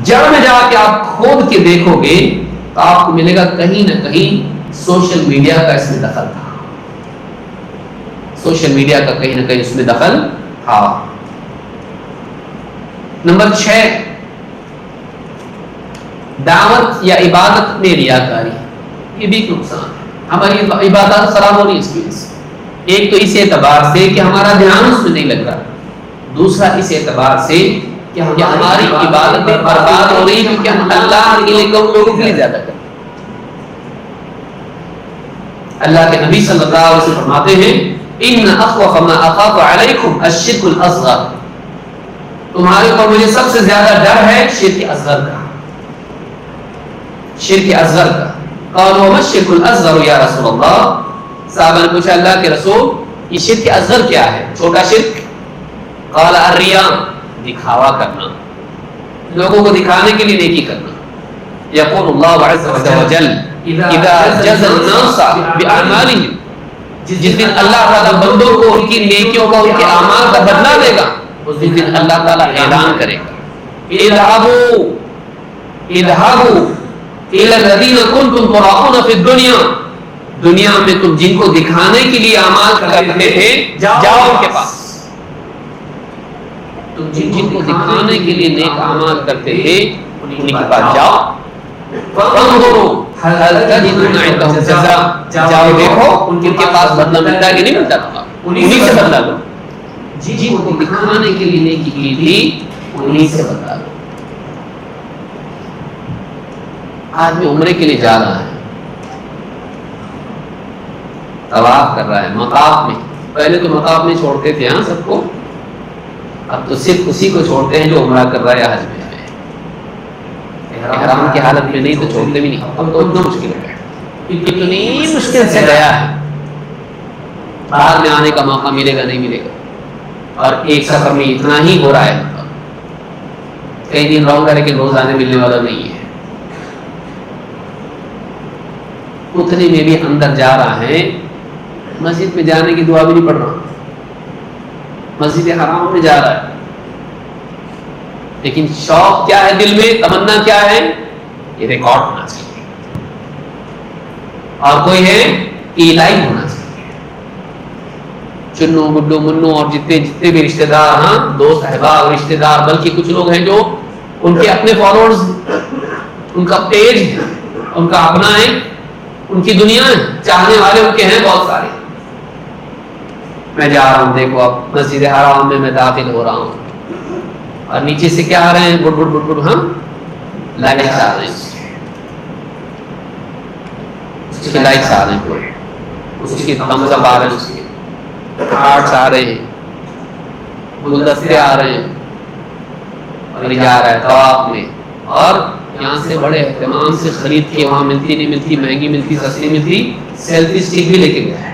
جڑ میں جا کے آپ کھود کے دیکھو گے تو آپ کو ملے گا کہیں نہ کہیں سوشل میڈیا کا اس میں دخل تھا. سوشل میڈیا کا کہیں نہ کہیں اس میں دخل تھا. نمبر 6، دعوت یا عبادت میں ریاکاری. یہ بھی ایک نقصان ہے، ہماری عبادت خراب ہو رہی ہے اس کی وجہ سے. ایک تو اس اعتبار سے کہ ہمارا دھیان اس میں نہیں لگ رہا، دوسرا اس اعتبار سے کہ ہماری عبادتیں برباد ہو رہی کیونکہ ہم اللہ کے لیے کم لوگوں کے لیے زیادہ کرتے ہیں. اللہ کے نبی صلی اللہ علیہ وسلم فرماتے ہیں ان اخوف ما اخاف علیکم الشرک الاصغر، تمہارے اوپر مجھے سب سے زیادہ ڈر ہے شرک اصغر کا. شرک اصغر کا. قالوا وما الشرك الاصغر یا رسول اللہ، صحابہ نے پوچھا اللہ کے رسول یہ شرک اصغر کیا ہے، چھوٹا شرک؟ قال الریا، دکھاوا کرنا، لوگوں کو دکھانے کے لیے نیکی کرنا. یقول اللہ عز وجل اذا جزى الناس باعمالهم، جس دن اللہ تعالیٰ بندوں کو ان کی نیکیوں کا، ان کے اعمال کا بدلہ دے گا، اس دن اللہ تعالیٰ اعلان کرے گا اذهبوا الى الذين كنتم تراؤون في الدنيا، دنیا میں تم جن کو دکھانے کے لیے اعمال کرتے تھے جاؤ ان کے پاس. تم جن کو دکھانے کے لیے نیک اعمال کرتے تھے ان کے پاس جاؤ. فانظروا هل تجدون عندهم جزاء، جاؤ دیکھو ان کے پاس بدلہ ملتا ہے کہ نہیں ملتا، انہی سے بدلہ لو. جن کو دکھانے کے لیے نیکی کی تھی انہی سے بدلہ لو. آدمی عمرے کے لیے جا رہا ہے، طواف کر رہا ہے مطاف میں. پہلے تو مطاف میں چھوڑتے تھے ہاں سب کو، اب تو صرف اسی کو چھوڑتے ہیں جو عمرہ کر رہا ہے یا حج میں ہے. احرام کی حالت میں نہیں تو چھوڑتے بھی نہیں. اب تو اتنا مشکل ہے، اتنی مشکل سے گیا ہے، بعد میں آنے کا موقع ملے گا نہیں ملے گا. اور ایک سفر میں اتنا ہی ہو رہا ہے، کئی دن رہوں گا لیکن روز آنے ملنے والا نہیں ہے. اتنے میں بھی اندر جا رہا ہے، مسجد میں جانے کی دعا بھی نہیں پڑھ رہا، مسجد حرام میں جا رہا ہے، لیکن شوق کیا ہے دل میں، تمنا کیا ہے، یہ ریکارڈ ہونا چاہیے. اور کوئی ہے کہ لائیو ہونا چاہیے. چنو گڈو منو اور جتنے بھی رشتہ دار، ہاں دوست احباب رشتہ دار، بلکہ کچھ لوگ ہیں جو ان کے اپنے فالوورز، ان کا پیج ہے، ان کا اپنا ہے، ان کی دنیا ہے، چاہنے والے ان کے ہیں بہت سارے. میں جا رہا ہوں، دیکھو اب مسجد حرام میں داخل ہو رہا ہوں، اور نیچے سے کیا آ رہے ہیں، گڈ گڈ گڈ گڈ، ہم لائٹس آ رہے ہیں، اس کی لائٹس آ رہے ہیں، اس کی تھمز اپ آ رہے ہیں، اس کے ہارٹس آ رہے ہیں، گلدستے آ رہے ہیں، اور یہ جا رہا ہے طواف میں، اور یہاں سے بڑے اہتمام سے خرید کے، وہاں ملتی نہیں ملتی، مہنگی ملتی سستی ملتی، سیلفی سٹک بھی لے کے گیا ہے.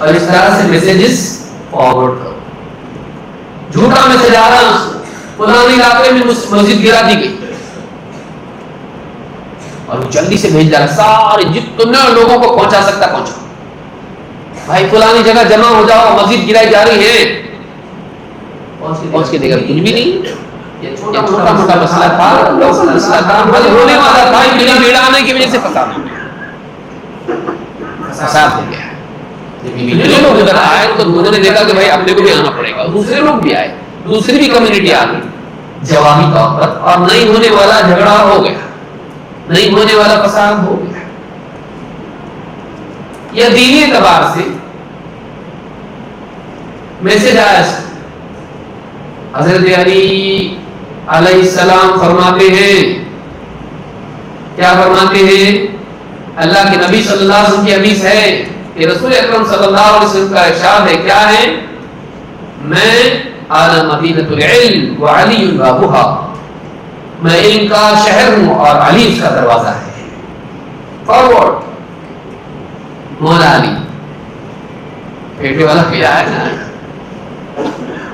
اور اس طرح سے میسیجز فارورڈ کرو. جھوٹا میسج آ رہا ہے فلانے علاقے میں مسجد گرا دی گئی اور وہ جلدی سے بھیج رہا ہے سارے جتنے لوگوں کو پہنچا سکتا پہنچا. بھائی فلانی جگہ جمع ہو جاؤ مسجد گرائی جا رہی ہے. پہنچ کے دیکھا کچھ بھی نہیں. یہ چھوٹا موٹا مسئلہ تھا حل ہونے والا تھا. بھیڑ آنے کی وجہ سے فساد ہو گیا. جب لوگ ادھر آئے تو انہوں نے دیکھا کہ بھائی اپنے کو بھی آنا پڑے گا. دوسرے لوگ بھی آئے دوسری بھی کمیونٹی آ گئی جوابی طور پر اور نہیں ہونے والا جھگڑا ہو گیا نہیں ہونے والا فساد ہو گیا. یا دینی اعتبار سے میسج آیا حضرت علی علیہ السلام فرماتے ہیں کیا فرماتے ہیں اللہ کے نبی صلی اللہ علیہ وسلم کی حدیث ہے کہ رسول اکرم صلی اللہ علیہ وسلم کا ارشاد ہے کیا ہے میں اعلی مدینۃ العلم وعلی بابھا میں علم کا شہر ہوں اور علی اس کا دروازہ ہے. فارورڈ مولا علی پیٹے والا کیا ہے نا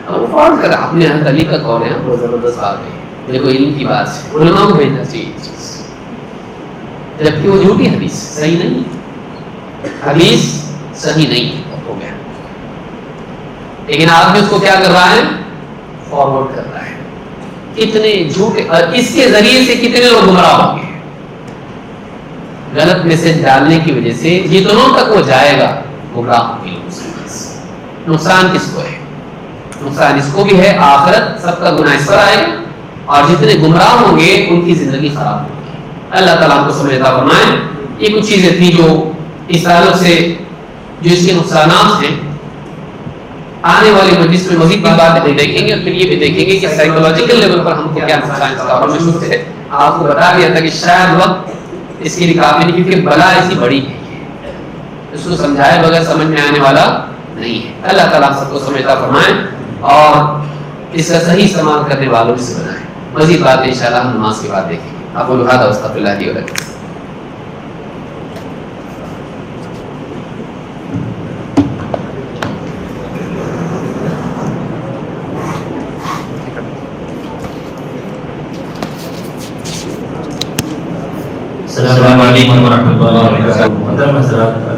اور فارورڈ کرا اپنے حضرت علی کا قول ہے وہ زبردست بات ہے. دیکھو علم کی بات ہے علماء کو بھیجنا چاہیے چیز جبکہ وہ جھوٹی حدیث صحیح نہیں حدیث صحیح نہیں ہو گیا لیکن آدمی اس کو کیا کر رہا ہے فارورڈ کر رہا ہے. کتنے جھوٹے اور اس کے ذریعے سے کتنے لوگ گمراہ ہوں گے. غلط میسج ڈالنے کی وجہ سے جتنوں تک وہ جائے گا گمراہ ہوں گے لوگ. نقصان کس کو ہے نقصان اس کو بھی ہے آخرت سب کا گناہ اس پر آئے گا اور جتنے گمراہ ہوں گے ان کی زندگی خراب ہوگی. اللہ تعالیٰ کو سمجھ عطا فرمائے. یہ کچھ چیزیں تھیں جو اس تعلق سے جو اس کے نقصانات ہیں آنے والی مجلس میں مزید باتیں دیکھیں گے اور پھر یہ بھی دیکھیں گے کہ سائیکولوجیکل لیول پر ہم کو کیا نقصان اس کا. اور میں شروع سے آپ کو بتا دیا تھا کہ شاید وقت اس کے لیے کافی نہیں کیونکہ بلا ایسی بڑی ہے اس کو سمجھائے بغیر سمجھ میں آنے والا نہیں ہے. اللہ تعالیٰ سب کو سمجھ عطا فرمائے اور اس کا صحیح استعمال کرنے والوں سے بنائیں. مزید باتیں انشاءاللہ ہم نماز کے بعد دیکھیں گے. اقول هذا واستغفر الله لي ولكم. السلام علیکم ورحمۃ اللہ وبرکاتہ.